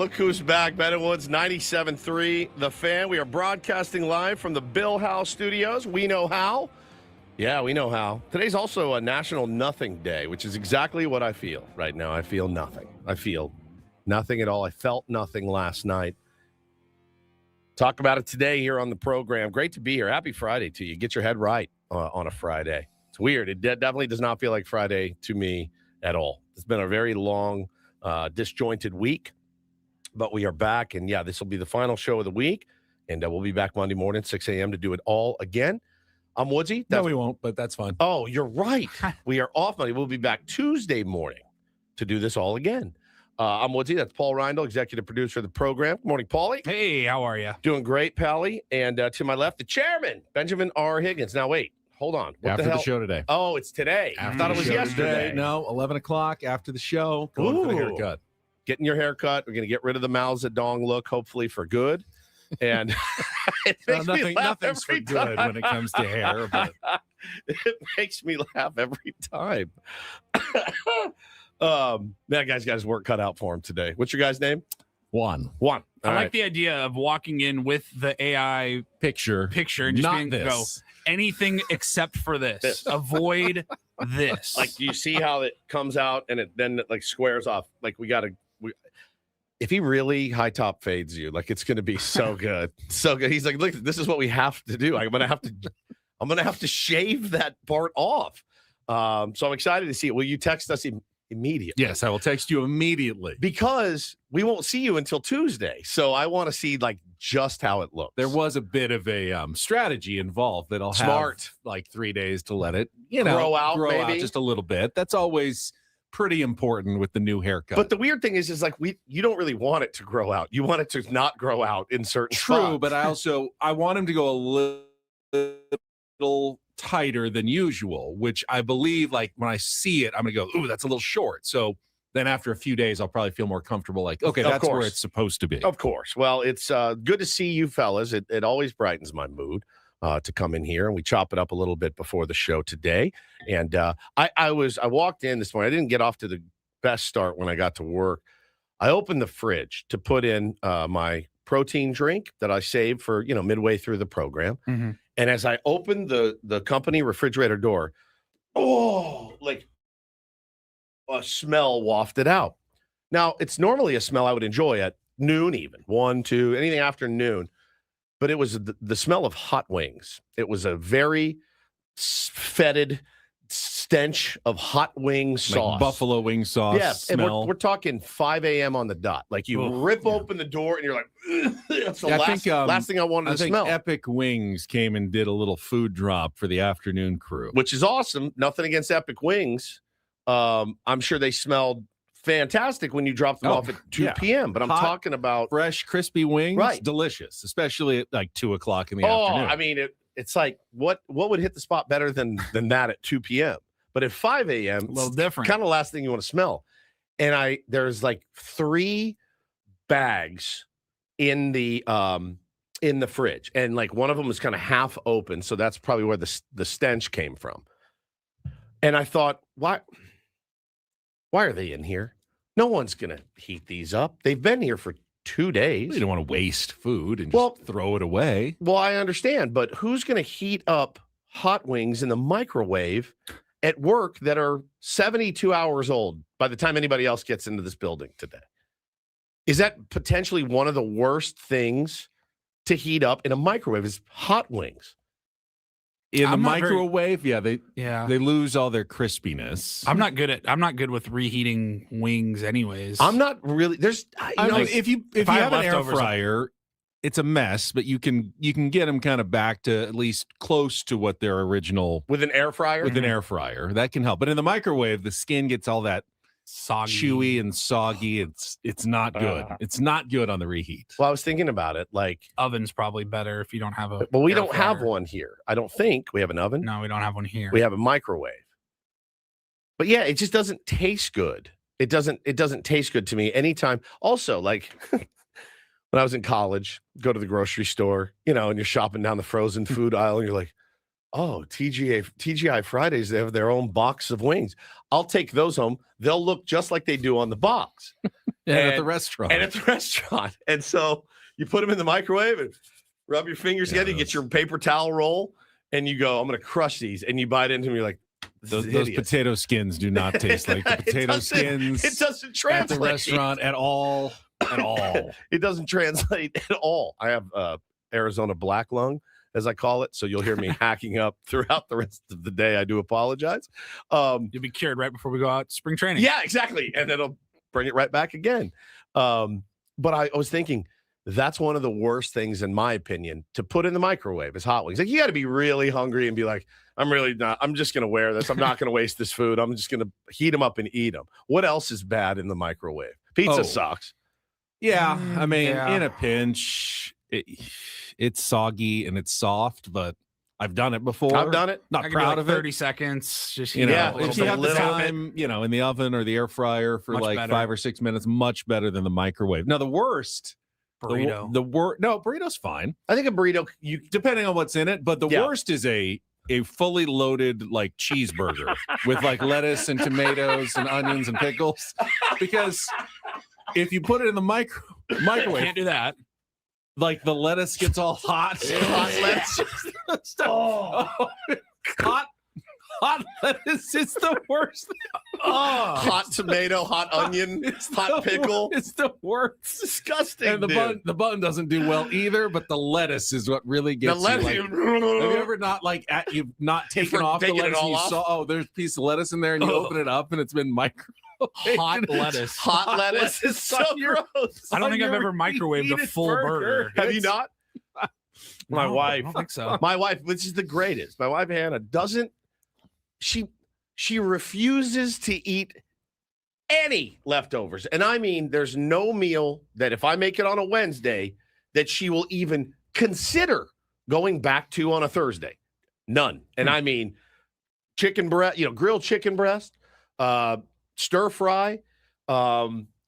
Look who's back. Ben Woods, 97.3, The Fan. We are broadcasting live from the Bill House Studios. We know how. Yeah, we know how. Today's also a National Nothing Day, which is exactly what I feel right now. I feel nothing. I feel nothing at all. I felt nothing last night. Talk about it today here on the program. Great to be here. Happy Friday to you. Get your head right on a Friday. It's weird. It definitely does not feel like Friday to me at all. It's been a very long, disjointed week, but we are back. And, yeah, this will be the final show of the week, and we'll be back Monday morning, 6 a.m. to do it all again. I'm Woodsy. No, we won't, but that's fine. Oh, you're right. We are off Monday. We'll be back Tuesday morning to do this all again. I'm Woodsy. That's Paul Reindl, executive producer of the program. Good morning, Paulie. Hey, how are you? Doing great, Pally. And to my left, the chairman, Benjamin R. Higgins. Now, wait. Hold on. What after the hell? The show today. Oh, it's today. I thought it was yesterday. No, 11 o'clock after the show. Going for the haircut. Getting your haircut. We're going to get rid of the Mao Zedong look, hopefully for good. And it makes me laugh nothing's for good when it comes to hair. But it makes me laugh every time. That guy's got his work cut out for him today. What's your guy's name? Juan. I like the idea of walking in with the AI picture and just not being, this. go anything except for this. Avoid this. Like, you see how it comes out and it then like squares off. Like, if he really high top fades you, like, it's going to be so good. So good. He's like, look, this is what we have to do. I'm going to have to shave that part off. So I'm excited to see it. Will you text us immediately? Yes, I will text you immediately. Because we won't see you until Tuesday. So I want to see like just how it looks. There was a bit of a strategy involved that I'll Smart. have like 3 days to let it, grow out maybe just a little bit. That's always pretty important with the new haircut. But the weird thing is like you don't really want it to grow out. You want it to not grow out in certain spots. But I want him to go a little tighter than usual, which I believe, like, when I see it, I'm gonna go, ooh, that's a little short. So then after a few days, I'll probably feel more comfortable, like, okay, that's where it's supposed to be. Of course. Well, it's good to see you fellas. It always brightens my mood to come in here, and we chop it up a little bit before the show today. And I walked in this morning. I didn't get off to the best start when I got to work. I opened the fridge to put in my protein drink that I saved for, midway through the program. Mm-hmm. And as I opened the company refrigerator door, like a smell wafted out. Now, it's normally a smell I would enjoy at noon even, 1, 2, anything after noon. But it was the smell of hot wings. It was a very fetid stench of hot wing sauce. Like buffalo wing sauce. Yeah, smell. and we're talking 5 a.m. on the dot. Like, you rip open the door and you're like, that's the last thing I wanted to smell. Epic Wings came and did a little food drop for the afternoon crew. Which is awesome. Nothing against Epic Wings. I'm sure they smelled fantastic when you dropped them off at 2 p.m. But I'm talking about fresh, crispy wings. Right. Delicious, especially at like 2 o'clock in the afternoon. I mean, it's like, what would hit the spot better than that at 2 p.m.? But at 5 a.m., a little different. Kind of the last thing you want to smell. And there's like 3 bags in the fridge, and like one of them was kind of half open, so that's probably where the stench came from. And I thought, why are they in here? No one's gonna heat these up. They've been here for 2 days. You don't want to waste food and just throw it away. Well, I understand, but who's gonna heat up hot wings in the microwave at work that are 72 hours old by the time anybody else gets into this building today? Is that potentially one of the worst things to heat up in a microwave is hot wings? In the microwave, they lose all their crispiness. I'm not good with reheating wings anyways. I'm not really if you have an air fryer, it's a mess, but you can get them kind of back to at least close to what their original with an air fryer. With an air fryer, that can help. But in the microwave, the skin gets all that soggy, chewy and soggy. It's not good. It's not good on the reheat. Well, I was thinking about it. Like, oven's probably better if you don't have a. But we don't have one here. I don't think we have an oven. No, we don't have one here. We have a microwave. But yeah, it just doesn't taste good. It doesn't taste good to me anytime. Also, like when I was in college, go to the grocery store, and you're shopping down the frozen food aisle, and you're like, oh, TGI Fridays, they have their own box of wings. I'll take those home. They'll look just like they do on the box. And at the restaurant. And so you put them in the microwave and rub your fingers together. You get your paper towel roll and you go, I'm going to crush these. And you bite into them. You're like, those potato skins do not taste like the potato skins. It doesn't translate at the restaurant at all. At all. It doesn't translate at all. I have Arizona black lung, as I call it. So you'll hear me hacking up throughout the rest of the day. I do apologize. You'll be cured right before we go out to spring training. Yeah, exactly. And it'll bring it right back again. But I was thinking, that's one of the worst things, in my opinion, to put in the microwave is hot wings. Like, you got to be really hungry and be like, I'm just going to wear this. I'm not going to waste this food. I'm just going to heat them up and eat them. What else is bad in the microwave? Pizza sucks. Yeah. I mean, in a pinch, it's soggy and it's soft, but I've done it before. I've done it. Not proud of it. 30 seconds. Just, if you have the little time, in the oven or the air fryer for much better. 5 or 6 minutes, much better than the microwave. Now, the worst burrito. No, burrito's fine. I think a burrito, depending on what's in it, but the worst is a fully loaded cheeseburger with lettuce and tomatoes and onions and pickles, because if you put it in the microwave, can't do that. The lettuce gets all hot. Hot lettuce is the worst. Hot tomato, hot onion, hot pickle. It's the worst. It's disgusting. And the bun doesn't do well either, but the lettuce is what really gets you. Have you ever you've not taken off the lettuce and you saw, there's a piece of lettuce in there and you open it up and it's been hot lettuce. Hot lettuce is so gross. I don't think I've ever microwaved a full burger. Have you not? My wife. I don't think so. My wife, which is the greatest. My wife Hannah doesn't. She refuses to eat any leftovers. And I mean, there's no meal that if I make it on a Wednesday that she will even consider going back to on a Thursday. None. And I mean, chicken breast, grilled chicken breast, stir fry,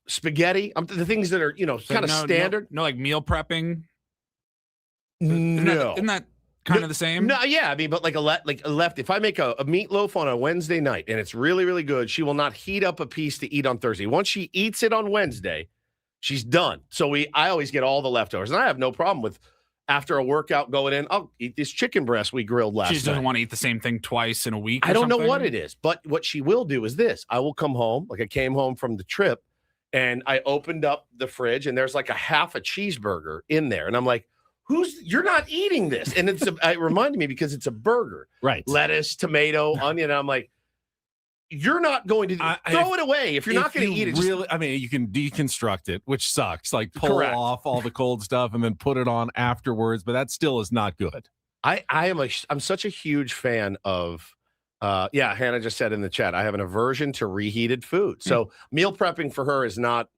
spaghetti, the things that are, kind of standard. No, meal prepping. No. Isn't that kind of the same? No, yeah. I mean, but a left. If I make a meatloaf on a Wednesday night and it's really, really good, she will not heat up a piece to eat on Thursday. Once she eats it on Wednesday, she's done. So I always get all the leftovers, and I have no problem with after a workout going in. I'll eat this chicken breast we grilled last night. She doesn't want to eat the same thing twice in a week. I don't know what it is, but what she will do is this: I will come home, I came home from the trip, and I opened up the fridge, and there's a half a cheeseburger in there, and I'm like, you're not eating this. And it reminded me because it's a burger. Right. Lettuce, tomato, onion. I'm like, you're not going to throw it away if you're not going to eat it. You can deconstruct it, which sucks. Pull Correct. off all the cold stuff and then put it on afterwards, but that still is not good. I'm such a huge fan of Hannah just said in the chat, I have an aversion to reheated food. So meal prepping for her is not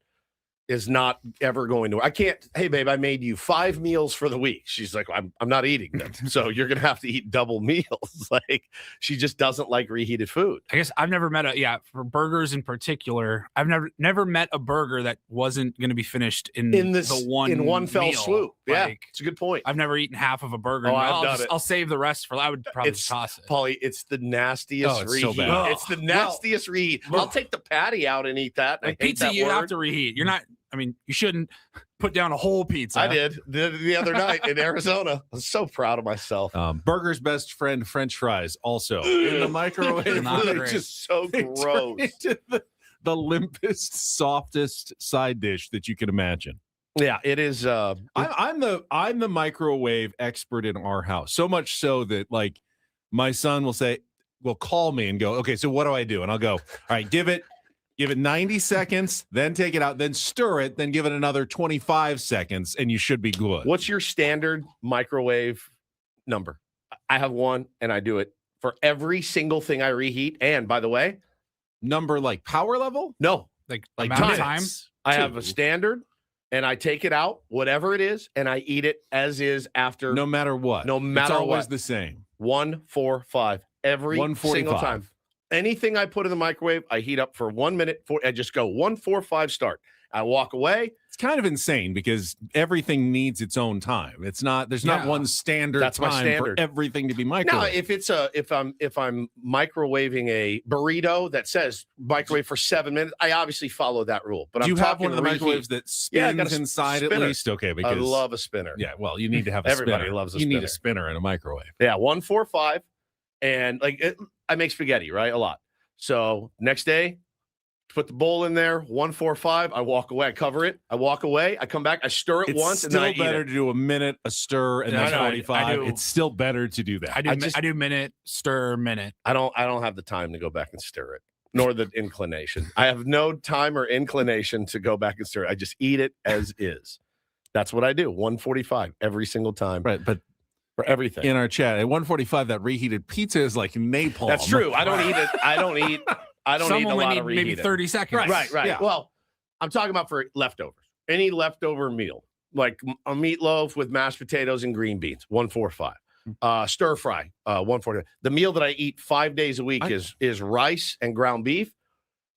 ever going to. I can't. Hey, babe, I made you 5 meals for the week. She's like, I'm not eating them. So you're gonna have to eat double meals. She just doesn't like reheated food. I guess I've never met for burgers in particular. I've never met a burger that wasn't going to be finished in one fell meal. swoop. Yeah, it's a good point. I've never eaten half of a burger. I'll save the rest for. I would probably toss it. Paulie, it's the nastiest reheat. So bad. It's the nastiest reheat. I'll take the patty out and eat that. Pizza, you have to reheat. You're not. I mean, you shouldn't put down a whole pizza. I did the other night in Arizona. I was so proud of myself. Burger's best friend, French fries, also in the microwave. They're just so gross. The limpest, softest side dish that you can imagine. Yeah, it is. I'm the microwave expert in our house. So much so that my son will call me and go, okay, so what do I do? And I'll go, all right, give it 90 seconds, then take it out, then stir it, then give it another 25 seconds, and you should be good. What's your standard microwave number? I have one, and I do it for every single thing I reheat. And by the way, number power level? No, amount of time. I have a standard, and I take it out, whatever it is, and I eat it as is after. No matter what. It's always the same. 1, 4, 5 every single time. Anything I put in the microwave, I heat up for 1 minute. I just go 1, 4, 5 start. I walk away. It's kind of insane because everything needs its own time. It's not there's not one standard That's my time standard. for everything to be microwaved. Now, if I'm microwaving a burrito that says microwave for 7 minutes, I obviously follow that rule. But do I'm you have talking one of the microwaves that spins inside spinner. at least? Okay, because I love a spinner. Yeah, well, you need to have a Everybody spinner. loves a you spinner. need a spinner in a microwave. Yeah, 145, and I make spaghetti, right? A lot. So next day, put the bowl in there, 145. I walk away. I cover it. I walk away. I come back. I stir it once, and then I eat it. It's still better to do a minute, a stir, and then 45. It's still better to do that. I do minute, stir, minute. I don't have the time to go back and stir it, nor the inclination. I have no time or inclination to go back and stir it. I just eat it as is. That's what I do. 145 every single time. Right, but for everything in our chat at 145, that reheated pizza is like napalm. That's true. I don't eat it. I don't eat a lot of reheated. Maybe 30 seconds. Right. Yeah. Well, I'm talking about for leftovers. Any leftover meal, like a meatloaf with mashed potatoes and green beans, 145. Stir fry, 140. The meal that I eat 5 days a week is rice and ground beef.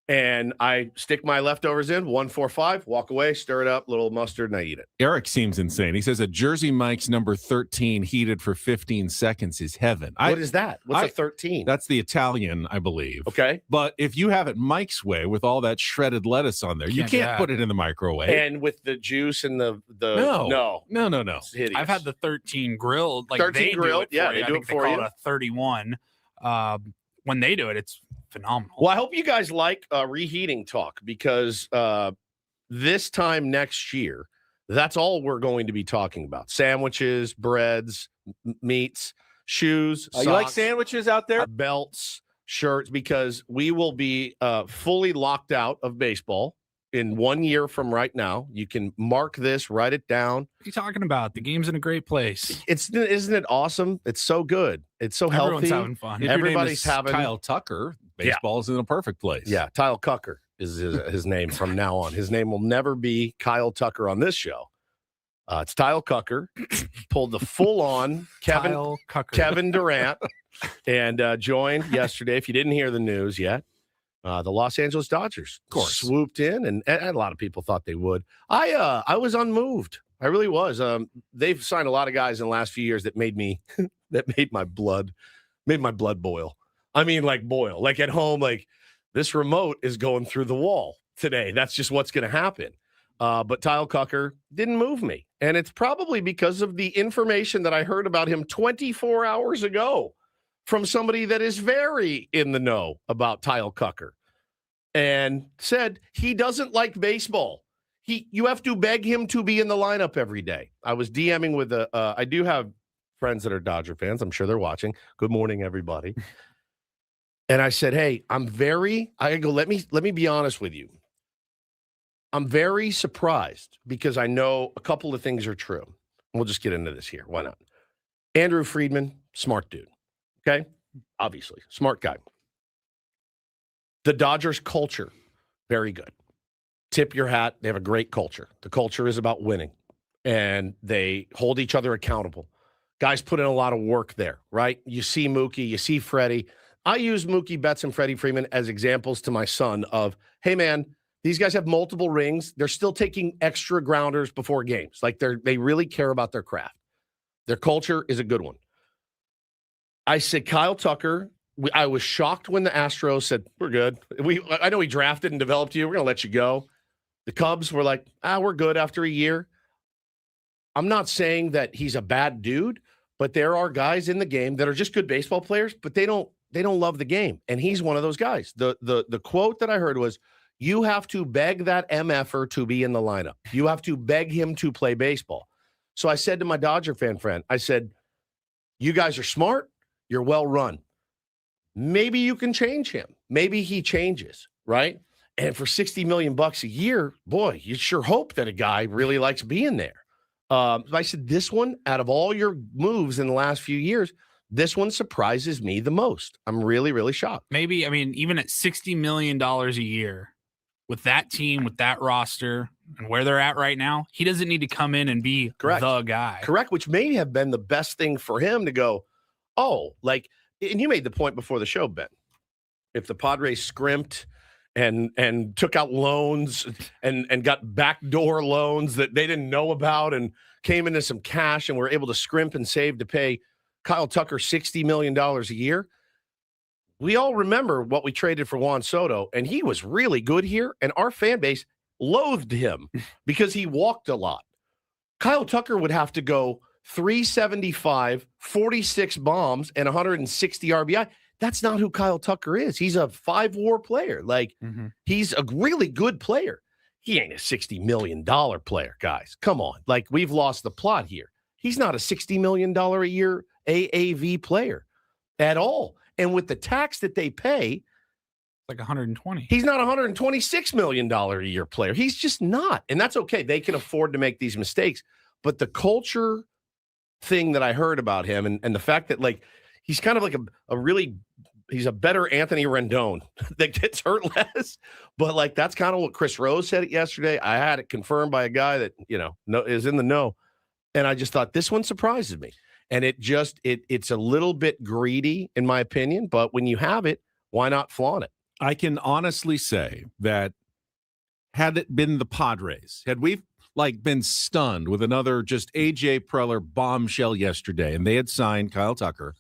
And I stick my leftovers in, 145, walk away, stir it up, little mustard, and I eat it. Eric seems insane. He says a Jersey Mike's number 13 heated for 15 seconds is heaven. What is that? What's a 13? That's the Italian, I believe. Okay. But if you have it Mike's way with all that shredded lettuce on there, you can't put it in the microwave. And with the juice and the no. It's hideous. I've had the 13 grilled. Like 13 they grilled. Do it for they you. do I it think for they you. call it a 31. When they do it, it's phenomenal. Well, I hope you guys like reheating talk because this time next year, that's all we're going to be talking about. Sandwiches, breads, meats, shoes, socks, you like sandwiches out there? Belts, shirts, because we will be fully locked out of baseball in 1 year from right now. You can mark this, write it down. What are you talking about? The game's in a great place. Isn't it awesome? It's so good. It's so Everyone's healthy. having fun. If your name Everybody's is having Tyle Tucker. Baseball's in a perfect place. Yeah, Tyle Kucker is his name from now on. His name will never be Kyle Tucker on this show. It's Tyle Kucker. Pulled the full-on Kevin Durant and joined yesterday. If you didn't hear the news yet, the Los Angeles Dodgers, of course, swooped in, and a lot of people thought they would. I was unmoved. I really was. They've signed a lot of guys in the last few years that made my blood boil. I mean, like boil. Like at home, like this remote is going through the wall today. That's just what's going to happen. But Tyle Kucker didn't move me, and it's probably because of the information that I heard about him 24 hours ago from somebody that is very in the know about Tyle Kucker, and said he doesn't like baseball. You have to beg him to be in the lineup every day. I was DMing with I do have friends that are Dodger fans. I'm sure they're watching. Good morning, everybody. And I said, hey, let me be honest with you. I'm very surprised because I know a couple of things are true. We'll just get into this here. Why not? Andrew Friedman, smart dude. Okay? Obviously, smart guy. The Dodgers culture, very good. Tip your hat. They have a great culture. The culture is about winning, and they hold each other accountable. Guys put in a lot of work there, right? You see Mookie, you see Freddie. I use Mookie Betts and Freddie Freeman as examples to my son of, hey, man, these guys have multiple rings. They're still taking extra grounders before games. Like they really care about their craft. Their culture is a good one. I said, Kyle Tucker, I was shocked when the Astros said, we're good. I know we drafted and developed you. We're going to let you go. The Cubs were like, we're good after a year. I'm not saying that he's a bad dude, but there are guys in the game that are just good baseball players, but they don't love the game. And he's one of those guys. The quote that I heard was, you have to beg that MFer to be in the lineup. You have to beg him to play baseball. So I said to my Dodger fan friend, I said, you guys are smart. You're well run. Maybe you can change him. Maybe he changes, right? And for $60 million a year, boy, you sure hope that a guy really likes being there. I said, this one, out of all your moves in the last few years, this one surprises me the most. I'm really, really shocked. Maybe, even at $60 million a year, with that team, with that roster, and where they're at right now, he doesn't need to come in and be the guy. Correct, which may have been the best thing for him to go, and you made the point before the show, Ben. If the Padres scrimped and took out loans and got backdoor loans that they didn't know about and came into some cash and were able to scrimp and save to pay Kyle Tucker $60 million a year. We all remember what we traded for Juan Soto, and he was really good here, and our fan base loathed him because he walked a lot. Kyle Tucker would have to go 375, 46 bombs, and 160 RBI. That's not who Kyle Tucker is. He's a 5-WAR player. Like, he's a really good player. He ain't a $60 million player, guys. Come on. Like, we've lost the plot here. He's not a $60 million a year AAV player at all. And with the tax that they pay, like 120. He's not a $126 million a year player. He's just not. And that's okay. They can afford to make these mistakes. But the culture thing that I heard about him and the fact that, like, he's kind of like he's a better Anthony Rendon that gets hurt less. But, like, that's kind of what Chris Rose said yesterday. I had it confirmed by a guy that, is in the know. And I just thought, this one surprises me. And it's a little bit greedy, in my opinion. But when you have it, why not flaunt it? I can honestly say that had it been the Padres, had we been stunned with another just AJ Preller bombshell yesterday, and they had signed Kyle Tucker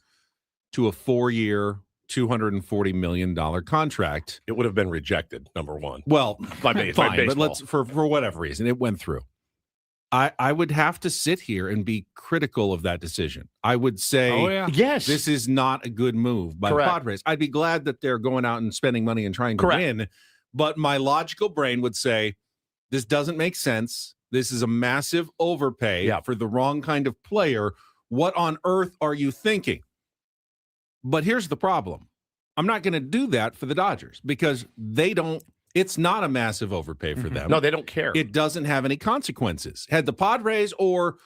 to a 4-year, $240 million contract, it would have been rejected. Number one. Well, fine, but let's for whatever reason it went through. I would have to sit here and be critical of that decision. I would say, yes, this is not a good move by the Padres. I'd be glad that they're going out and spending money and trying to win, but my logical brain would say, this doesn't make sense. This is a massive overpay for the wrong kind of player. What on earth are you thinking? But here's the problem. I'm not going to do that for the Dodgers because it's not a massive overpay for them. No, they don't care. It doesn't have any consequences. Had the Padres or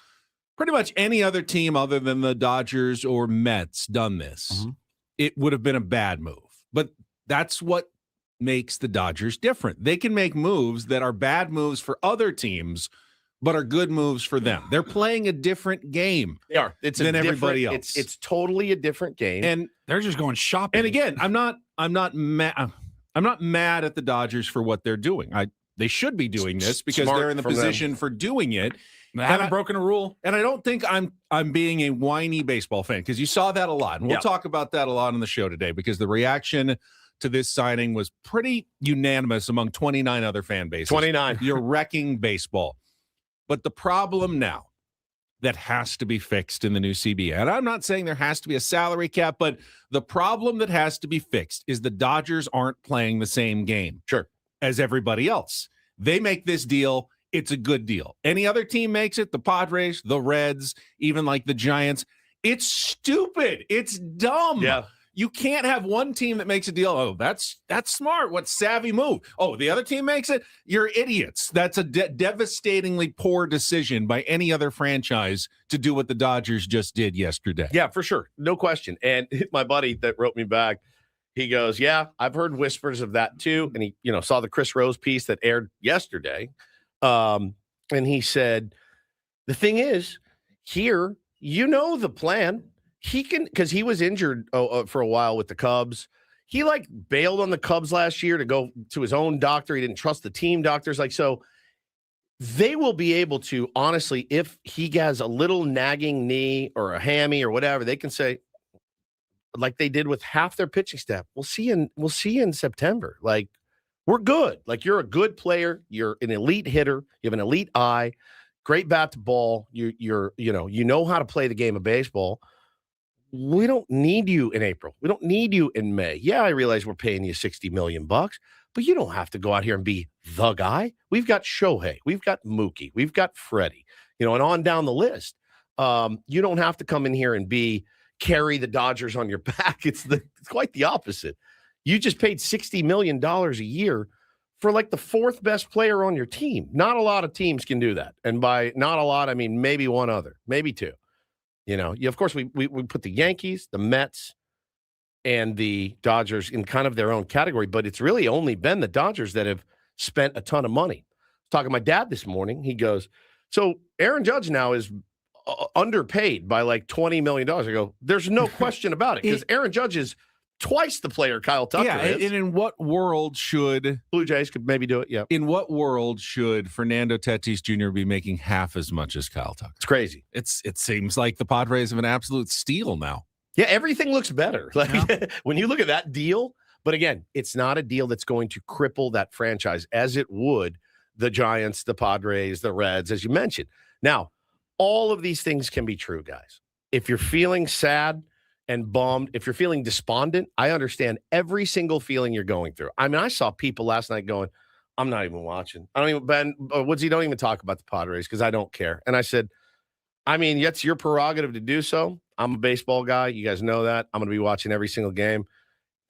pretty much any other team other than the Dodgers or Mets done this, it would have been a bad move. But that's what makes the Dodgers different. They can make moves that are bad moves for other teams, but are good moves for them. They're playing a different game. They are. Than everybody else. It's totally a different game. And they're just going shopping. And again, I'm not mad at the Dodgers for what they're doing. They should be doing this because they're in the position for doing it. They haven't broken a rule. And I don't think I'm being a whiny baseball fan because you saw that a lot. And we'll talk about that a lot on the show today because the reaction to this signing was pretty unanimous among 29 other fan bases. 29. You're wrecking baseball. But the problem now that has to be fixed in the new CBA, and I'm not saying there has to be a salary cap, but the problem that has to be fixed is the Dodgers aren't playing the same game as everybody else. They make this deal, it's a good deal. Any other team makes it, the Padres, the Reds, even like the Giants, it's stupid. It's dumb. Yeah. You can't have one team that makes a deal. Oh, that's smart. What savvy move? Oh, the other team makes it. You're idiots. That's a devastatingly poor decision by any other franchise to do what the Dodgers just did yesterday. Yeah, for sure. No question. And my buddy that wrote me back, he goes, yeah, I've heard whispers of that too. And he, saw the Chris Rose piece that aired yesterday. And he said, the thing is here, the plan. He can, because he was injured for a while with the Cubs. He bailed on the Cubs last year to go to his own doctor. He didn't trust the team doctors. So they will be able to, honestly, if he has a little nagging knee or a hammy or whatever, they can say, like they did with half their pitching staff, we'll see you in September. We're good. You're a good player. You're an elite hitter. You have an elite eye, great bat to ball. You know how to play the game of baseball. We don't need you in April. We don't need you in May. Yeah, I realize we're paying you $60 million, but you don't have to go out here and be the guy. We've got Shohei. We've got Mookie. We've got Freddie, and on down the list. You don't have to come in here and carry the Dodgers on your back. It's quite the opposite. You just paid $60 million a year for the fourth best player on your team. Not a lot of teams can do that. And by not a lot, I mean maybe one other, maybe two. Of course, we put the Yankees, the Mets, and the Dodgers in kind of their own category, but it's really only been the Dodgers that have spent a ton of money. I was talking to my dad this morning. He goes, so Aaron Judge now is underpaid by $20 million. I go, there's no question about it because Aaron Judge is twice the player Kyle Tucker Yeah, is. and in what world should Blue Jays could maybe do it. Yeah, in what world should Fernando Tatis Jr. be making half as much as Kyle Tucker? it's crazy. It seems like the Padres have an absolute steal now. Yeah, everything looks better. Like when you look at that deal, but again, it's not a deal that's going to cripple that franchise as it would the Giants, the Padres, the Reds, as you mentioned. Now, all of these things can be true, guys. If you're feeling sad and bummed, if you're feeling despondent, I understand every single feeling you're going through. I mean, I saw people last night going, I'm not even watching. I don't even, Ben, Woodsy, don't even talk about the Padres because I don't care. And I said, I mean, it's your prerogative to do so. I'm a baseball guy. You guys know that. I'm going to be watching every single game.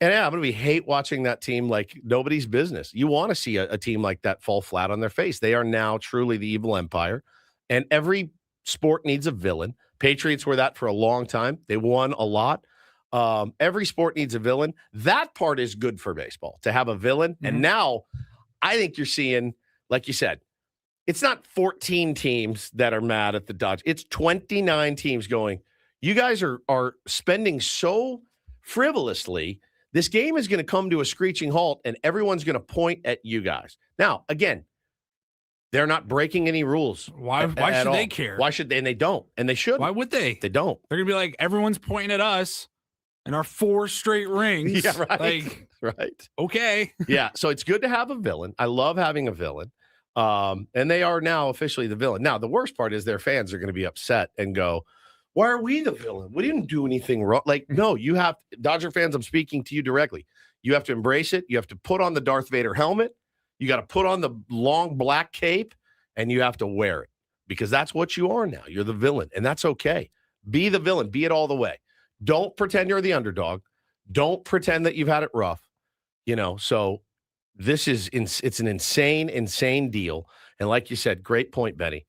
And yeah, I'm going to be hate watching that team like nobody's business. You want to see a team like that fall flat on their face. They are now truly the evil empire. And every sport needs a villain. Patriots were that for a long time. They won a lot. Every sport needs a villain. That part is good for baseball, to have a villain. Mm-hmm. And now I think you're seeing, like you said, it's not 14 teams that are mad at the Dodgers. It's 29 teams going, you guys are spending so frivolously. This game is going to come to a screeching halt, and everyone's going to point at you guys. Now, again, they're not breaking any rules. Why should they care? Why should they? And they don't. And they should. Why would they? They don't. They're going to be like, everyone's pointing at us and our 4 straight rings. Yeah, right. Like, right. Okay. Yeah, so it's good to have a villain. I love having a villain. And they are now officially the villain. Now, the worst part is their fans are going to be upset and go, why are we the villain? We didn't do anything wrong. Like, no, you have Dodger fans. I'm speaking to you directly. You have to embrace it. You have to put on the Darth Vader helmet. You got to put on the long black cape, and you have to wear it because that's what you are now. You're the villain, and that's okay. Be the villain. Be it all the way. Don't pretend you're the underdog. Don't pretend that you've had it rough. So this is it's an insane deal. And like you said, great point, Benny.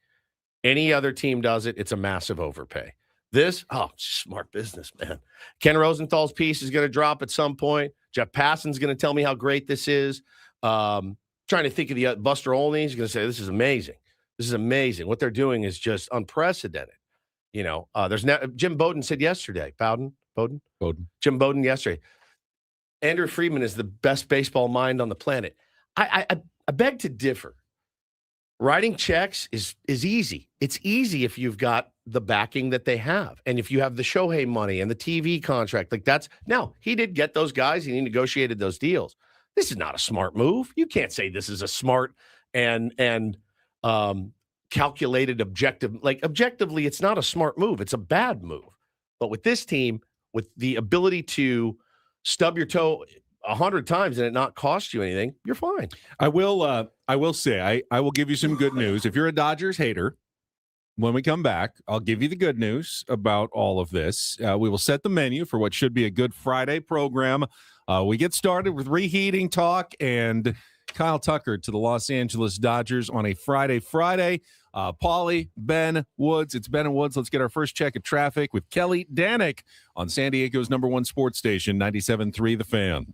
Any other team does it, it's a massive overpay. This, smart business, man. Ken Rosenthal's piece is going to drop at some point. Jeff Passan's going to tell me how great this is. Trying to think of the Buster Olney. He's going to say, this is amazing. This is amazing. What they're doing is just unprecedented. There's Jim Bowden said yesterday. Bowden. Jim Bowden yesterday. Andrew Friedman is the best baseball mind on the planet. I beg to differ. Writing checks is easy. It's easy if you've got the backing that they have. And if you have the Shohei money and the TV contract, now he did get those guys and he negotiated those deals. This is not a smart move. You can't say this is a smart and calculated objective. Like objectively, it's not a smart move. It's a bad move. But with this team, with the ability to stub your toe 100 times and it not cost you anything, you're fine. I will say, I will give you some good news. If you're a Dodgers hater, when we come back, I'll give you the good news about all of this. We will set the menu for what should be a good Friday program. We get started with reheating talk and Kyle Tucker to the Los Angeles Dodgers on a Friday. Paulie, Ben, Woods. It's Ben and Woods. Let's get our first check of traffic with Kelly Danick on San Diego's #1 sports station, 97.3 The Fan.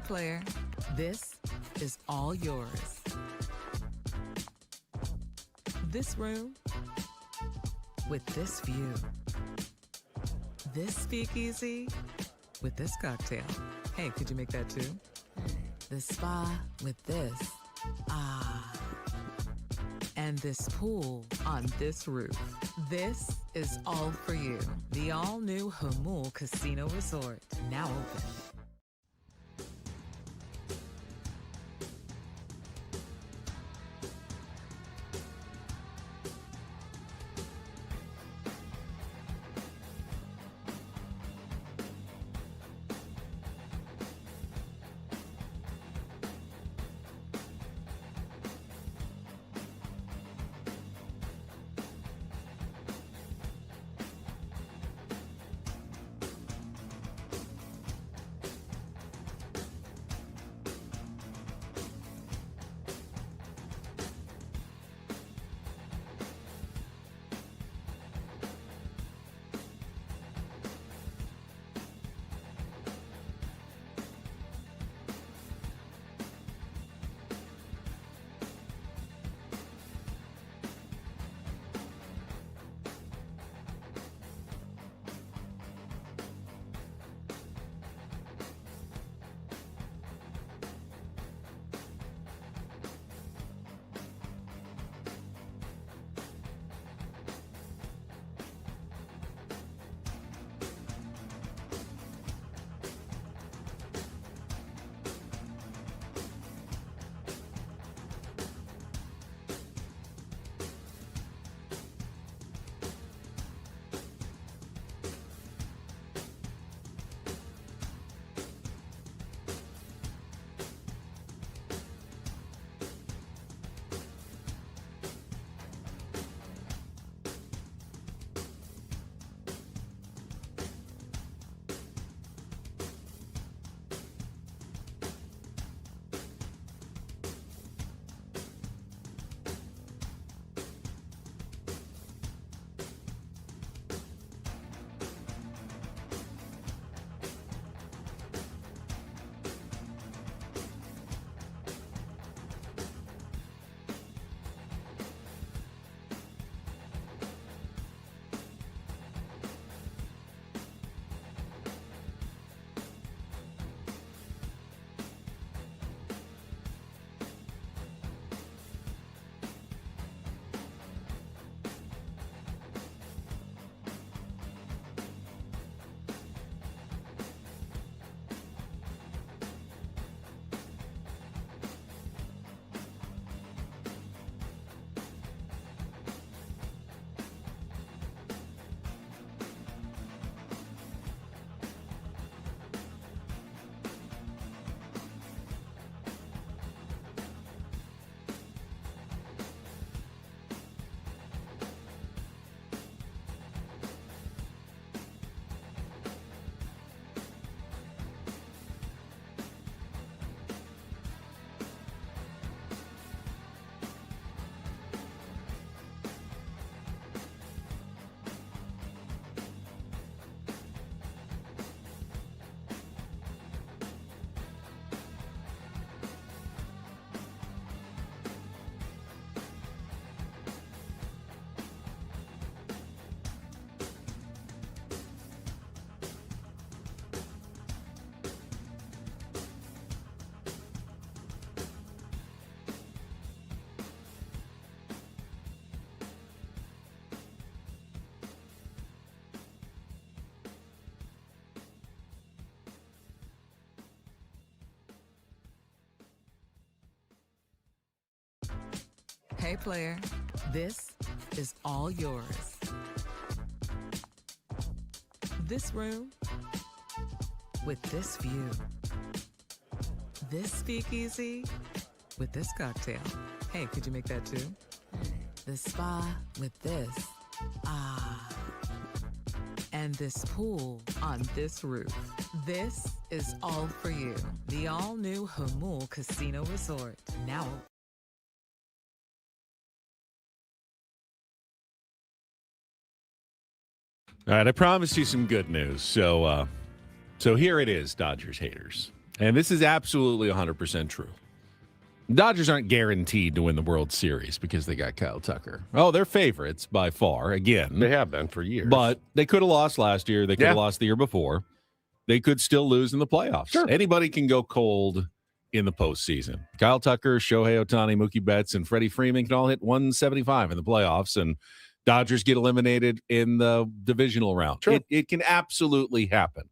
Hey, player, this is all yours. This room with this view. This speakeasy with this cocktail. Hey, could you make that too? This spa with this. Ah. And this pool on this roof. This is all for you. The all-new Hamul Casino Resort, now open. Hey, player, this is all yours. This room with this view. This speakeasy with this cocktail. Hey, could you make that too? The spa with this. Ah. And this pool on this roof. This is all for you. The all-new Hamul Casino Resort, now open. All right, I promised you some good news. So here it is, Dodgers haters. And this is absolutely 100% true. Dodgers aren't guaranteed to win the World Series because they got Tyle Tucker. Oh, they're favorites by far, again. They have been for years. But they could have lost last year. They could have lost the year before. They could still lose in the playoffs. Sure. Anybody can go cold in the postseason. Kyle Tucker, Shohei Ohtani, Mookie Betts, and Freddie Freeman can all hit 175 in the playoffs, and Dodgers get eliminated in the divisional round. Sure. It can absolutely happen.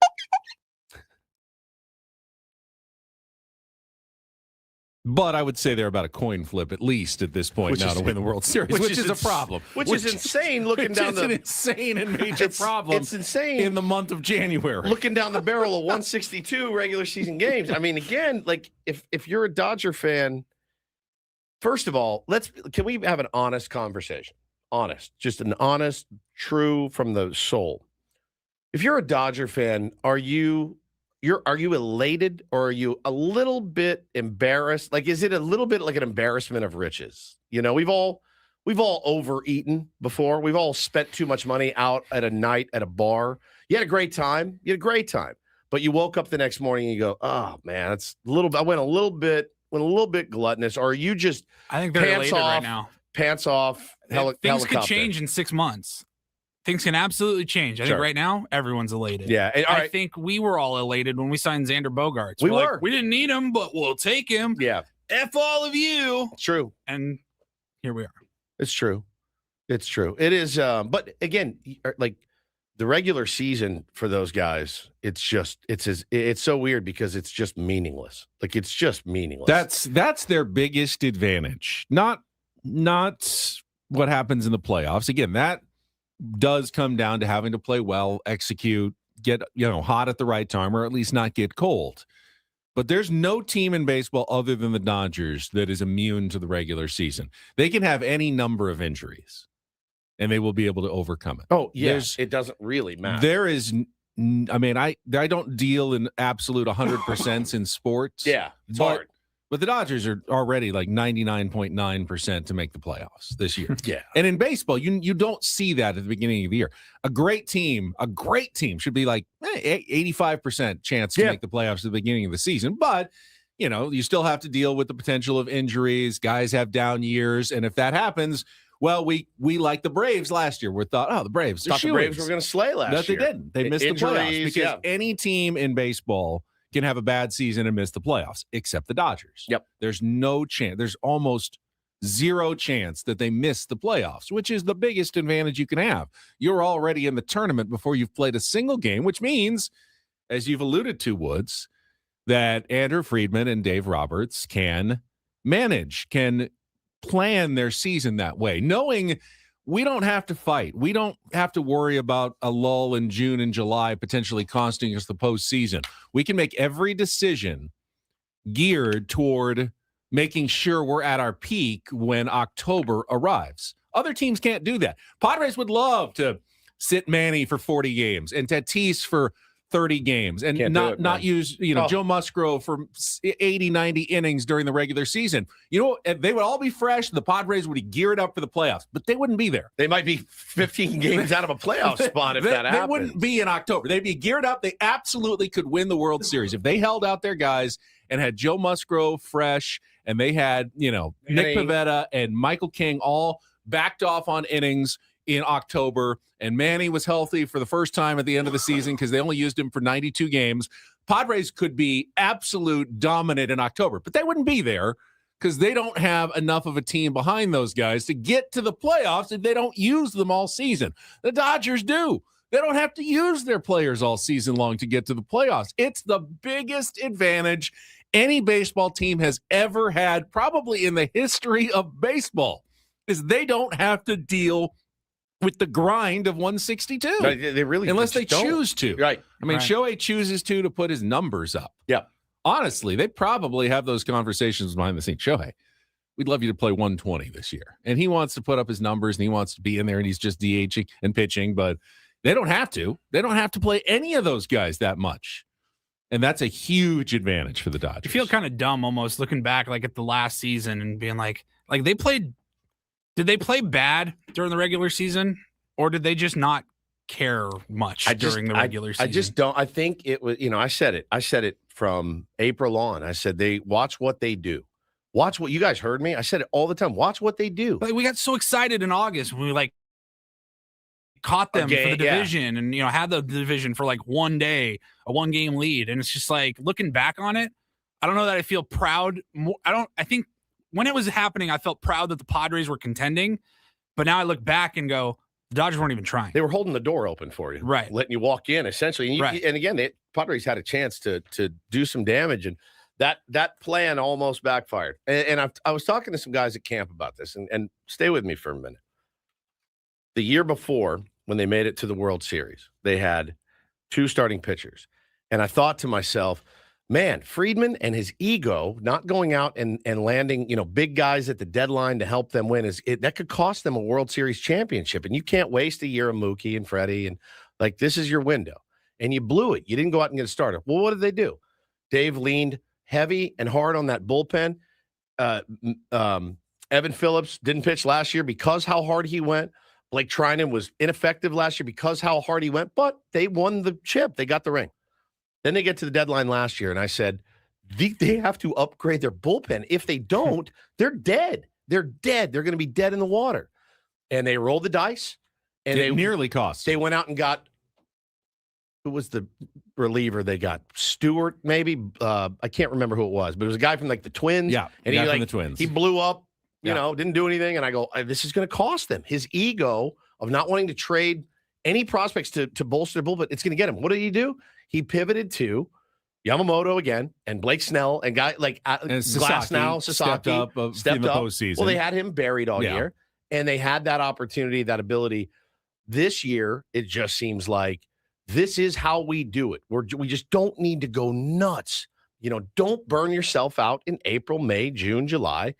But I would say they're about a coin flip at least at this point now to win the World Series, which is a problem. Which is insane looking down an insane and major problem. It's insane in the month of January. Looking down the barrel of 162 regular season games. I mean, again, like if you're a Dodger fan, first of all, can we have an honest conversation? Honest, just an honest, true from the soul. If you're a Dodger fan, are you elated or are you a little bit embarrassed? Like, is it a little bit like an embarrassment of riches? You know, we've all overeaten before. We've all spent too much money out at a night at a bar. You had a great time. But you woke up the next morning and you go, oh man, it's a little bit. I went a little bit gluttonous. Or are you just I think they're elated right now. Pants off. Things helicopter. could change in 6 months. Things can absolutely change. I think right now everyone's elated. Yeah, and, I think we were all elated when we signed Xander Bogaerts. We were. were. Like, we didn't need him, but we'll take him. Yeah. F all of you. True. And here we are. It's true. It is. But again, like the regular season for those guys, it's so weird because it's just meaningless. Like it's just meaningless. That's their biggest advantage. Not what happens in the playoffs. Again, that does come down to having to play well, execute, get hot at the right time, or at least not get cold. But there's no team in baseball other than the Dodgers that is immune to the regular season. They can have any number of injuries, and they will be able to overcome it. Oh, yes. It doesn't really matter. There is, I mean, I don't deal in absolute 100% in sports. Yeah, it's hard. But the Dodgers are already like 99.9% to make the playoffs this year. Yeah. And in baseball, you don't see that at the beginning of the year. A great team should be like 85% chance to make the playoffs at the beginning of the season. But, you still have to deal with the potential of injuries. Guys have down years. And if that happens, well, we like the Braves last year. We thought, the Braves. Thought the Braves were going to slay last year. No, they didn't. They missed the playoffs because any team in baseball can have a bad season and miss the playoffs, except the Dodgers. Yep. There's no chance. There's almost zero chance that they miss the playoffs, which is the biggest advantage you can have. You're already in the tournament before you've played a single game, which means, as you've alluded to, Woods, that Andrew Friedman and Dave Roberts can plan their season that way, knowing we don't have to fight. We don't have to worry about a lull in June and July potentially costing us the postseason. We can make every decision geared toward making sure we're at our peak when October arrives. Other teams can't do that. Padres would love to sit Manny for 40 games and Tatis for 30 games and not use, Joe Musgrove for 80, 90 innings during the regular season. They would all be fresh. The Padres would be geared up for the playoffs, but they wouldn't be there. They might be 15 games out of a playoff spot if that happens. They wouldn't be in October. They'd be geared up. They absolutely could win the World Series if they held out their guys and had Joe Musgrove fresh and they had, Nick Pivetta and Michael King all backed off on innings in October, and Manny was healthy for the first time at the end of the season because they only used him for 92 games. Padres could be absolute dominant in October, but they wouldn't be there because they don't have enough of a team behind those guys to get to the playoffs if they don't use them all season. The Dodgers do. They don't have to use their players all season long to get to the playoffs. It's the biggest advantage any baseball team has ever had, probably in the history of baseball, is they don't have to deal with the grind of 162. No, they really unless they choose to. Right. I mean, Shohei chooses to put his numbers up. Yeah. Honestly, they probably have those conversations behind the scenes. Shohei, we'd love you to play 120 this year. And he wants to put up his numbers and he wants to be in there and he's just DHing and pitching, but they don't have to. They don't have to play any of those guys that much. And that's a huge advantage for the Dodgers. You feel kind of dumb almost looking back like at the last season and being like did they play bad during the regular season, or did they just not care much during the regular season. I just don't. I think it was, I said it from April on. I said, they watch what they do. Watch what you guys heard me. I said it all the time. Watch what they do. But we got so excited in August when we caught them for the division and, had the division for one day, a 1-game lead. And it's just looking back on it, I don't know that I feel proud. I think when it was happening, I felt proud that the Padres were contending. But now I look back and go, the Dodgers weren't even trying. They were holding the door open for you. Right. Letting you walk in, essentially. And again, the Padres had a chance to do some damage. And that plan almost backfired. And I was talking to some guys at camp about this. And stay with me for a minute. The year before, when they made it to the World Series, they had 2 starting pitchers. And I thought to myself, man, Friedman and his ego not going out and landing, big guys at the deadline to help them win, that could cost them a World Series championship. And you can't waste a year of Mookie and Freddie. And this is your window. And you blew it. You didn't go out and get a starter. Well, what did they do? Dave leaned heavy and hard on that bullpen. Evan Phillips didn't pitch last year because how hard he went. Blake Trinan was ineffective last year because how hard he went, but they won the chip. They got the ring. Then they get to the deadline last year, and I said, they have to upgrade their bullpen. If they don't, they're dead. They're dead. They're going to be dead in the water. And they rolled the dice. And it nearly cost. They went out and got, who was the reliever they got? Stewart, maybe? I can't remember who it was, but it was a guy from the Twins. Yeah, and he from the Twins. He blew up, didn't do anything. And I go, this is going to cost them. His ego of not wanting to trade any prospects to bolster the bullpen, it's going to get him. What did he do? He pivoted to Yamamoto again and Blake Snell and guy and Sasaki stepped up in the postseason. Well, they had him buried all year, and they had that opportunity, that ability. This year, it just seems like this is how we do it. We just don't need to go nuts. Don't burn yourself out in April, May, June, July.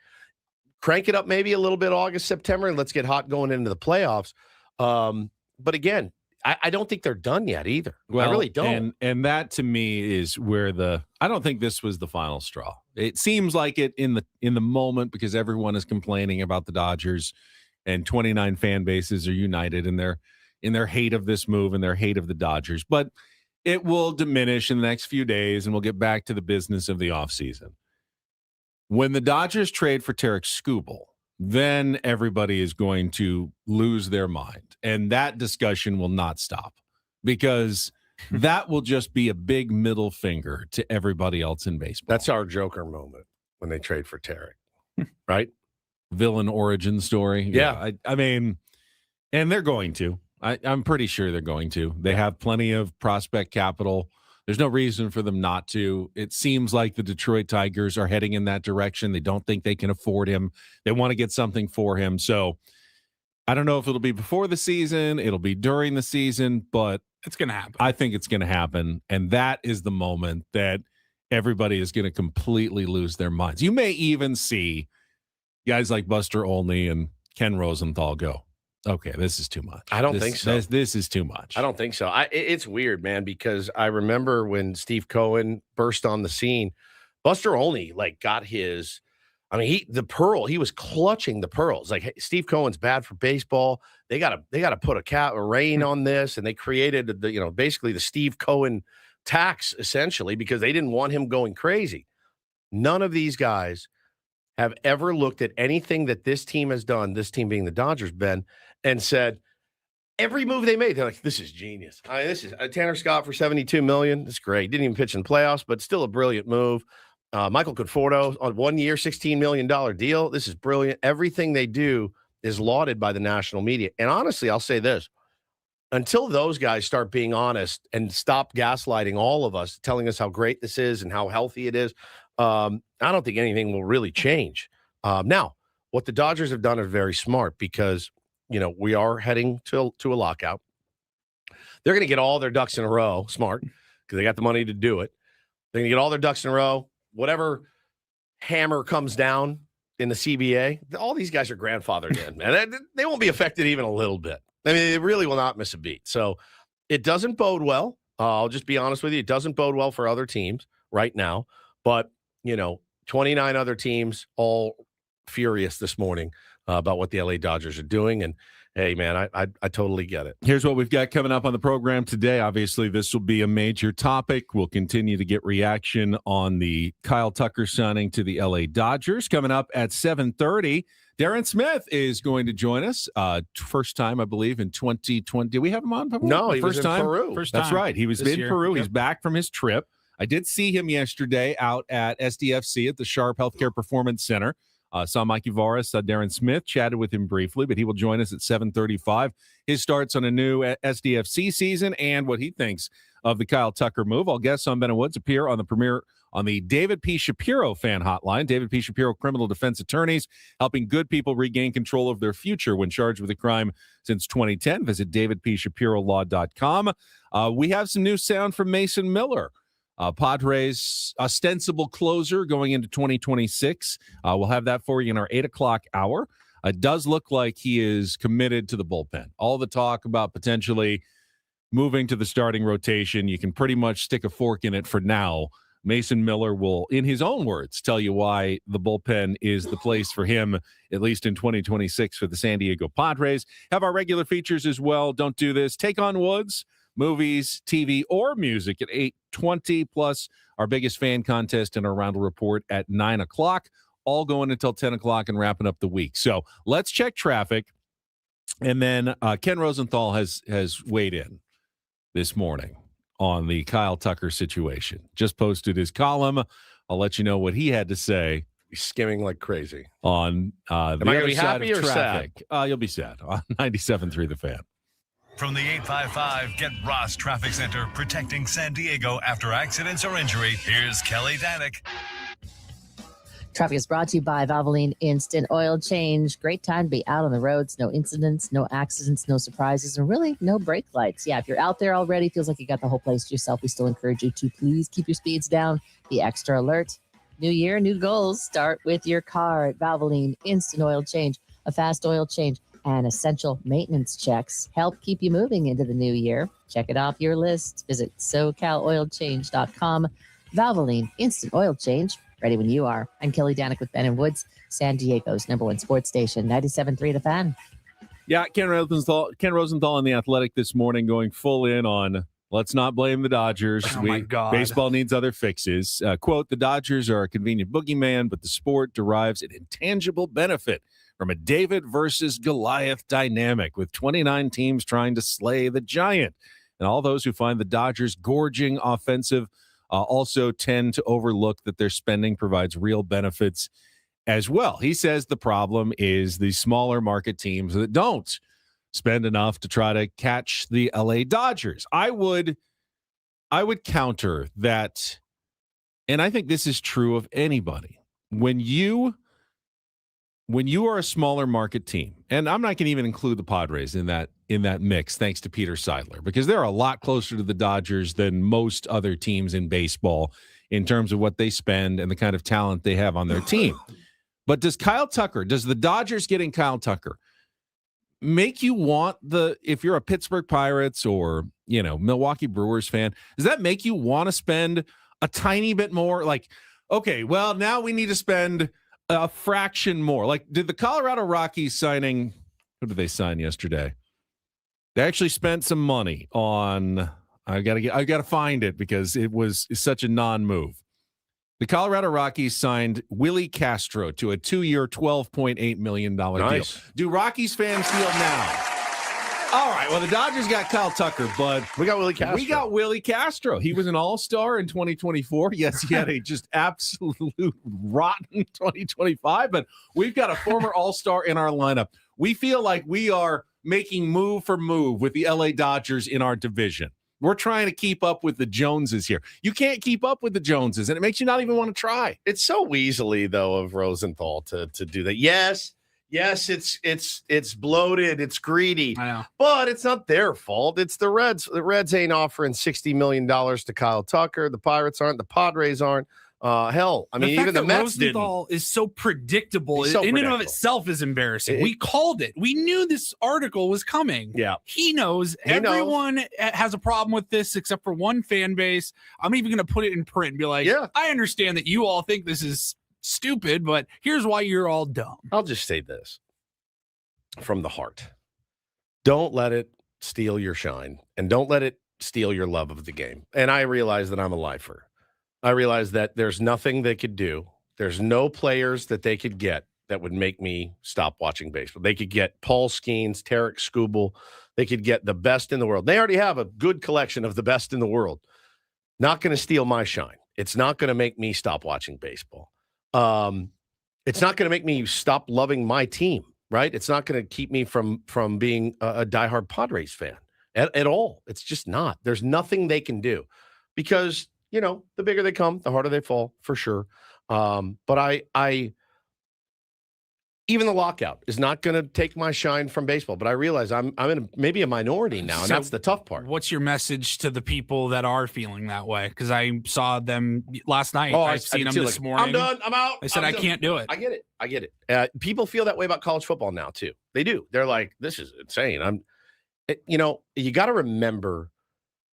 Crank it up maybe a little bit August, September, and let's get hot going into the playoffs. But again, I don't think they're done yet either. Well, I really don't. And that to me is where I don't think this was the final straw. It seems like it in the moment because everyone is complaining about the Dodgers and 29 fan bases are united in their hate of this move and their hate of the Dodgers. But it will diminish in the next few days and we'll get back to the business of the offseason. When the Dodgers trade for Tarek Skubal, then everybody is going to lose their mind. And that discussion will not stop because that will just be a big middle finger to everybody else in baseball. That's our Joker moment when they trade for Tarek, right? Villain origin story. Yeah. I mean, and they're going to. I'm pretty sure they're going to. They have plenty of prospect capital. There's no reason for them not to. It seems like the Detroit Tigers are heading in that direction. They don't think they can afford him. They want to get something for him. So I don't know if it'll be before the season. It'll be during the season, but it's going to happen. I think it's going to happen. And that is the moment that everybody is going to completely lose their minds. You may even see guys like Buster Olney and Ken Rosenthal go, okay, this is too much. I don't think so. This is too much. I don't think so. It's weird, man, because I remember when Steve Cohen burst on the scene, Buster Olney got his, he was clutching the pearls. Hey, Steve Cohen's bad for baseball. They got to put a rein on this, and they created basically the Steve Cohen tax essentially because they didn't want him going crazy. None of these guys have ever looked at anything that this team has done, this team being the Dodgers, Ben, and said, every move they made, they're like, this is genius. This is Tanner Scott for $72 million. That's great. Didn't even pitch in the playoffs, but still a brilliant move. Michael Conforto on 1 year, $16 million deal. This is brilliant. Everything they do is lauded by the national media. And honestly, I'll say this. Until those guys start being honest and stop gaslighting all of us, telling us how great this is and how healthy it is, I don't think anything will really change. Now, what the Dodgers have done is very smart because we are heading to a lockout. They're going to get all their ducks in a row, smart, because they got the money to do it. They're going to get all their ducks in a row. Whatever hammer comes down in the CBA, all these guys are grandfathered in, and they won't be affected even a little bit. They really will not miss a beat. So it doesn't bode well. I'll just be honest with you. It doesn't bode well for other teams right now. But, 29 other teams all furious this morning about what the LA Dodgers are doing. And hey, man, I totally get it. Here's what we've got coming up on the program today. Obviously, this will be a major topic. We'll continue to get reaction on the Tyle Kucker signing to the LA Dodgers. Coming up at 7:30, Darren Smith is going to join us. First time, I believe, in 2020. Did we have him on? No, he first was time? in Peru. That's right. He was in Peru. Yep. He's back from his trip. I did see him yesterday out at SDFC at the Sharp Healthcare Performance Center. Saw Mikey Varas, saw Darren Smith, chatted with him briefly, but he will join us at 7:35. His starts on a new SDFC season and what he thinks of the Tyle Kucker move. All guests on Ben and Woods appear on the David P. Shapiro fan hotline. David P. Shapiro criminal defense attorneys helping good people regain control of their future when charged with a crime since 2010. Visit davidpshapirolaw.com. We have some new sound from Mason Miller. Padres ostensible closer going into 2026. We'll have that for you in our 8 o'clock hour. It does look like he is committed to the bullpen. All the talk about potentially moving to the starting rotation, you can pretty much stick a fork in it for now. Mason Miller will, in his own words, tell you why the bullpen is the place for him, at least in 2026 for the San Diego Padres. Have our regular features as well. Don't do this. Take on Woods. Movies, TV, or music at 8:20, plus our biggest fan contest and our Reindl Report at 9 o'clock, all going until 10 o'clock and wrapping up the week. So let's check traffic. And then Ken Rosenthal has weighed in this morning on the Tyle Kucker situation. Just posted his column. I'll let you know what he had to say. He's skimming like crazy. On the Am I gonna other be side happy of or traffic. You'll be sad on 97.3 The Fan. From the 855 Get Ross Traffic Center, protecting San Diego after accidents or injury, here's Kelly Danick. Traffic is brought to you by Valvoline Instant Oil Change. Great time to be out on the roads. No incidents, no accidents, no surprises, and really no brake lights. Yeah, if you're out there already, feels like you got the whole place to yourself. We still encourage you to please keep your speeds down. Be extra alert. New year, new goals. Start with your car at Valvoline Instant Oil Change. A fast oil change and essential maintenance checks help keep you moving into the new year. Check it off your list. Visit SoCalOilChange.com. Valvoline Instant Oil Change. Ready when you are. I'm Kelly Danick with Ben and Woods, San Diego's #1 sports station, 97.3 The Fan. Yeah, Ken Rosenthal in The Athletic this morning going full in on let's not blame the Dodgers. Oh my God. Baseball needs other fixes. Quote, the Dodgers are a convenient boogeyman, but the sport derives an intangible benefit from a David versus Goliath dynamic with 29 teams trying to slay the giant. And all those who find the Dodgers gorging offensive also tend to overlook that their spending provides real benefits as well. He says the problem is the smaller market teams that don't spend enough to try to catch the LA Dodgers. I would counter that, and I think this is true of anybody. When you are a smaller market team, and I'm not going to even include the Padres in that mix, thanks to Peter Seidler, because they're a lot closer to the Dodgers than most other teams in baseball in terms of what they spend and the kind of talent they have on their team. But does the Dodgers getting Tyle Kucker make you want if you're a Pittsburgh Pirates or, Milwaukee Brewers fan, does that make you want to spend a tiny bit more? Like, okay, well, now we need to spend a fraction more. Like, did the Colorado Rockies signing, who did they sign yesterday? They actually spent some money on, I gotta find it because it's such a non-move. The Colorado Rockies signed Willie Castro to a 2-year, $12.8 million deal. Do Rockies fans feel now? All right, well, the Dodgers got Tyle Kucker, but we got Willie Castro. We got Willie Castro. He was an all-star in 2024. Yes, he had a just absolute rotten 2025, but we've got a former all-star in our lineup. We feel like we are making move for move with the LA Dodgers in our division. We're trying to keep up with the Joneses here. You can't keep up with the Joneses, and it makes you not even want to try. It's so weaselly, though, of Rosenthal to do that. Yes, it's bloated, it's greedy, I know. But it's not their fault. It's the Reds. The Reds ain't offering $60 million to Tyle Kucker. The Pirates aren't. The Padres aren't. Hell, I mean, even the Mets Rosenthal didn't. is so predictable. He's so in and predictable. of itself is embarrassing. We called it. We knew this article was coming. Yeah. He knows. Everyone has a problem with this except for one fan base. I'm even going to put it in print and be like, I understand that you all think this is stupid, but here's why you're all dumb. I'll just say this. from the heart. Don't let it steal your shine, and don't let it steal your love of the game. And I realize that I'm a lifer. I realize that there's nothing they could do. There's no players that they could get that would make me stop watching baseball. They could get Paul Skeens, Tarek Skubal. They could get the best in the world. They already have a good collection of the best in the world. Not going to steal my shine. It's not going to make me stop watching baseball. It's not going to make me stop loving my team, right? It's not going to keep me from being a diehard Padres fan at all. It's just not. There's nothing they can do because, the bigger they come, the harder they fall, for sure. But I even the lockout is not going to take my shine from baseball. But I realize I'm in maybe a minority now, and that's the tough part. What's your message to the people that are feeling that way? Because I saw them last night. I've seen them this morning. I'm done. I'm out. I said I can't do it. I get it. People feel that way about college football now too. They do. They're like, this is insane. You got to remember.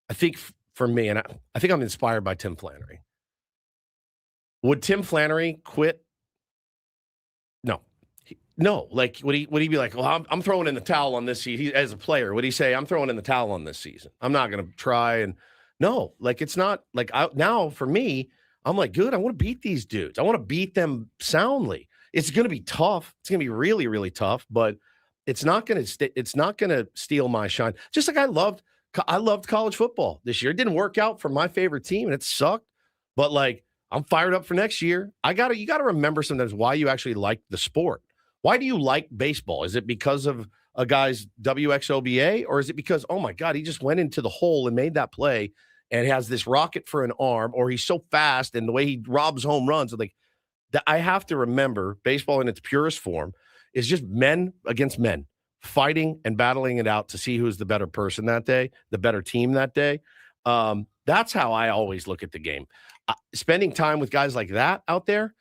I think for me, and I think I'm inspired by Tim Flannery. Would Tim Flannery quit? No. Like, would he be like, well, I'm throwing in the towel on this season? As a player, would he say, I'm throwing in the towel on this season? I'm not going to try. And no, like, it's not like now for me, I'm like, good. I want to beat these dudes. I want to beat them soundly. It's going to be tough. It's going to be really, really tough, but it's not going to steal my shine. Just like I loved college football this year. It didn't work out for my favorite team and it sucked, but like, I'm fired up for next year. You got to remember sometimes why you actually like the sport. Why do you like baseball? Is it because of a guy's WXOBA, or is it because, oh my God, he just went into the hole and made that play and has this rocket for an arm, or he's so fast and the way he robs home runs? Like, I have to remember baseball in its purest form is just men against men fighting and battling it out to see who's the better person that day, the better team that day. That's how I always look at the game. Spending time with guys like that out there,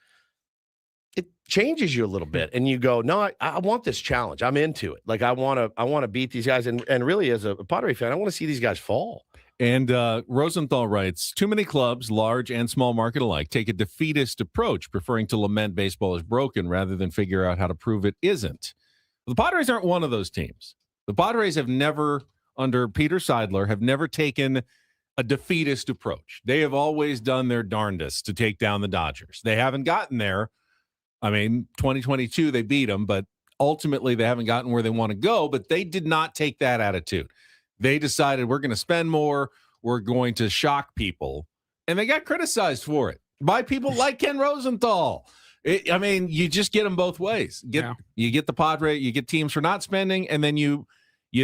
it changes you a little bit, and you go, no, I want this challenge. I'm into it. Like, I want to beat these guys, and really, as a Padre fan, I want to see these guys fall. And Rosenthal writes, too many clubs, large and small market alike, take a defeatist approach, preferring to lament baseball is broken rather than figure out how to prove it isn't. The Padres aren't one of those teams. The Padres have never, under Peter Seidler, have never taken a defeatist approach. They have always done their darndest to take down the Dodgers. They haven't gotten there. I mean, 2022, they beat them, but ultimately they haven't gotten where they want to go, but they did not take that attitude. They decided we're going to spend more, we're going to shock people, and they got criticized for it by people like Ken Rosenthal. You just get them both ways. You get the Padre, you get teams for not spending, and then you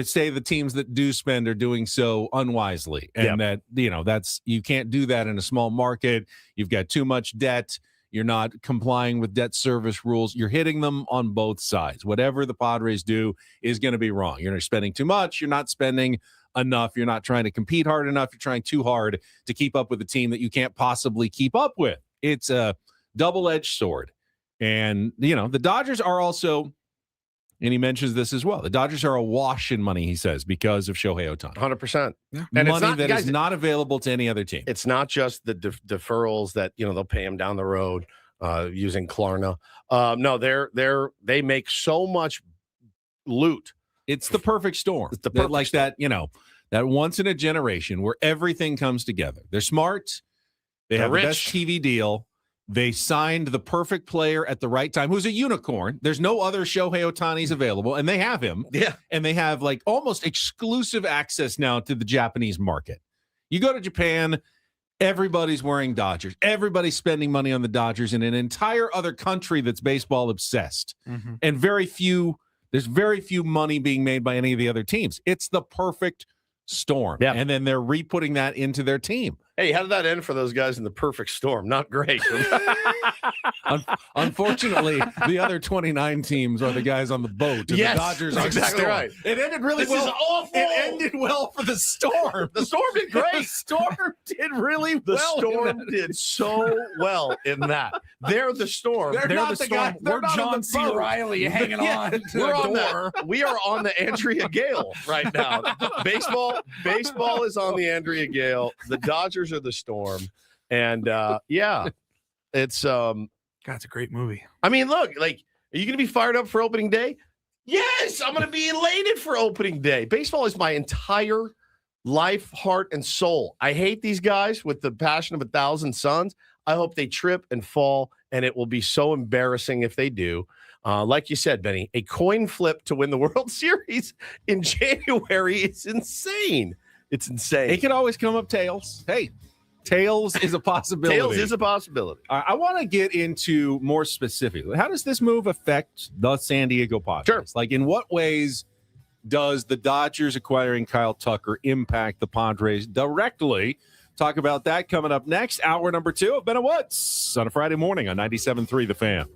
say the teams that do spend are doing so unwisely, and that's you can't do that in a small market. You've got too much debt. You're not complying with debt service rules. You're hitting them on both sides. Whatever the Padres do is going to be wrong. You're spending too much. You're not spending enough. You're not trying to compete hard enough. You're trying too hard to keep up with a team that you can't possibly keep up with. It's a double-edged sword. And, the Dodgers are also, and he mentions this as well, the Dodgers are awash in money, he says, because of Shohei Ohtani. 100%. Yeah. And money that is not available to any other team. It's not just the deferrals that, they'll pay him down the road using Klarna. No, they make so much loot. It's the perfect storm. It's the perfect storm. That once in a generation where everything comes together. They're smart. They're have rich. The best TV deal. They signed the perfect player at the right time, who's a unicorn. There's no other Shohei Ohtani's available, and they have him. Yeah. And they have almost exclusive access now to the Japanese market. You go to Japan, everybody's wearing Dodgers. Everybody's spending money on the Dodgers in an entire other country that's baseball obsessed. Mm-hmm. And there's very few money being made by any of the other teams. It's the perfect storm. Yeah. And then they're re-putting that into their team. Hey, how did that end for those guys in the perfect storm? Not great. Unfortunately, the other 29 teams are the guys on the boat. And yes, the Dodgers that's are exactly right. It ended really well. This is awful. It ended well for the Storm. The Storm did great. The Storm did really well. The Storm did so well in that. They're the Storm. They're the Storm. Guys, we're John C. Reilly hanging on to we're the on door. We are on the Andrea Gale right now. Baseball is on the Andrea Gale. The Dodgers are the Storm. And it's God, it's a great movie. I mean, look, are you going to be fired up for opening day? Yes, I'm going to be elated for opening day. Baseball is my entire life, heart, and soul. I hate these guys with the passion of 1,000 suns. I hope they trip and fall, and it will be so embarrassing if they do. Like you said, Benny, a coin flip to win the World Series in January is insane. It's insane. It could always come up tails. Hey, tails is a possibility. Tails is a possibility. I want to get into more specifically. How does this move affect the San Diego Padres? Sure. Like, in what ways does the Dodgers acquiring Tyle Kucker impact the Padres directly? Talk about that coming up next. Hour number 2 of Ben and Woods on a Friday morning on 97.3 The Fan.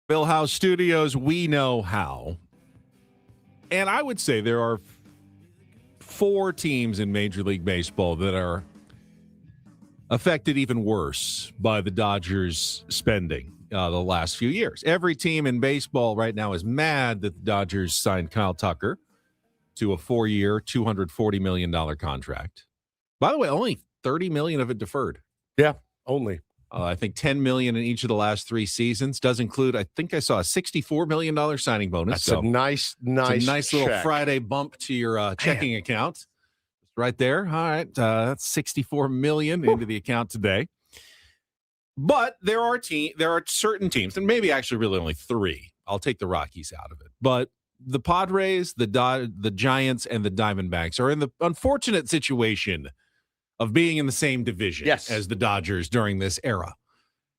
Bill House Studios, we know how. And I would say there are 4 teams in Major League Baseball that are affected even worse by the Dodgers spending the last few years. Every team in baseball right now is mad that the Dodgers signed Tyle Kucker to a 4-year, $240 million contract. By the way, only $30 million of it deferred. Yeah, only. I think $10 million in each of the last 3 seasons. Does include, I think I saw a $64 million signing bonus. That's a nice little check. Friday bump to your checking account. Right there. All right. That's $64 million into the account today. But there are certain teams, and maybe actually really only 3. I'll take the Rockies out of it. But the Padres, the Giants, and the Diamondbacks are in the unfortunate situation of being in the same division as the Dodgers during this era.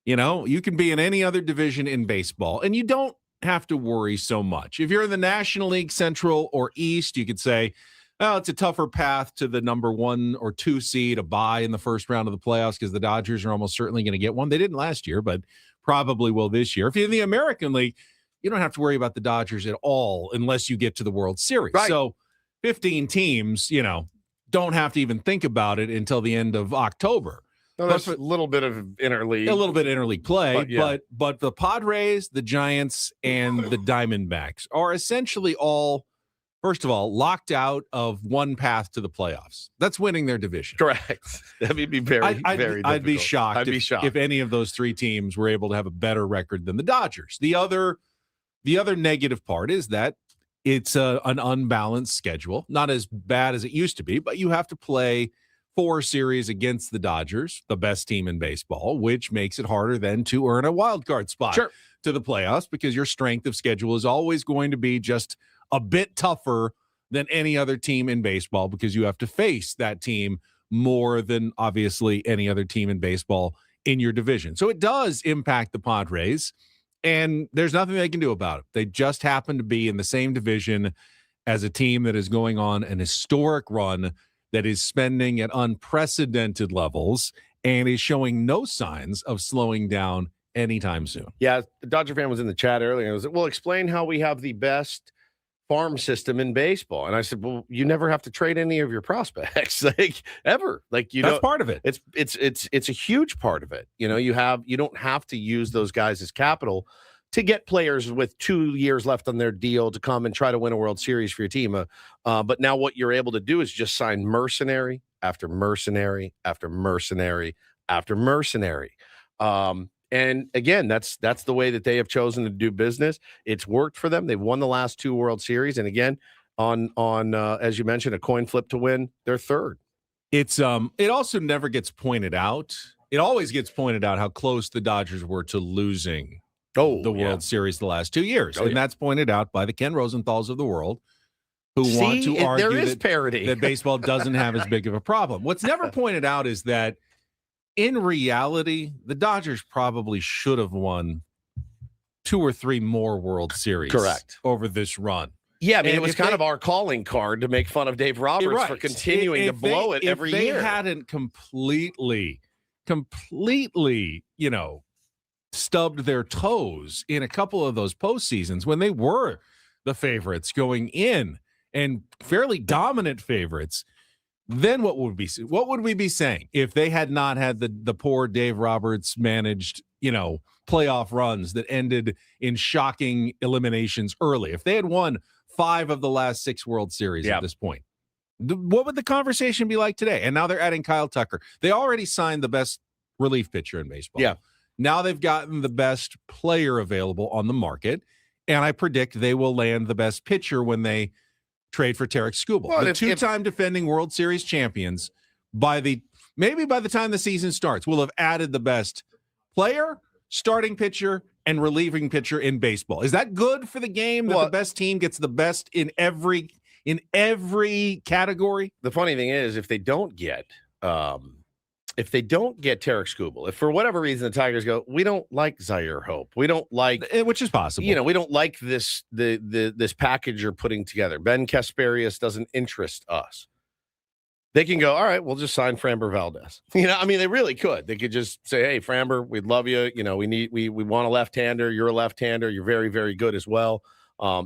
You know, you can be in any other division in baseball, and you don't have to worry so much. If you're in the National League Central or East, you could say, oh, it's a tougher path to the number 1 or 2 seed, a bye in the first round of the playoffs because the Dodgers are almost certainly going to get one. They didn't last year, but probably will this year. If you're in the American League, you don't have to worry about the Dodgers at all unless you get to the World Series. Right. So 15 teams, don't have to even think about it until the end of October. No, that's a little bit of interleague. A little bit of interleague play, but, but the Padres, the Giants, and the Diamondbacks are essentially all, first of all, locked out of one path to the playoffs. That's winning their division. Correct. That would be very difficult. I'd be shocked if any of those 3 teams were able to have a better record than the Dodgers. The other negative part is that it's an unbalanced schedule, not as bad as it used to be, but you have to play 4 series against the Dodgers, the best team in baseball, which makes it harder then to earn a wild card spot to the playoffs because your strength of schedule is always going to be just a bit tougher than any other team in baseball because you have to face that team more than obviously any other team in baseball in your division. So it does impact the Padres. And there's nothing they can do about it. They just happen to be in the same division as a team that is going on an historic run that is spending at unprecedented levels and is showing no signs of slowing down anytime soon. Yeah, the Dodger fan was in the chat earlier. And was, well, explain how we have the best farm system in baseball. And I said, well, you never have to trade any of your prospects, like ever. Like that's part of it. It's a huge part of it. You don't have to use those guys as capital to get players with 2 years left on their deal to come and try to win a World Series for your team. But now what you're able to do is just sign mercenary after mercenary after mercenary after mercenary. And again, that's the way that they have chosen to do business. It's worked for them. They've won the last 2 World Series, and again, on as you mentioned, a coin flip to win their 3rd. It's it also never gets pointed out. It always gets pointed out how close the Dodgers were to losing the World Series the last 2 years, and that's pointed out by the Ken Rosenthals of the world, who want to argue there is parity. that baseball doesn't have as big of a problem. What's never pointed out is that in reality, the Dodgers probably should have won 2 or 3 more World Series over this run. Yeah, I mean, it was kind of our calling card to make fun of Dave Roberts for continuing to blow it every year. If they hadn't completely, stubbed their toes in a couple of those postseasons when they were the favorites going in and fairly dominant favorites, then what would we be saying if they had not had the poor Dave Roberts managed, playoff runs that ended in shocking eliminations early? If they had won 5 of the last 6 World Series at this point, what would the conversation be like today? And now they're adding Tyle Kucker. They already signed the best relief pitcher in baseball. Yeah. Now they've gotten the best player available on the market, and I predict they will land the best pitcher when they trade for Tarek Skubal. Well, the 2-time defending World Series champions, maybe by the time the season starts, will have added the best player, starting pitcher, and relieving pitcher in baseball. Is that good for the game that the best team gets the best in every category? The funny thing is, if they don't get Tarek Skubal, if for whatever reason the Tigers go, we don't like Zaire Hope, we don't like, which is possible, we don't like this this package you're putting together. Ben Kasperius doesn't interest us. they can go, all right, we'll just sign Framber Valdez. I mean, they really could. They could just say, hey, Framber, we'd love you. We want a left-hander. You're a left-hander. You're very, very good as well.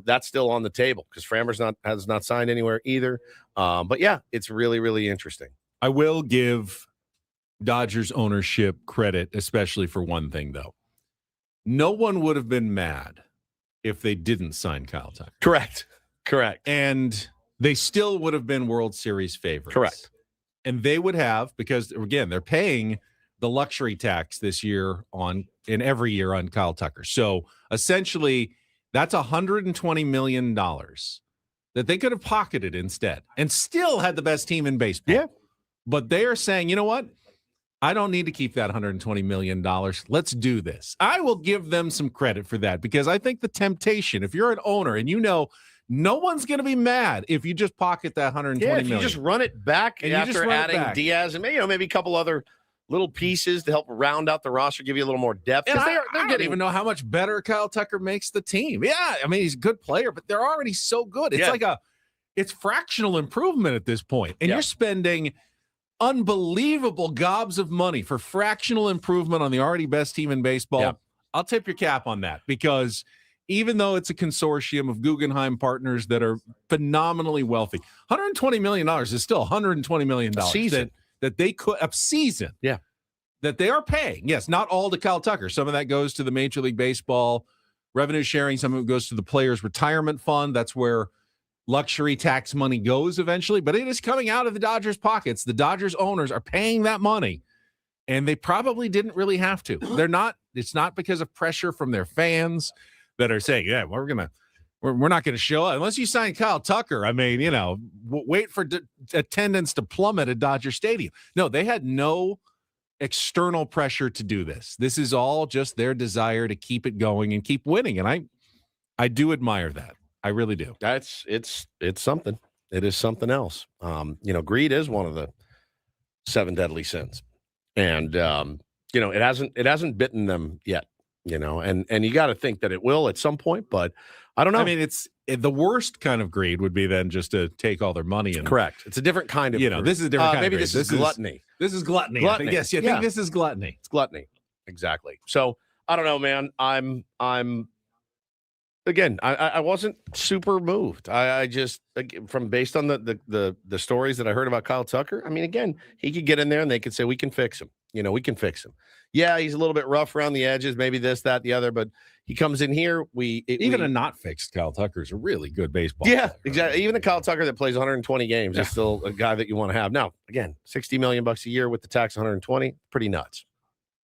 That's still on the table because Framber's has not signed anywhere either. But yeah, it's really, really interesting. I will give Dodgers ownership credit, especially for one thing, though. No one would have been mad if they didn't sign Kyle Tucker. Correct. And they still would have been World Series favorites. Correct. And they would have, because, again, they're paying the luxury tax this year every year on Kyle Tucker. So, essentially, that's $120 million that they could have pocketed instead and still had the best team in baseball. Yeah. But they are saying, you know what? I don't need to keep that $120 million. Let's do this. I will give them some credit for that because I think the temptation, if you're an owner and no one's going to be mad if you just pocket that $120 million. If you just run it back and after adding Diaz and maybe a couple other little pieces to help round out the roster, give you a little more depth. And I don't even know how much better Kyle Tucker makes the team. Yeah, I mean, he's a good player, but they're already so good. It's it's fractional improvement at this point. And you're spending unbelievable gobs of money for fractional improvement on the already best team in baseball. Yeah. I'll tip your cap on that because even though it's a consortium of Guggenheim partners that are phenomenally wealthy, $120 million is still $120 million that they could a season. Yeah. That they are paying. Yes, not all to Kyle Tucker. Some of that goes to the Major League Baseball revenue sharing. Some of it goes to the players' retirement fund. That's where luxury tax money goes eventually, but it is coming out of the Dodgers' pockets. The Dodgers owners are paying that money, and they probably didn't really have to. It's not because of pressure from their fans that are saying, yeah, we're not going to show up unless you sign Kyle Tucker. I mean, wait for attendance to plummet at Dodger Stadium. No, they had no external pressure to do this. This is all just their desire to keep it going and keep winning. And I do admire that. I really do. It's something. It is something else. Greed is one of the 7 deadly sins. And it hasn't bitten them yet, and you got to think that it will at some point, but I don't know. I mean, the worst kind of greed would be then just to take all their money and correct. It's a different kind of greed. This is a different kind maybe of greed. This is gluttony. This is gluttony. Gluttony. Yes, you think this is gluttony. It's gluttony. Exactly. So I don't know, man. I'm again, I wasn't super moved. I just based on the stories that I heard about Kyle Tucker. I mean, again, he could get in there and they could say we can fix him. We can fix him. Yeah, he's a little bit rough around the edges, maybe this, that, the other, but he comes in here. A not fixed Kyle Tucker is a really good baseball player. Exactly. Even a Kyle Tucker that plays 120 games is still a guy that you want to have. Now, again, $60 million a year with the tax 120, pretty nuts.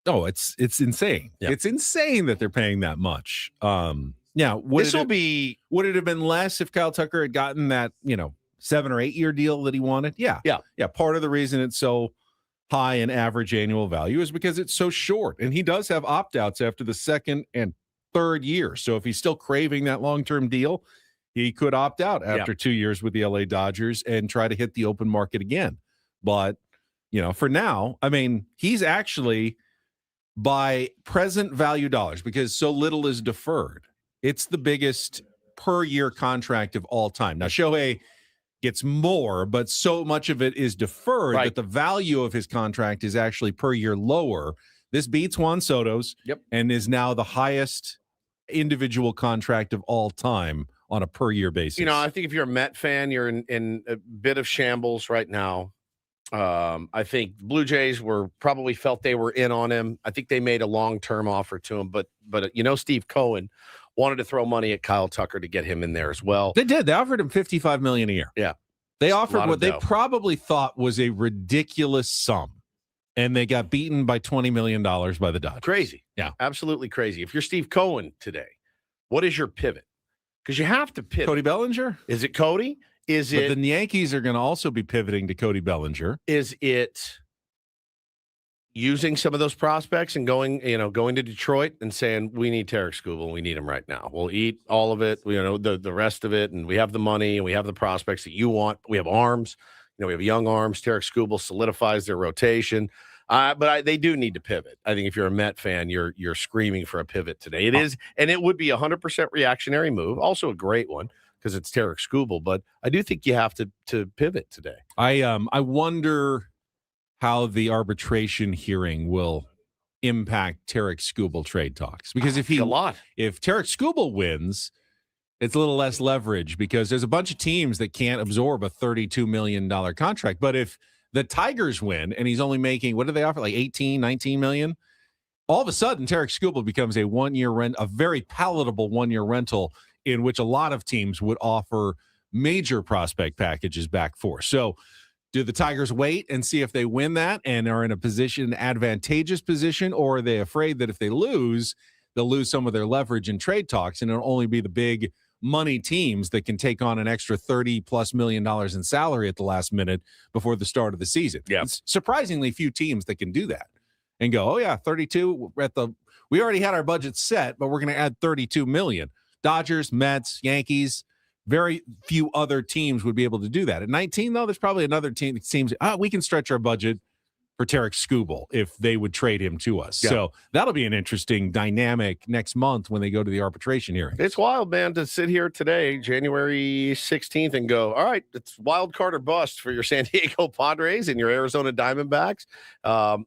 Oh, it's insane. Yeah. It's insane that they're paying that much. Would it have been less if Kyle Tucker had gotten that 7 or 8 year deal that he wanted? Yeah. Part of the reason it's so high in average annual value is because it's so short, and he does have opt-outs after the second and third year. So if he's still craving that long-term deal, he could opt out after 2 years with the LA Dodgers and try to hit the open market again. But for now, I mean, he's actually by present value dollars, because so little is deferred, it's the biggest per year contract of all time. Now, Shohei gets more, but so much of it is deferred that the value of his contract is actually per year lower. This beats Juan Soto's and is now the highest individual contract of all time on a per year basis. I think if you're a Met fan, you're in a bit of shambles right now. I think Blue Jays probably felt they were in on him. I think they made a long-term offer to him, but Steve Cohen wanted to throw money at Kyle Tucker to get him in there as well. They did. They offered him $55 million a year. Yeah. They offered what they probably thought was a ridiculous sum, and they got beaten by $20 million by the Dodgers. Crazy. Yeah. Absolutely crazy. If you're Steve Cohen today, what is your pivot? Because you have to pivot. Cody Bellinger? Is it Cody? But the Yankees are going to also be pivoting to Cody Bellinger. Is it using some of those prospects and going to Detroit and saying, we need Tarek Skubal, we need him right now. We'll eat all of it, the rest of it, and we have the money and we have the prospects that you want. We have arms, we have young arms. Tarek Skubal solidifies their rotation. They do need to pivot. I think if you're a Met fan, you're screaming for a pivot today. It is, and it would be 100% reactionary move. Also a great one because it's Tarek Skubal. But I do think you have to pivot today. I wonder how the arbitration hearing will impact Tarek Skubal trade talks, because if Tarek Skubal wins, it's a little less leverage because there's a bunch of teams that can't absorb a $32 million contract. But if the Tigers win and he's only making, what do they offer, like 18, 19 million? All of a sudden, Tarek Skubal becomes a one-year rent, a very palatable one-year rental in which a lot of teams would offer major prospect packages back for. So do the Tigers wait and see if they win that and are in an advantageous position, or are they afraid that if they lose, they'll lose some of their leverage in trade talks and it'll only be the big money teams that can take on an extra $30+ million in salary at the last minute before the start of the season? Yeah. It's surprisingly few teams that can do that and go, oh yeah, 32, we already had our budget set, but we're going to add 32 million. Dodgers, Mets, Yankees, very few other teams would be able to do that. At 19, though, there's probably another team that seems, we can stretch our budget for Tarek Skubal if they would trade him to us. Yeah. So that'll be an interesting dynamic next month when they go to the arbitration hearing. It's wild, man, to sit here today, January 16th, and go, all right, it's wild card or bust for your San Diego Padres and your Arizona Diamondbacks. A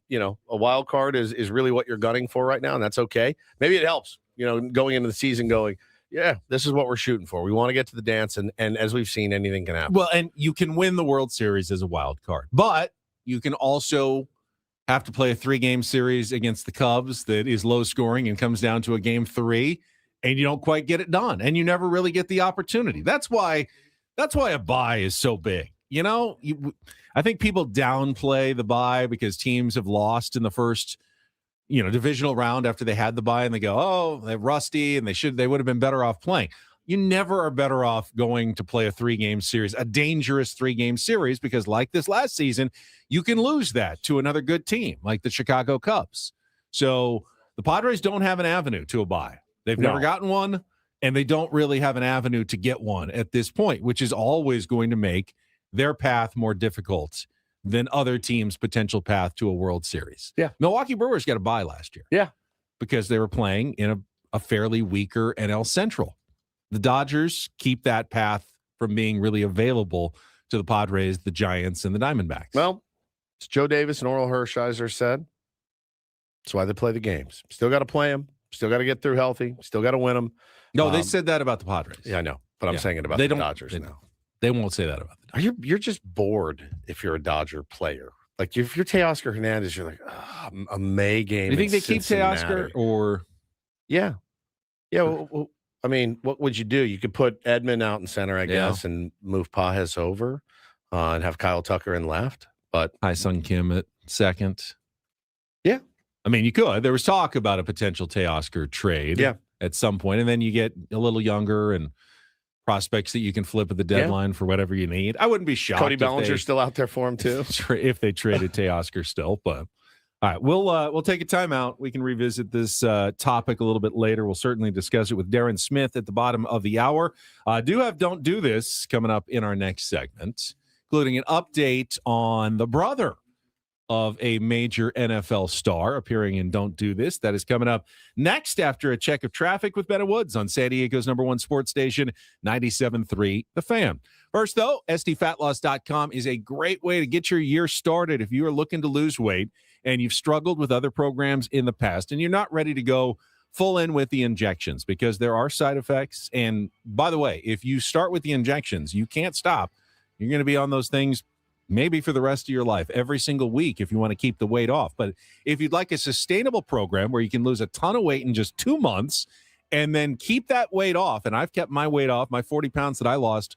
wild card is really what you're gunning for right now, and that's okay. Maybe it helps, going into the season going, yeah, this is what we're shooting for. We want to get to the dance, and as we've seen, anything can happen. Well, and you can win the World Series as a wild card, but you can also have to play a 3-game series against the Cubs that is low scoring and comes down to a game 3, and you don't quite get it done, and you never really get the opportunity. That's why a bye is so big. I think people downplay the bye because teams have lost in the first divisional round after they had the bye, and they go, oh, they're rusty and they would have been better off playing. You never are better off going to play a 3-game series, a dangerous 3-game series, because like this last season, you can lose that to another good team like the Chicago Cubs. So the Padres don't have an avenue to a bye. They've never gotten one, and they don't really have an avenue to get one at this point, which is always going to make their path more difficult than other teams' potential path to a World Series. Yeah. Milwaukee Brewers got a bye last year. Yeah. Because they were playing in a fairly weaker NL Central. The Dodgers keep that path from being really available to the Padres, the Giants, and the Diamondbacks. Well, as Joe Davis and Oral Hershiser said, that's why they play the games. Still got to play them. Still got to get through healthy. Still got to win them. No, they said that about the Padres. Yeah, I know. But I'm saying it about the Dodgers now. They won't say that about the Dodgers. You're just bored if you're a Dodger player. Like if you're Teoscar Hernandez, you're like, a May game. You think they keep Teoscar or? Yeah. Yeah. Well, I mean, what would you do? You could put Edman out in center, I guess, and move Pages over and have Kyle Tucker in left. But Sung Kim at second. Yeah. I mean, you could. There was talk about a potential Teoscar trade at some point, and then you get a little younger and prospects that you can flip at the deadline for whatever you need. I wouldn't be shocked. Cody Bellinger's still out there for him too. If they traded Teoscar still, but all right, we'll take a timeout. We can revisit this topic a little bit later. We'll certainly discuss it with Darren Smith at the bottom of the hour. Do have Don't Do This coming up in our next segment, including an update on the brother of a major NFL star appearing in Don't Do This. That is coming up next after a check of traffic with Ben Woods on San Diego's #1 sports station, 97.3 The Fan. First, though, SDFatLoss.com is a great way to get your year started if you are looking to lose weight and you've struggled with other programs in the past and you're not ready to go full in with the injections because there are side effects. And by the way, if you start with the injections, you can't stop. You're going to be on those things maybe for the rest of your life, every single week if you want to keep the weight off. But if you'd like a sustainable program where you can lose a ton of weight in just 2 months and then keep that weight off, and I've kept my weight off, my 40 pounds that I lost,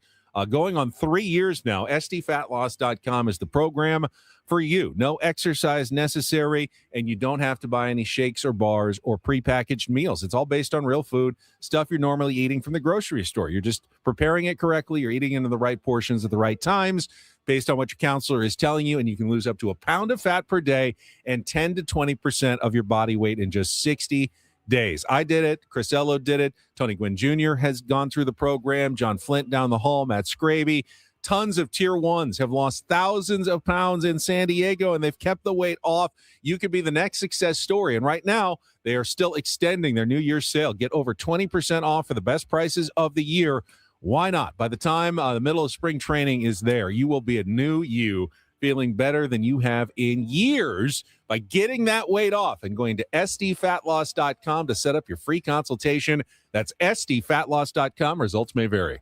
going on 3 years now, SDFatLoss.com is the program for you. No exercise necessary, and you don't have to buy any shakes or bars or prepackaged meals. It's all based on real food, stuff you're normally eating from the grocery store. You're just preparing it correctly. You're eating into the right portions at the right times based on what your counselor is telling you, and you can lose up to a pound of fat per day and 10 to 20% of your body weight in just 60 days. I did it. Chris Ello did it. Tony Gwynn Jr. has gone through the program. John Flint down the hall. Matt Scraby. Tons of tier ones have lost thousands of pounds in San Diego, and they've kept the weight off. You could be the next success story. And right now, they are still extending their New Year's sale. Get over 20% off for the best prices of the year. Why not? By the time the middle of spring training is there, you will be a new you, feeling better than you have in years by getting that weight off and going to sdfatloss.com to set up your free consultation. That's sdfatloss.com. Results may vary.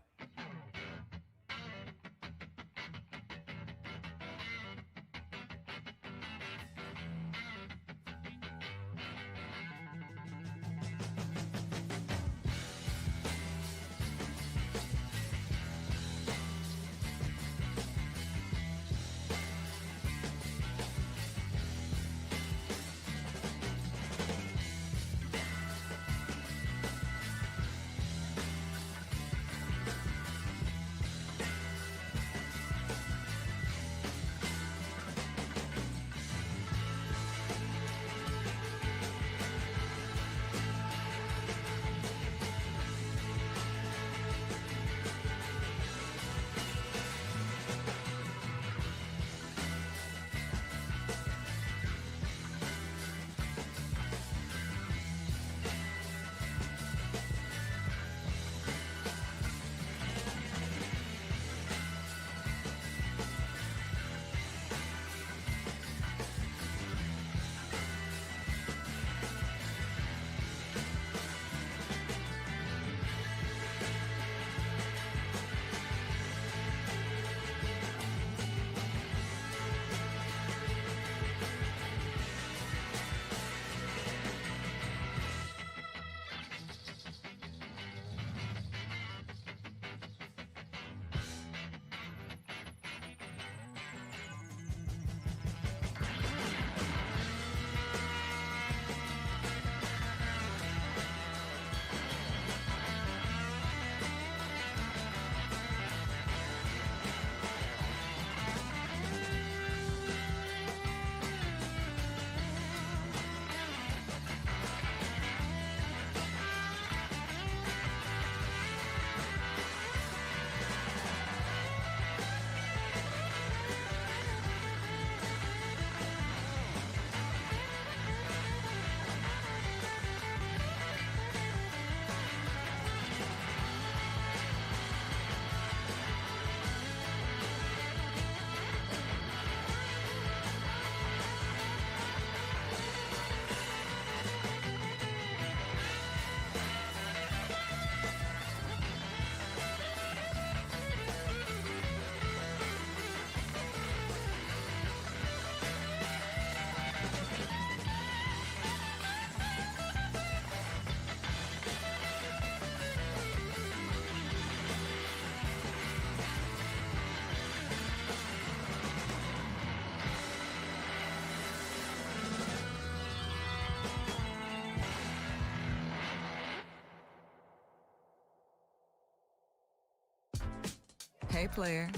Hey player,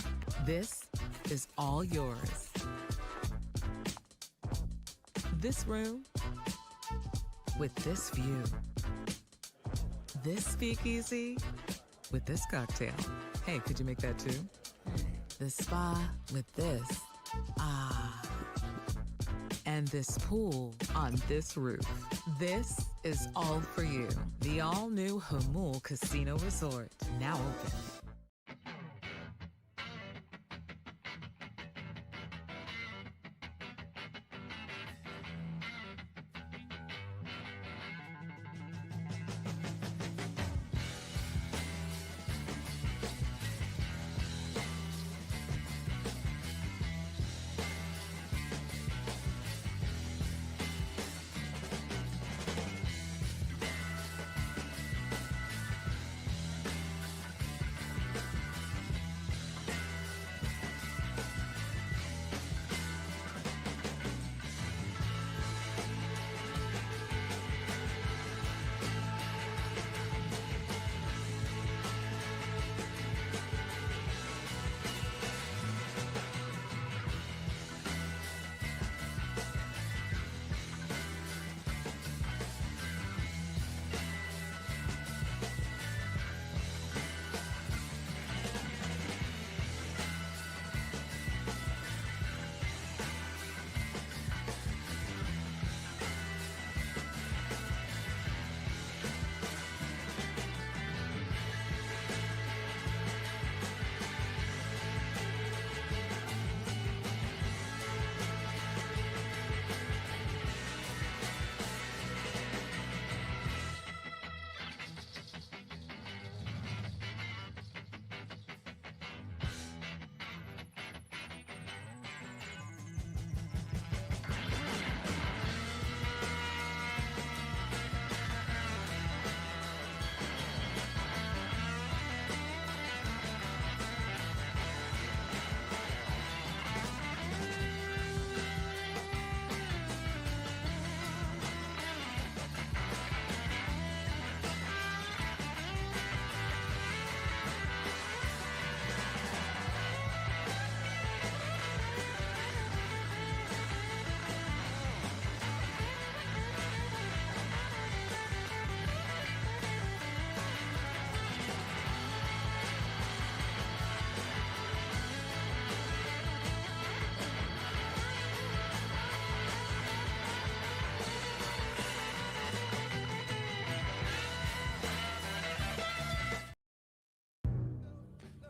this is all yours. This room with this view. This speakeasy with this cocktail. Hey, could you make that too? The spa with this. Ah. And this pool on this roof. This is all for you. The all-new Hamul Casino Resort, now open.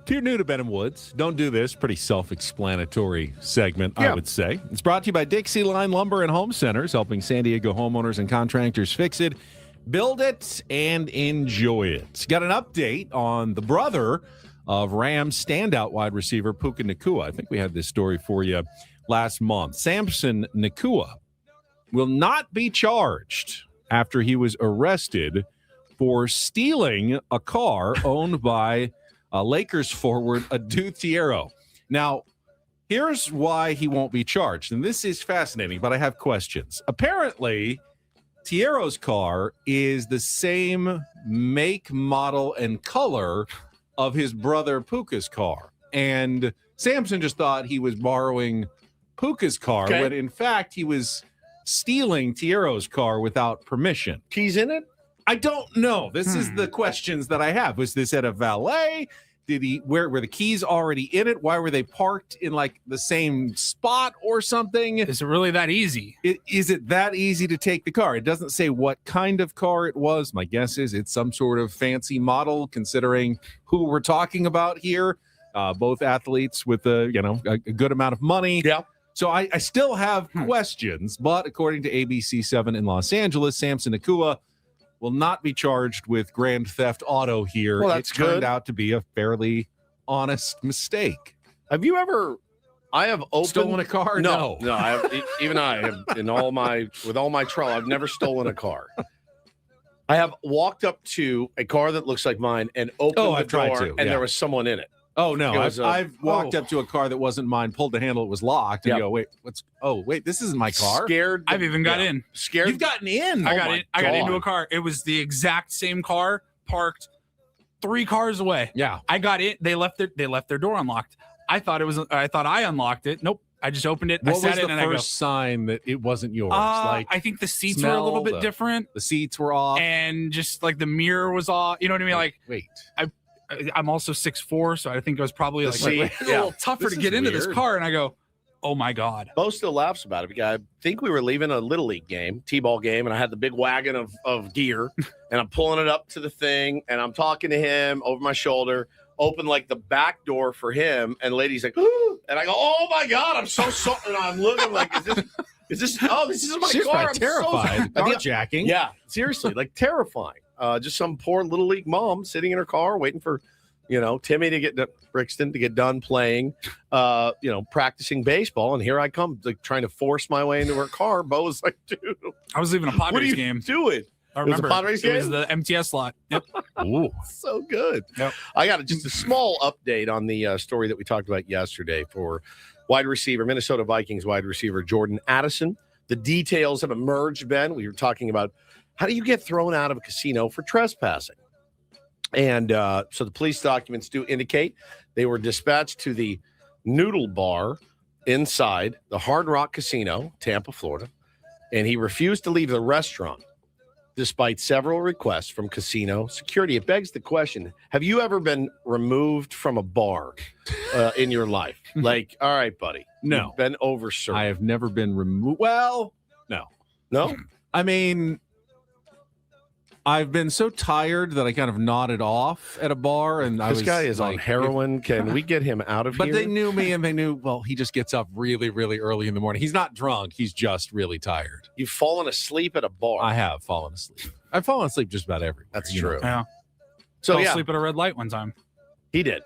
If you're new to Benham Woods, don't do this. Pretty self-explanatory segment, Yeah. I would say. It's brought to you by Dixie Line Lumber and Home Centers, helping San Diego homeowners and contractors fix it, build it, and enjoy it. Got an update on the brother of Rams standout wide receiver Puka Nacua. I think we had this story for you last month. Samson Nacua will not be charged after he was arrested for stealing a car owned by Lakers forward Adu Thiero. Now, here's why he won't be charged, and this is fascinating, but I have questions. Apparently, Thiero's car is the same make, model, and color of his brother Puka's car, and Samson just thought he was borrowing Puka's car, when in fact he was stealing Thiero's car without permission. Keys in it? I don't know. This is the questions that I have. Was this at a valet? Were the keys already in it? Why were they parked in like the same spot or something? Is it really that easy? Is it that easy to take the car? It doesn't say what kind of car it was. My guess is it's some sort of fancy model, considering who we're talking about here. Both athletes with a good amount of money. Yeah. So I still have questions, but according to ABC7 in Los Angeles, Samson Nacua will not be charged with grand theft auto here. Well, that's it turned good. out to be a fairly honest mistake. Have you ever? I have opened Stolen a car? No. I have, even I have with all my trouble. I've never stolen a car. I have walked up to a car that looks like mine and opened the I've tried door, to, and yeah. there was someone in it. Oh no! It was I've walked up to a car that wasn't mine, pulled the handle, it was locked, and Yep. go, wait, this isn't my car. Scared. I've even got in. Scared. You've gotten in. I Oh got my in. I got into God. a car. It was the exact same car parked 3 cars away. Yeah. I got in. They left their door unlocked. I thought I unlocked it. Nope. I just opened it. What I sat was the in and first sign that it wasn't yours? I think the seats were a little smell, bit different, the seats were off. and just like the mirror was off. You know what I mean? Like wait. I'm also 6'4", so I think it was probably like, seat, a little tougher This to get is into this weird. car. And I go, oh my God. Bo still laughs about it because I think we were leaving a Little League game, T-ball game, and I had the big wagon of gear, and I'm pulling it up to the thing, and I'm talking to him over my shoulder, open like the back door for him, and the lady's like, "Ooh," and I go, oh my God, I'm so sorry. And I'm looking like, is this my She's car? probably I'm terrified. So, Carjacking. yeah, seriously, like terrifying. Just some poor Little League mom sitting in her car waiting for, Timmy to get Brixton to get done playing, practicing baseball, and here I come, like trying to force my way into her car. Bo was like, "Dude, I was leaving a what are Padres you game. doing?" I It was a remember. Padres It was game? the MTS lot. Yep. Ooh. So good. Yep. I got just a small update on the story that we talked about yesterday for Minnesota Vikings wide receiver Jordan Addison. The details have emerged, Ben. We were talking about how do you get thrown out of a casino for trespassing? And so the police documents do indicate they were dispatched to the Noodle Bar inside the Hard Rock Casino, Tampa, Florida, and he refused to leave the restaurant despite several requests from casino security. It begs the question, have you ever been removed from a bar in your life? Like, all right, buddy. No. You've been overserved. I have never been removed. Well, no. No? I mean, I've been so tired that I kind of nodded off at a bar, and This guy is on like, heroin. Can we get him out of But here? they knew me, and they knew, well, he just gets up really, really early in the morning. He's not drunk. He's just really tired. You've fallen asleep at a bar. I have fallen asleep. I've fallen asleep just about everywhere. That's you know. true. Yeah. So, Fell yeah, asleep at a red light one time. he did.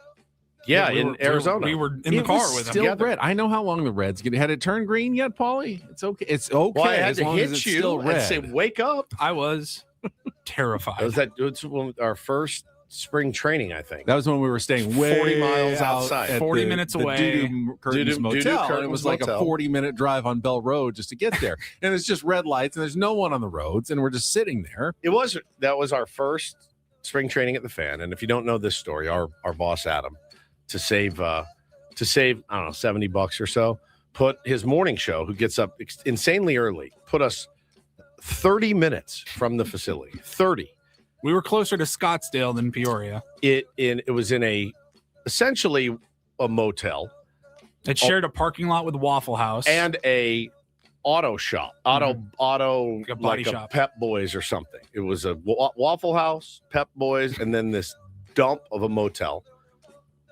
Yeah, We in were- Arizona. We were in It the car was with him. still together. red. I know how long the Reds get. Had it turned green yet, Paulie? It's okay. It's okay Well, I had as to long as hit it's you still and red. say, wake up. I was terrified. It was our first spring training, I think. That was when we were staying way 40 miles out outside. at 40 the- minutes the away. Doo-Doo Curtains Doo-Doo Motel. And it Curtains was like Motel. a 40-minute drive on Bell Road just to get there. And it's just red lights, and there's no one on the roads, and we're just sitting there. That was our first spring training at the Fan. And if you don't know this story, our boss Adam, to save I don't know, $70 or so, put his morning show, who gets up insanely early, put us 30 minutes from the facility. 30. We were closer to Scottsdale than Peoria. It was in essentially a motel It shared a parking lot with Waffle House. and a auto shop, auto Like a body like shop. a Pep Boys or something. It was a Waffle House, Pep Boys, and then this dump of a motel.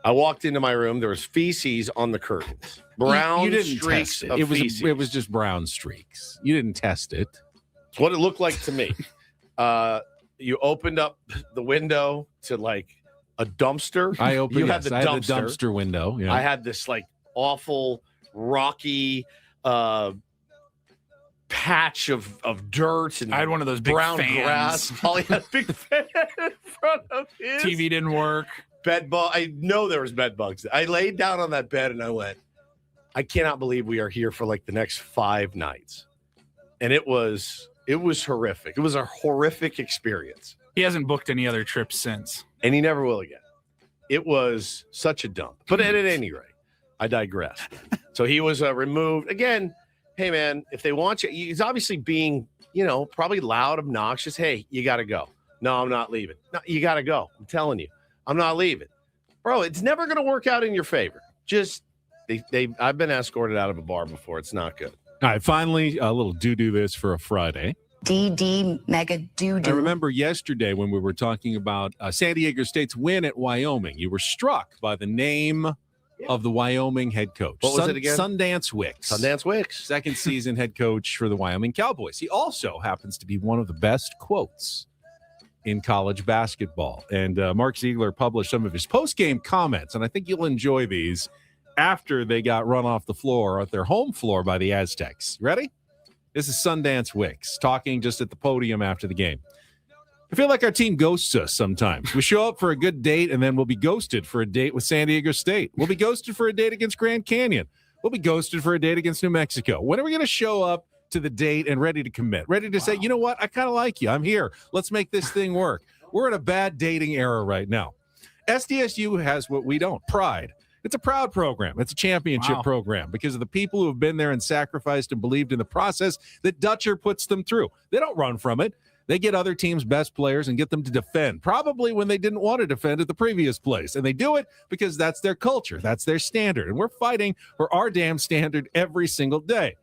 I walked into my room. There was feces on the curtains. Brown you didn't streaks test it. of feces. It was just brown streaks. You didn't test it. It's what it looked like to me. You opened up the window to like a dumpster. I had the dumpster. dumpster window. Yeah. I had this like awful rocky patch of dirt and I had one of those big brown fans. grass. Holly had a big fan in front of his TV didn't work. bed bug. I know there was bed bugs. I laid down on that bed and I went, I cannot believe we are here for like the next 5 nights. And it was horrific. It was a horrific experience. He hasn't booked any other trips since. And he never will again. It was such a dump. But at any rate, I digress. So he was removed. Again, hey, man, if they want you, he's obviously being, probably loud, obnoxious. Hey, you got to go. No, I'm not leaving. No, you got to go. I'm telling you, I'm not leaving. Bro, it's never going to work out in your favor. Just, I've been escorted out of a bar before. It's not good. All right, finally, a little do this for a Friday. DD mega doo-doo. I remember yesterday when we were talking about San Diego State's win at Wyoming. You were struck by the name of the Wyoming head coach. What was it again? Sundance Wicks. Sundance Wicks. Second season head coach for the Wyoming Cowboys. He also happens to be one of the best quotes in college basketball. And Mark Ziegler published some of his post-game comments, and I think you'll enjoy these after they got run off the floor at their home floor by the Aztecs. Ready? This is Sundance Wicks talking just at the podium after the game. I feel like our team ghosts us sometimes. We show up for a good date, and then we'll be ghosted for a date with San Diego State. We'll be ghosted for a date against Grand Canyon. We'll be ghosted for a date against New Mexico. When are we going to show up to the date and ready to commit? Ready to say, you know what? I kind of like you. I'm here. Let's make this thing work. We're in a bad dating era right now. SDSU has what we don't, pride. It's a proud program. It's a championship program because of the people who have been there and sacrificed and believed in the process that Dutcher puts them through. They don't run from it. They get other teams' best players and get them to defend, probably when they didn't want to defend at the previous place. And they do it because that's their culture. That's their standard. And we're fighting for our damn standard every single day.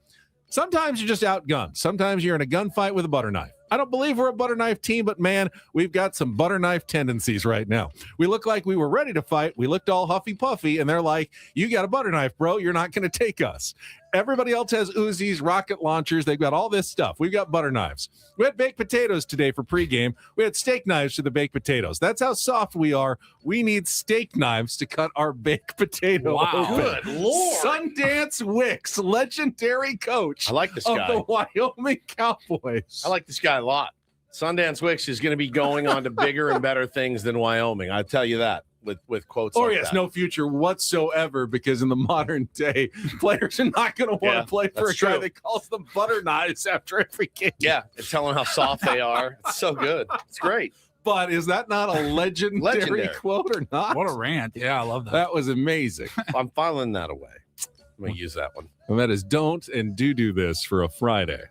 Sometimes you're just outgunned. Sometimes you're in a gunfight with a butter knife. I don't believe we're a butter knife team, but man, we've got some butter knife tendencies right now. We look like we were ready to fight. We looked all huffy puffy, and they're like, you got a butter knife, bro. You're not going to take us. Everybody else has Uzis, rocket launchers. They've got all this stuff. We've got butter knives. We had baked potatoes today for pregame. We had steak knives for the baked potatoes. That's how soft we are. We need steak knives to cut our baked potato open. Good Lord. Sundance Wicks, legendary coach I like this of guy. the Wyoming Cowboys. I like this guy a lot. Sundance Wicks is going to be going on to bigger and better things than Wyoming. I tell you that with quotes. Oh, like yes, that. no future whatsoever, because in the modern day, players are not going to want to play for a that's guy true. that calls them butter knives after every game. Yeah, and tell them how soft they are. It's so good. It's great. But is that not a legendary quote or not? What a rant. Yeah, I love that. That was amazing. I'm filing that away. I'm going to use that one. And that is don't and do this for a Friday.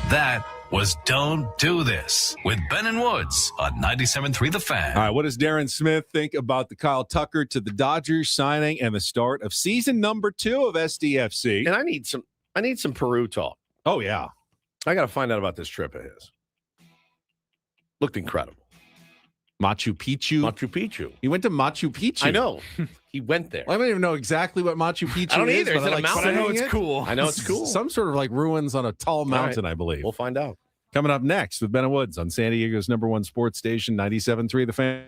That was Don't Do This with Ben and Woods on 97.3 The Fan. All right, what does Darren Smith think about the Tyle Kucker to the Dodgers signing and the start of season number 2 of SDFC? And I need some Peru talk. Oh, yeah. I got to find out about this trip of his. Looked incredible. Machu Picchu. Machu Picchu. He went to Machu Picchu. I know. He went there. Well, I don't even know exactly what Machu Picchu is. I don't either. Is but it a like mountain? But I know saying it's it. cool. I know it's cool. Some sort of like ruins on a tall mountain, I believe. We'll find out. Coming up next with Ben and Woods on San Diego's #1 sports station, 97.3 The Fan.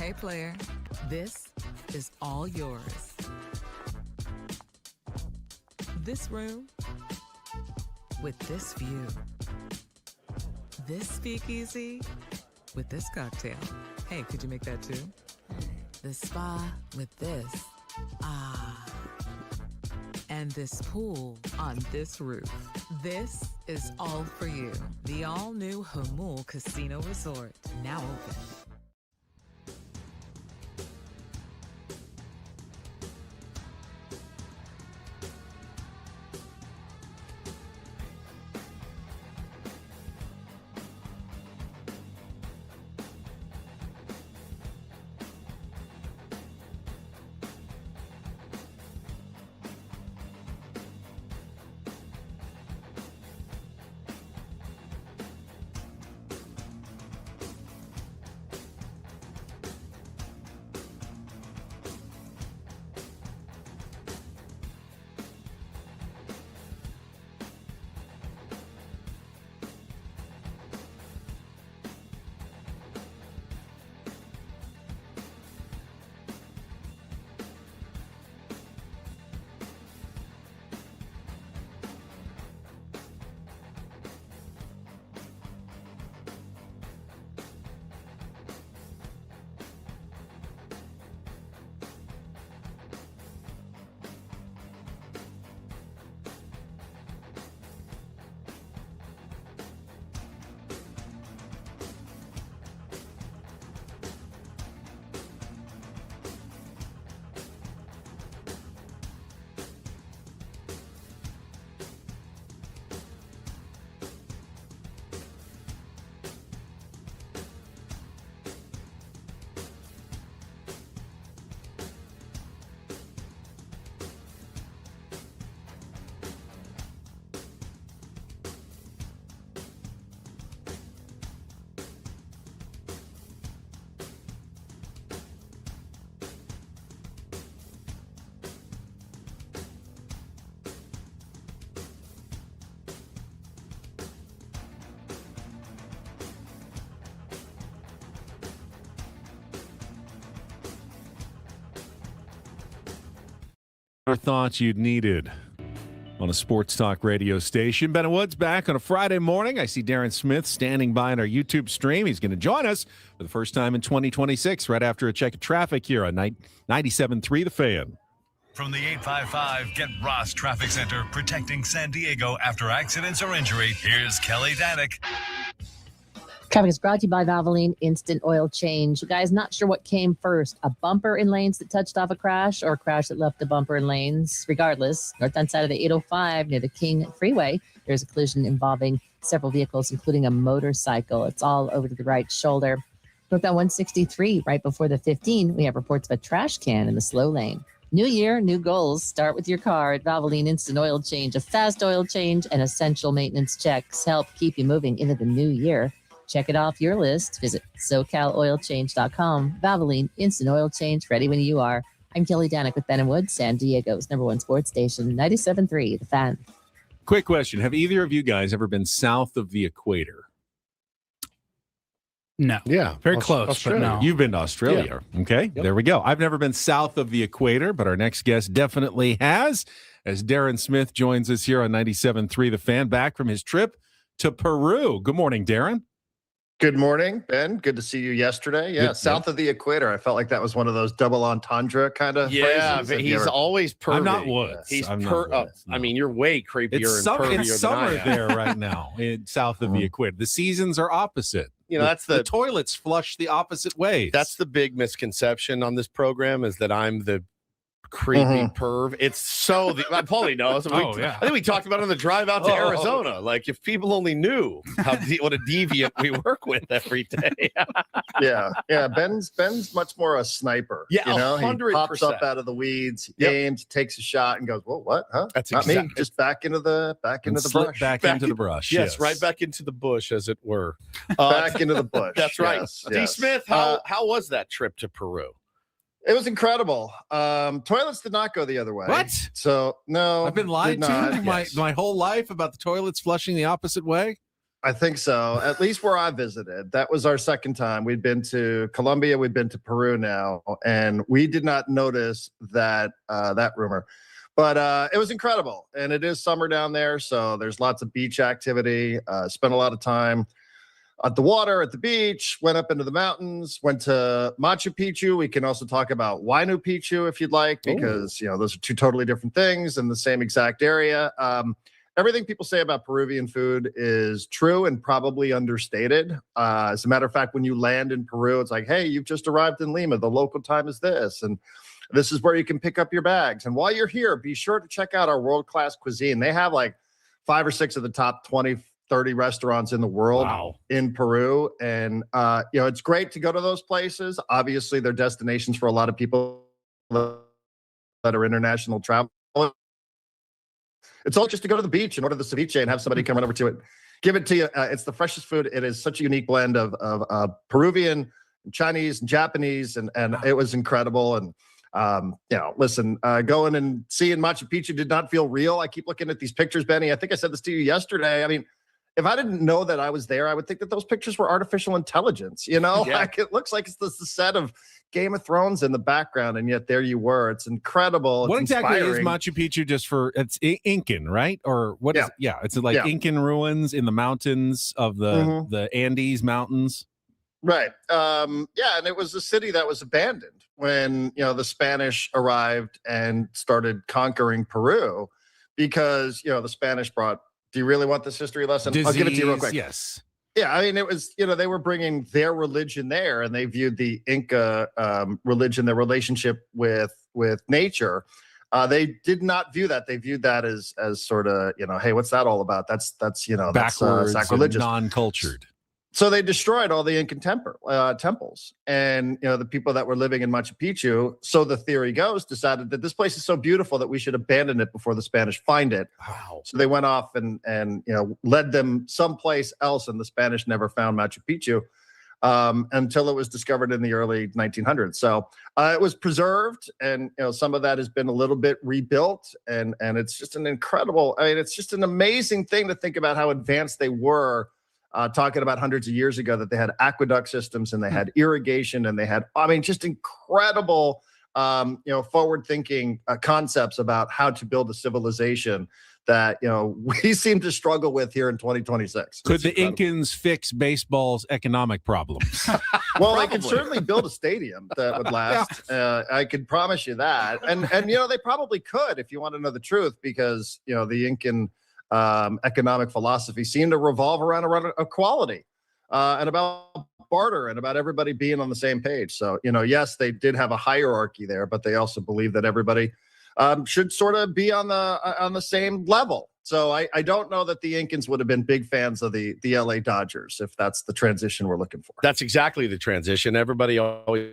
Hey, player, this is all yours. This room with this view. This speakeasy with this cocktail. Hey, could you make that too? This spa with this. Ah. And this pool on this roof. This is all for you. The all-new Hamul Casino Resort, now open. Thoughts you'd needed on a sports talk radio station. Ben Woods back on a Friday morning. I see Darren Smith standing by on our YouTube stream. He's going to join us for the first time in 2026 right after a check of traffic here on 97.3 The Fan. From the 855 Get Ross Traffic Center, protecting San Diego after accidents or injury, here's Kelly Danick. Traffic is brought to you by Valvoline Instant Oil Change. You guys, not sure what came first, a bumper in lanes that touched off a crash or a crash that left a bumper in lanes? Regardless, northbound side of the 805 near the King Freeway, there's a collision involving several vehicles, including a motorcycle. It's all over to the right shoulder. Northbound 163, right before the 15, we have reports of a trash can in the slow lane. New year, new goals. Start with your car at Valvoline Instant Oil Change. A fast oil change and essential maintenance checks help keep you moving into the new year. Check it off your list. Visit SoCalOilChange.com. Valvoline Instant Oil Change, ready when you are. I'm Kelly Danick with Ben & Woods, San Diego's #1 sports station, 97.3 The Fan. Quick question. Have either of you guys ever been south of the equator? No. Yeah. Very close, Australia. but no. You've been to Australia. Okay, Yep. There we go. I've never been south of the equator, but our next guest definitely has, as Darren Smith joins us here on 97.3 The Fan, back from his trip to Peru. Good morning, Darren. Good morning, Ben. Good to see you yesterday. Yeah, Good, south of the equator. I felt like that was one of those double entendre kind of Yeah, phrases. but he's always pervy. I'm not Woods. He's I'm not Woods, no. I mean, you're way creepier It's, and summer, pervier it's than summer I am. there right now, south of the equator. The seasons are opposite. You know, that's the the toilets flush the opposite ways. that's the big misconception on this program is that I'm the creepy perv. It's so Paulie knows. Oh, yeah. I think we talked about it on the drive out to Oh. Arizona. Like if people only knew what a deviant we work with every day. yeah. Ben's much more a sniper. Yeah, you know, he 100%. pops up out of the weeds, Yep. aims, takes a shot, and goes, "Whoa, what? Huh? That's Not me. exactly- Just back into the And slip brush. back into the brush. Yes, right back into the bush, as it were. Back into the bush. That's right. Yes, D. yes. Smith, how was that trip to Peru? It was incredible. Toilets did not go the other way. What? So no, I've been lied did to not. my Yes. whole life about the toilets flushing the opposite way. I think so. At least where I visited. That was our second time. We'd been to Colombia. We'd been to Peru now, and we did not notice that rumor. But it was incredible, and it is summer down there, so there's lots of beach activity. Spent a lot of time at the water, at the beach, went up into the mountains, went to Machu Picchu. We can also talk about Huayna Picchu if you'd like, because those are two totally different things in the same exact area. Everything people say about Peruvian food is true and probably understated. As a matter of fact, when you land in Peru, it's like, hey, you've just arrived in Lima. The local time is this, and this is where you can pick up your bags. And while you're here, be sure to check out our world-class cuisine. They have like 5 or 6 of the top 20, 30 restaurants in the world in Peru. And, it's great to go to those places. Obviously, they're destinations for a lot of people that are international travel. It's all just to go to the beach and order the ceviche and have somebody come right over to it, give it to you. It's the freshest food. It is such a unique blend of Peruvian, and Chinese, and Japanese, and it was incredible. And listen, going and seeing Machu Picchu did not feel real. I keep looking at these pictures, Benny. I think I said this to you yesterday. I mean, if I didn't know that I was there, I would think that those pictures were artificial intelligence. Like it looks like it's the set of Game of Thrones in the background, and yet there you were. It's incredible. What it's exactly inspiring. is Machu Picchu? Just for it's Incan, right? Or what? It's like Incan ruins in the mountains of the Andes Mountains. Right. And it was a city that was abandoned when, the Spanish arrived and started conquering Peru because, the Spanish brought, do you really want this history lesson? Disease, I'll give it to you real quick. Yes. Yeah. I mean, it was, they were bringing their religion there, and they viewed the Inca religion, their relationship with nature. They did not view that. They viewed that as sort of, hey, what's that all about? That's backwards, sacrilegious, non-cultured. So they destroyed all the Incan temples, and the people that were living in Machu Picchu, so the theory goes, decided that this place is so beautiful that we should abandon it before the Spanish find it. Wow! So they went off and led them someplace else, and the Spanish never found Machu Picchu until it was discovered in the early 1900s. So it was preserved, and some of that has been a little bit rebuilt, and it's just an incredible. I mean, it's just an amazing thing to think about how advanced they were. Talking about hundreds of years ago, that they had aqueduct systems and they had irrigation and they had, just incredible, forward-thinking concepts about how to build a civilization that, we seem to struggle with here in 2026. Could the Incans fix baseball's economic problems? Well, they could certainly build a stadium that would last. I could promise you that. And they probably could, if you want to know the truth, because, the Incan economic philosophy seemed to revolve around equality and about barter and about everybody being on the same page. So, yes, they did have a hierarchy there, but they also believe that everybody should sort of be on the same level. So I don't know that the Incans would have been big fans of the LA Dodgers, if that's the transition we're looking for. That's exactly the transition. Everybody always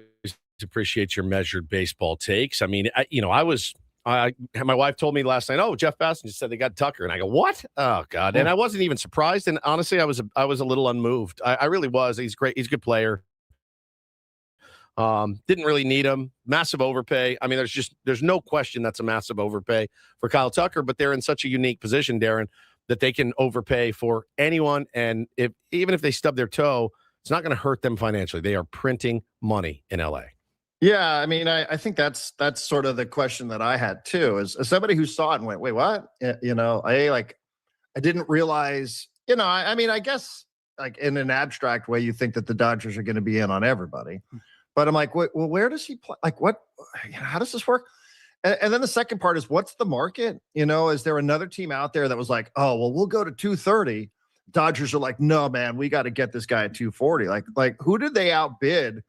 appreciates your measured baseball takes. I mean, my wife told me last night, oh, Jeff Bastian just said they got Tucker. And I go, what? Oh, God. And I wasn't even surprised. And honestly, I was a little unmoved. I really was. He's great. He's a good player. Didn't really need him. Massive overpay. I mean, there's no question that's a massive overpay for Kyle Tucker, but they're in such a unique position, Darren, that they can overpay for anyone. And even if they stub their toe, it's not going to hurt them financially. They are printing money in LA. Yeah, I mean, I think that's sort of the question that I had too, as somebody who saw it and went, wait, what? I didn't realize, I guess like in an abstract way, you think that the Dodgers are going to be in on everybody, but I'm like, well, where does he play? Like, what? How does this work? And then the second part is, what's the market? Is there another team out there that was like, oh, well, we'll go to 230. Dodgers are like, no, man, we got to get this guy at 240. Like, who did they outbid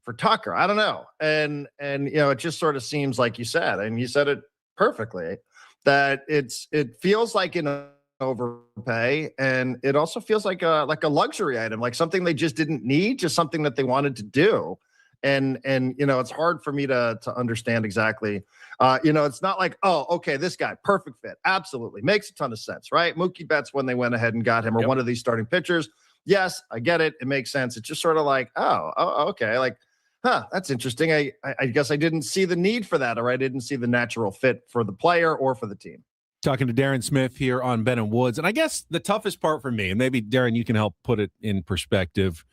for Tucker? I don't know. And it just sort of seems like you said, and you said it perfectly, that it feels like an overpay, and it also feels like a luxury item, like something they just didn't need, just something that they wanted to do. And it's hard for me to understand exactly. It's not like, oh, okay, this guy, perfect fit, absolutely makes a ton of sense, right? Mookie Betts, when they went ahead and got him, or one of these starting pitchers. Yes, I get it. It makes sense. It's just sort of like, oh, okay, like, that's interesting. I guess I didn't see the need for that, or I didn't see the natural fit for the player or for the team. Talking to Darren Smith here on Ben and Woods. And I guess the toughest part for me, and maybe, Darren, you can help put it in perspective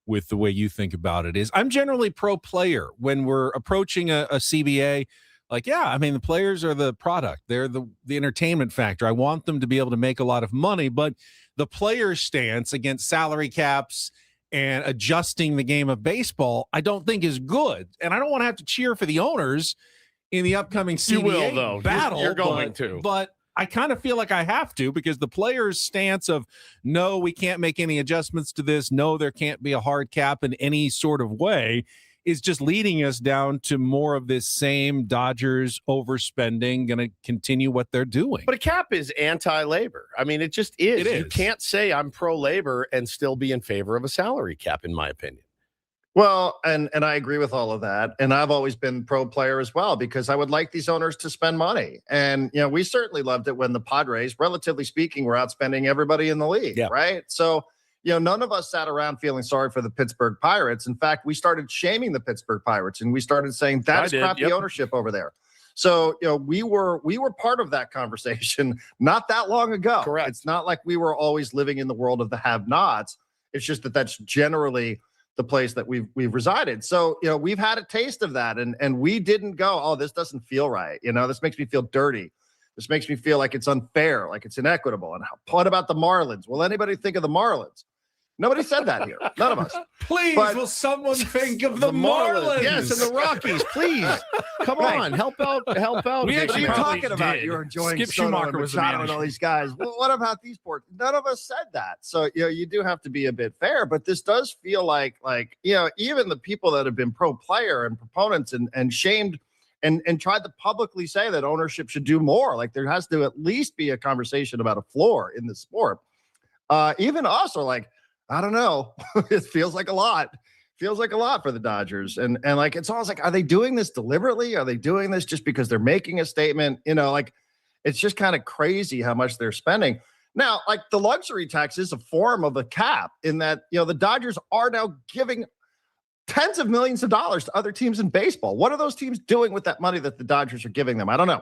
with the way you think about it, is I'm generally pro player when we're approaching a CBA. Like, yeah, I mean, the players are the product. They're the entertainment factor. I want them to be able to make a lot of money, but the player's stance against salary caps and adjusting the game of baseball, I don't think is good. And I don't want to have to cheer for the owners in the upcoming CBA you will, though. battle. You're going to. But I kind of feel like I have to, because the player's stance of, no, we can't make any adjustments to this, no, there can't be a hard cap in any sort of way, is just leading us down to more of this same Dodgers overspending, going to continue what they're doing. But a cap is anti-labor. I mean, it just is. It is. You can't say I'm pro-labor and still be in favor of a salary cap, in my opinion. Well, and I agree with all of that. And I've always been pro player as well, because I would like these owners to spend money. And, we certainly loved it when the Padres, relatively speaking, were outspending everybody in the league, right? So, none of us sat around feeling sorry for the Pittsburgh Pirates. In fact, we started shaming the Pittsburgh Pirates, and we started saying that's crappy ownership over there. So, we were part of that conversation not that long ago. Correct. It's not like we were always living in the world of the have-nots. It's just that that's generally the place that we've resided. So, we've had a taste of that, and we didn't go, oh, this doesn't feel right. This makes me feel dirty. This makes me feel like it's unfair, like it's inequitable. And what about the Marlins? Will anybody think of the Marlins? Nobody said that here. None of us. Please, will someone think of the Marlins? Marlins? Yes, and the Rockies, please. Come on, help out. We Dave. What are you probably talking about? did. You're enjoying Skip Soto Schumacher and was the Machado and manager. all these guys. Well, what about these poor? None of us said that. So, you do have to be a bit fair, but this does feel like, even the people that have been pro player and proponents and shamed and tried to publicly say that ownership should do more. Like, there has to at least be a conversation about a floor in the sport. Even us are like, I don't know. It feels like a lot. Feels like a lot for the Dodgers. And like, it's almost like, are they doing this deliberately? Are they doing this just because they're making a statement? It's just kind of crazy how much they're spending. Now, like, the luxury tax is a form of a cap in that, the Dodgers are now giving tens of millions of dollars to other teams in baseball. What are those teams doing with that money that the Dodgers are giving them? I don't know.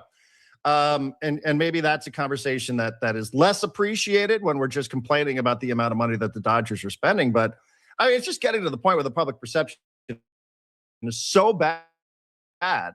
And maybe that's a conversation that is less appreciated when we're just complaining about the amount of money that the Dodgers are spending. But I mean, it's just getting to the point where the public perception is so bad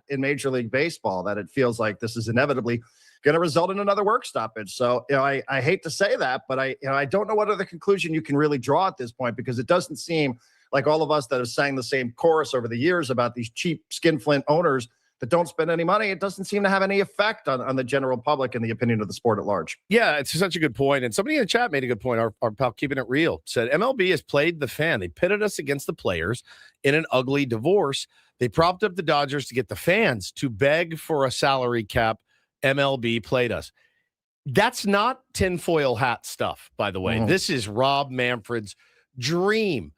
in Major League Baseball that it feels like this is inevitably going to result in another work stoppage. So, I hate to say that, but I don't know what other conclusion you can really draw at this point, because it doesn't seem like all of us that have sang the same chorus over the years about these cheap skinflint owners that don't spend any money, it doesn't seem to have any effect on the general public and the opinion of the sport at large. Yeah, it's such a good point. And somebody in the chat made a good point. Our pal Keeping It Real said, MLB has played the fan. They pitted us against the players in an ugly divorce. They propped up the Dodgers to get the fans to beg for a salary cap. MLB played us. That's not tinfoil hat stuff, by the way. Mm-hmm. This is Rob Manfred's dream.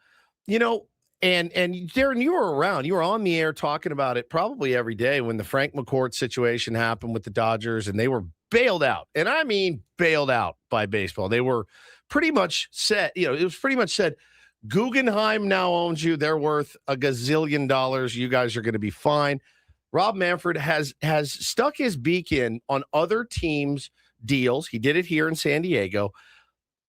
And Darren, you were around. You were on the air talking about it probably every day when the Frank McCourt situation happened with the Dodgers, and they were bailed out. And I mean bailed out by baseball. They were pretty much said, it was pretty much said, Guggenheim now owns you. They're worth $1 gazillion. You guys are going to be fine. Rob Manfred has stuck his beak in on other teams' deals. He did it here in San Diego.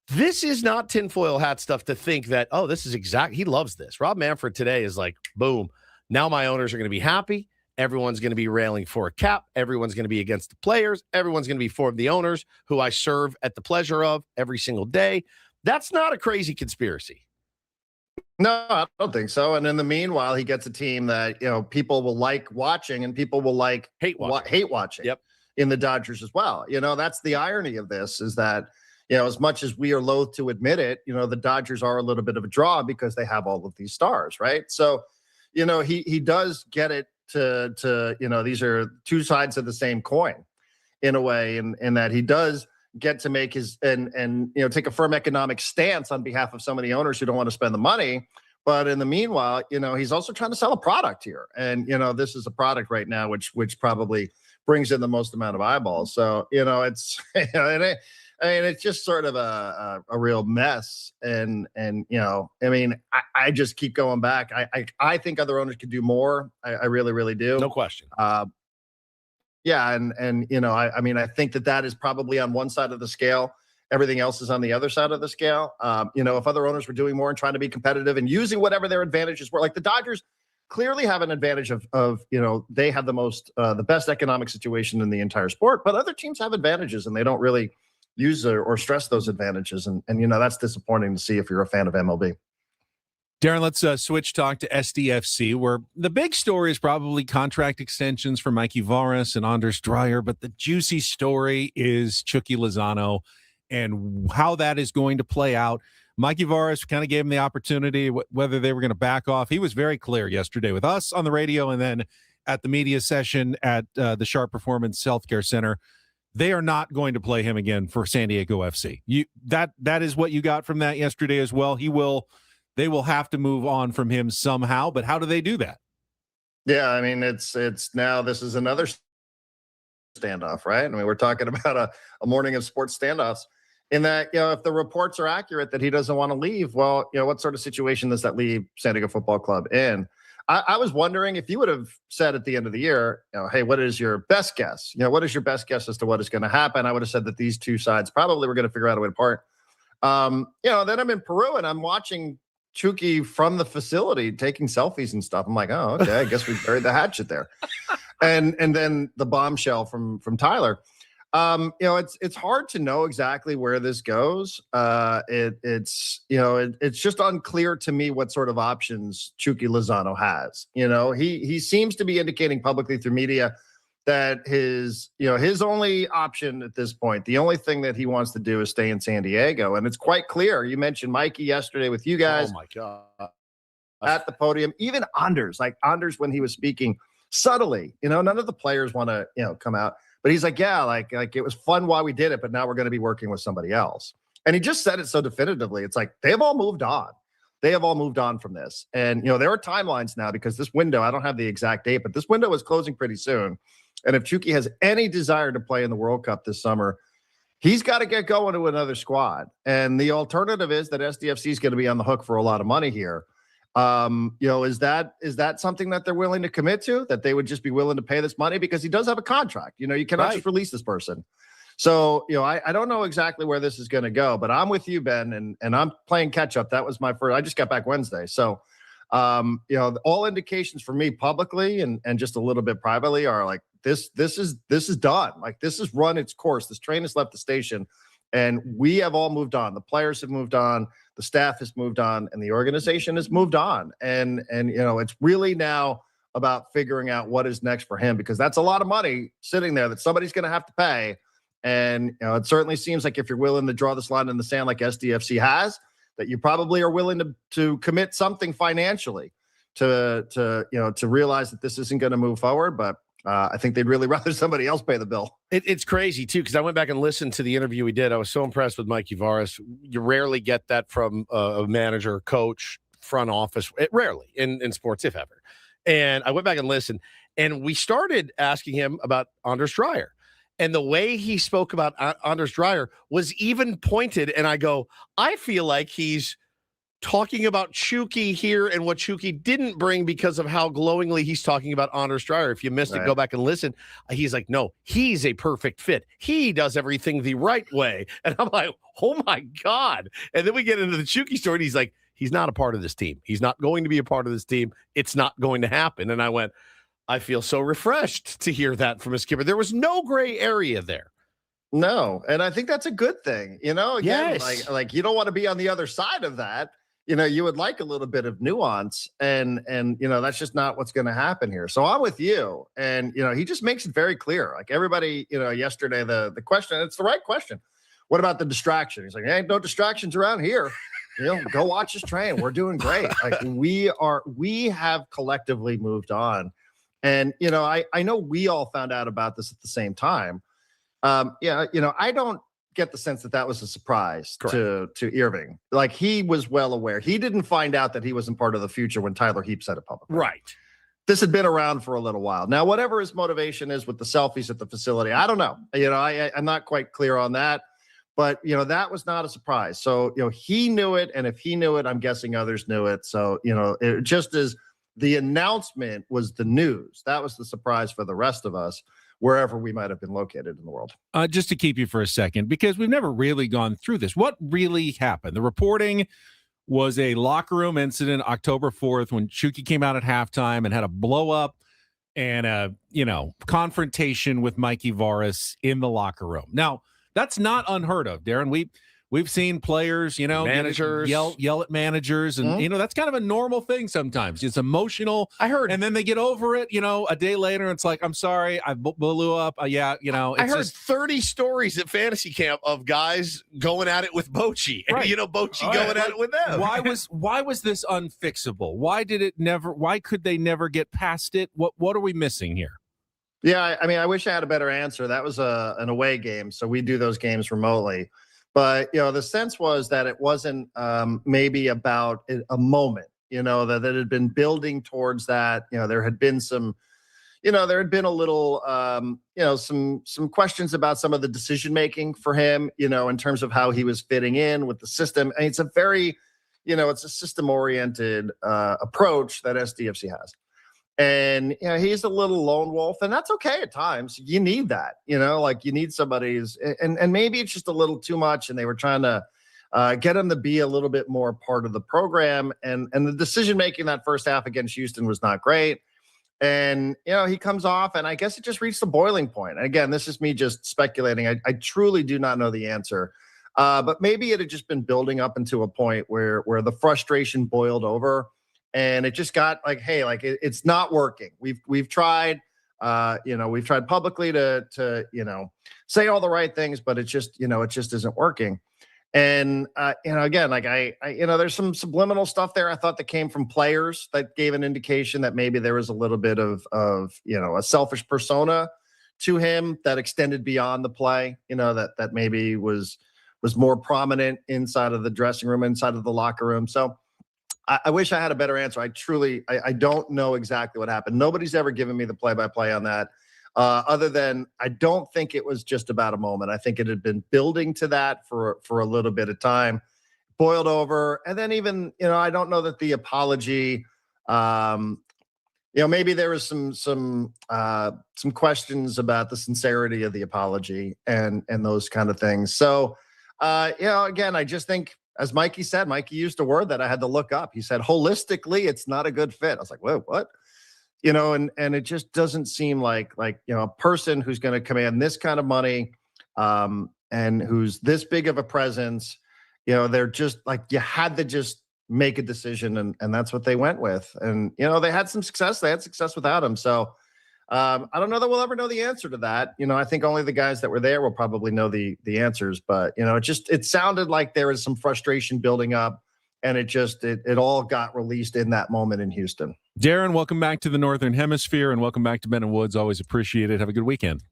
This is not tinfoil hat stuff to think that, oh, this is he loves this. Rob Manfred today is like, boom, now my owners are going to be happy. Everyone's going to be railing for a cap. Everyone's going to be against the players. Everyone's going to be for the owners who I serve at the pleasure of every single day. That's not a crazy conspiracy. No, I don't think so. And in the meanwhile, he gets a team that, people will like watching and people will like hate watching. Yep. In the Dodgers as well. That's the irony of this, is that, as much as we are loath to admit it, the Dodgers are a little bit of a draw because they have all of these stars, right? So, he does get it to these are two sides of the same coin in a way, in that he does get to make his and take a firm economic stance on behalf of some of the owners who don't want to spend the money. But in the meanwhile, he's also trying to sell a product here. And, this is a product right now, which probably brings in the most amount of eyeballs. So, it's, it's just sort of a real mess. And I just keep going back. I think other owners could do more. I really, really do. No question. Yeah, and you know, I mean, I think that is probably on one side of the scale. Everything else is on the other side of the scale. You know, if other owners were doing more and trying to be competitive and using whatever their advantages were, like the Dodgers clearly have an advantage of you know, they have the best economic situation in the entire sport, but other teams have advantages and they don't really use or stress those advantages. And you know, that's disappointing to see if you're a fan of MLB. Darren, let's switch talk to SDFC, where the big story is probably contract extensions for Mikey Varas and Anders Dreyer, but the juicy story is Chucky Lozano and how that is going to play out. Mikey Varas kind of gave him the opportunity, whether they were going to back off. He was very clear yesterday with us on the radio and then at the media session at the Sharp Performance Healthcare Center. They are not going to play him again for San Diego FC. That is what you got from that yesterday as well. They will have to move on from him somehow, but how do they do that? Yeah, I mean, it's now this is another standoff, right? I mean, we're talking about a morning of sports standoffs in that, you know, if the reports are accurate that he doesn't want to leave, well, you know, what sort of situation does that leave San Diego Football Club in? I was wondering if you would have said at the end of the year, you know, hey, what is your best guess? You know, what is your best guess as to what is going to happen? I would have said that these two sides probably were going to figure out a way to part. You know, then I'm in Peru and I'm watching Chucky from the facility taking selfies and stuff. I'm like, oh, okay, I guess we buried the hatchet there. And then the bombshell from Tyler. You know, it's hard to know exactly where this goes. It's you know, it's just unclear to me what sort of options Chucky Lozano has. You know, he seems to be indicating publicly through media that his only option at this point, the only thing that he wants to do is stay in San Diego. And it's quite clear. You mentioned Mikey yesterday with you guys. Oh my God. At the podium, even Anders when he was speaking subtly, you know, none of the players want to, you know, come out, but he's like, yeah, like it was fun while we did it, but now we're going to be working with somebody else. And he just said it so definitively. It's like, they've all moved on. They have all moved on from this. And, you know, there are timelines now because this window, I don't have the exact date, but this window is closing pretty soon. And if Chucky has any desire to play in the World Cup this summer, he's got to get going to another squad. And the alternative is that SDFC is going to be on the hook for a lot of money here. You know, is that something that they're willing to commit to, that they would just be willing to pay this money because he does have a contract? You know, you cannot just release this person. So, you know, I don't know exactly where this is going to go, but I'm with you, Ben, and I'm playing catch up. That was my first. I just got back Wednesday. So, you know, all indications for me publicly and just a little bit privately are like, this is done. Like, this has run its course. This train has left the station and we have all moved on. The players have moved on, the staff has moved on, and the organization has moved on. And you know, it's really now about figuring out what is next for him, because that's a lot of money sitting there that somebody's going to have to pay. And you know, it certainly seems like if you're willing to draw this line in the sand like SDFC has, that you probably are willing to commit something financially to realize that this isn't going to move forward. But I think they'd really rather somebody else pay the bill. It's crazy, too, because I went back and listened to the interview we did. I was so impressed with Mikey Varas. You rarely get that from a manager, coach, front office. Rarely in sports, if ever. And I went back and listened, and we started asking him about Anders Dreyer. And the way he spoke about Anders Dreyer was even pointed. And I go, I feel like he's talking about Chucky here and what Chucky didn't bring because of how glowingly he's talking about Anders Dreyer. If you missed it, go back and listen. He's like, no, he's a perfect fit. He does everything the right way. And I'm like, oh my God. And then we get into the Chucky story and he's like, he's not a part of this team. He's not going to be a part of this team. It's not going to happen. And I went, I feel so refreshed to hear that from a skipper. There was no gray area there. No. And I think that's a good thing. You know, again, like you don't want to be on the other side of that. You know, you would like a little bit of nuance, and you know, that's just not what's going to happen here. So I'm with you. And, you know, he just makes it very clear. Like everybody, you know, yesterday, the question, it's the right question. What about the distraction? He's like, hey, no distractions around here. You know, go watch this train. We're doing great. Like we have collectively moved on. And, you know, I know we all found out about this at the same time. Yeah, you know, I don't get the sense that was a surprise to Irving. Like, he was well aware. He didn't find out that he wasn't part of the future when Tyler Heap said it publicly. Right. This had been around for a little while. Now, whatever his motivation is with the selfies at the facility, I don't know. You know, I'm not quite clear on that. But, you know, that was not a surprise. So, you know, he knew it. And if he knew it, I'm guessing others knew it. So, you know, it just as the announcement was the news. That was the surprise for the rest of us. wherever we might have been located in the world. Just to keep you for a second, because we've never really gone through this. What really happened? The reporting was a locker room incident October 4th when Shuki came out at halftime and had a blow up and a, confrontation with Mikey Varas in the locker room. Now, that's not unheard of, Darren. We've seen players, managers yell at managers, and that's kind of a normal thing sometimes. It's emotional. I heard, and then they get over it. A day later, it's like, I'm sorry, I blew up. I heard 30 stories at fantasy camp of guys going at it with Bochy, and Bochy going at it with them. Why was this unfixable? Why could they never get past it? What are we missing here? Yeah, I mean, I wish I had a better answer. That was an away game, so we do those games remotely. But, the sense was that it wasn't maybe about a moment, that it had been building towards that. There had been some, there had been a little, some questions about some of the decision-making for him, in terms of how he was fitting in with the system. And it's a very, it's a system-oriented approach that SDFC has. And he's a little lone wolf, and that's okay at times. You need that, you need somebody's, and maybe it's just a little too much. And they were trying to get him to be a little bit more part of the program. And the decision making that first half against Houston was not great. And he comes off, and I guess it just reached the boiling point. And again, this is me just speculating. I truly do not know the answer, but maybe it had just been building up into a point where the frustration boiled over. And it just got like, hey, it's not working. We've tried, we've tried publicly to say all the right things, but it just isn't working. And again, there's some subliminal stuff there. I thought that came from players that gave an indication that maybe there was a little bit of a selfish persona to him that extended beyond the play. That maybe was more prominent inside of the dressing room, inside of the locker room. So. I wish I had a better answer. I don't know exactly what happened. Nobody's ever given me the play-by-play on that, other than I don't think it was just about a moment. I think it had been building to that for a little bit of time, boiled over, and then even I don't know that the apology. Maybe there was some questions about the sincerity of the apology and those kind of things. So again, I just think. As Mikey said, Mikey used a word that I had to look up. He said, holistically, it's not a good fit. I was like, whoa, what? And it just doesn't seem like a person who's going to command this kind of money and who's this big of a presence, they're just like, you had to just make a decision. And that's what they went with. And, they had some success. They had success without him. So I don't know that we'll ever know the answer to that. I think only the guys that were there will probably know the answers. But, it sounded like there was some frustration building up, and it all got released in that moment in Houston. Darren, welcome back to the Northern Hemisphere, and welcome back to Ben and Woods. Always appreciate it. Have a good weekend.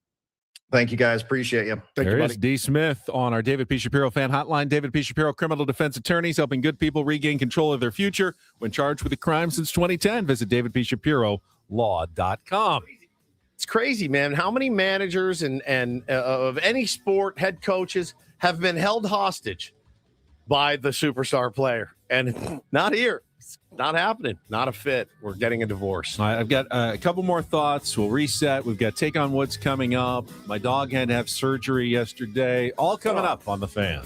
Thank you, guys. Appreciate you. There is D. Smith on our David P. Shapiro fan hotline. David P. Shapiro, criminal defense attorneys helping good people regain control of their future when charged with a crime since 2010. Visit davidpshapirolaw.com. It's crazy, man. How many managers and of any sport, head coaches have been held hostage by the superstar player? And not here. It's not happening. Not a fit. We're getting a divorce. All right, I've got a couple more thoughts. We'll reset. We've got Take on Woods coming up. My dog had to have surgery yesterday. All coming up on The Fan.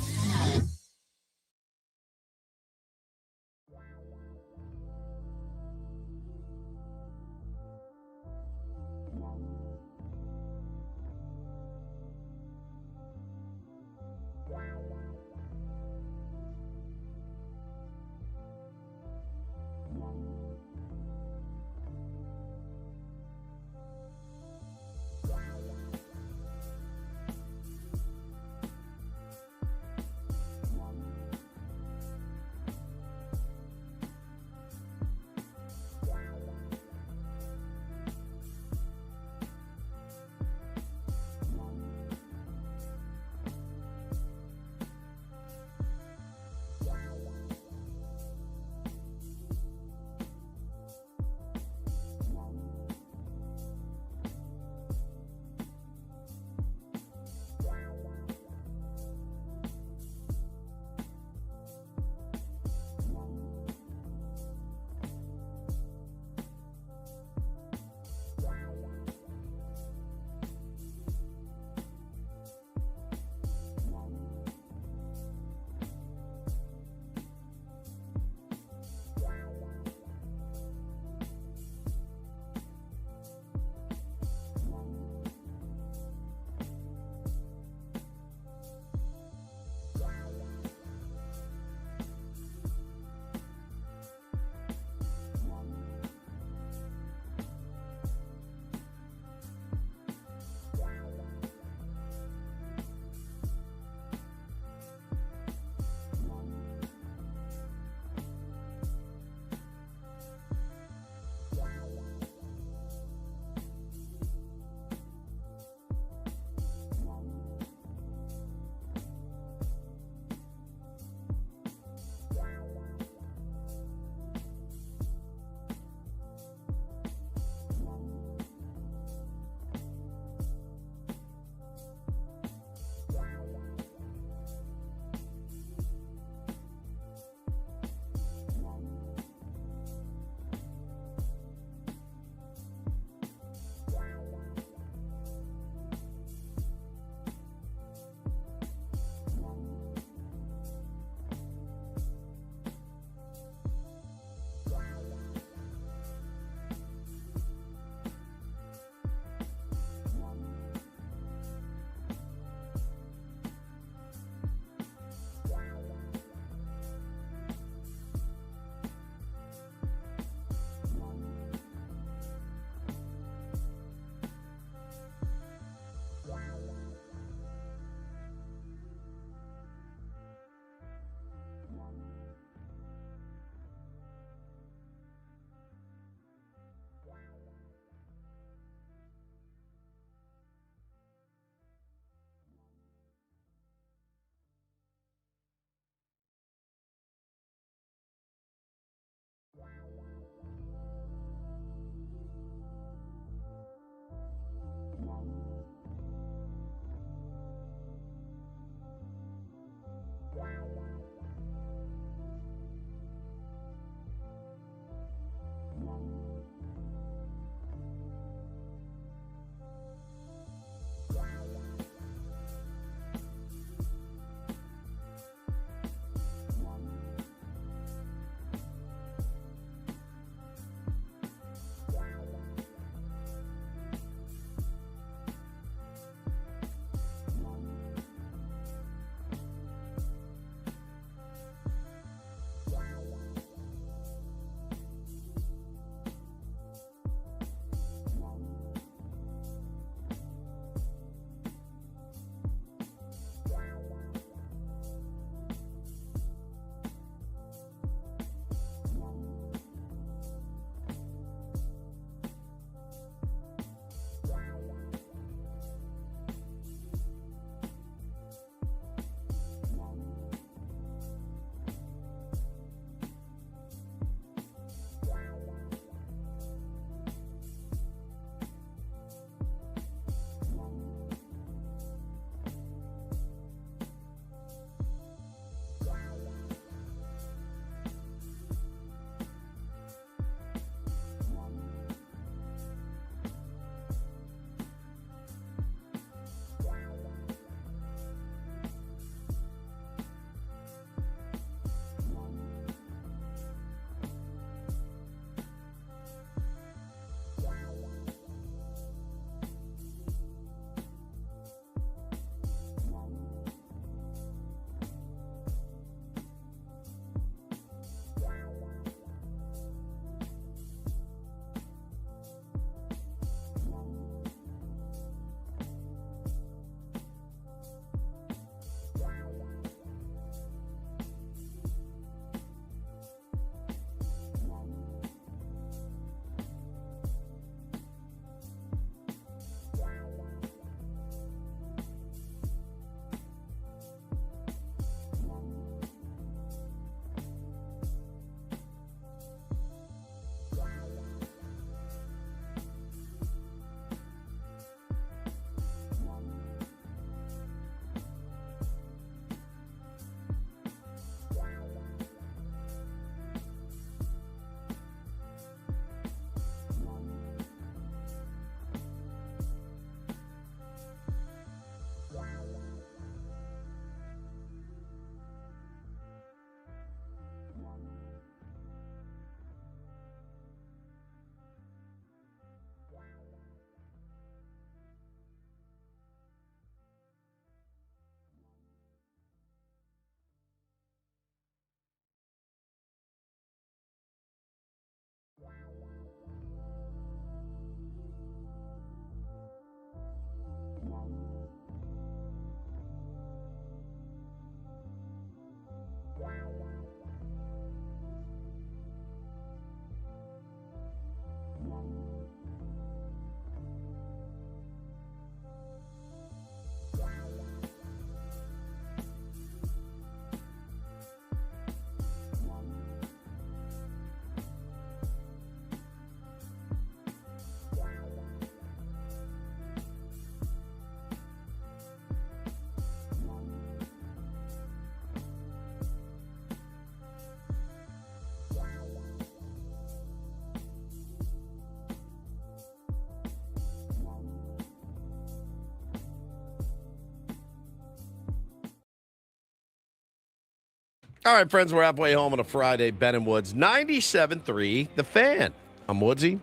All right, friends, we're halfway home on a Friday. Ben and Woods, 97.3, The Fan. I'm Woodsy.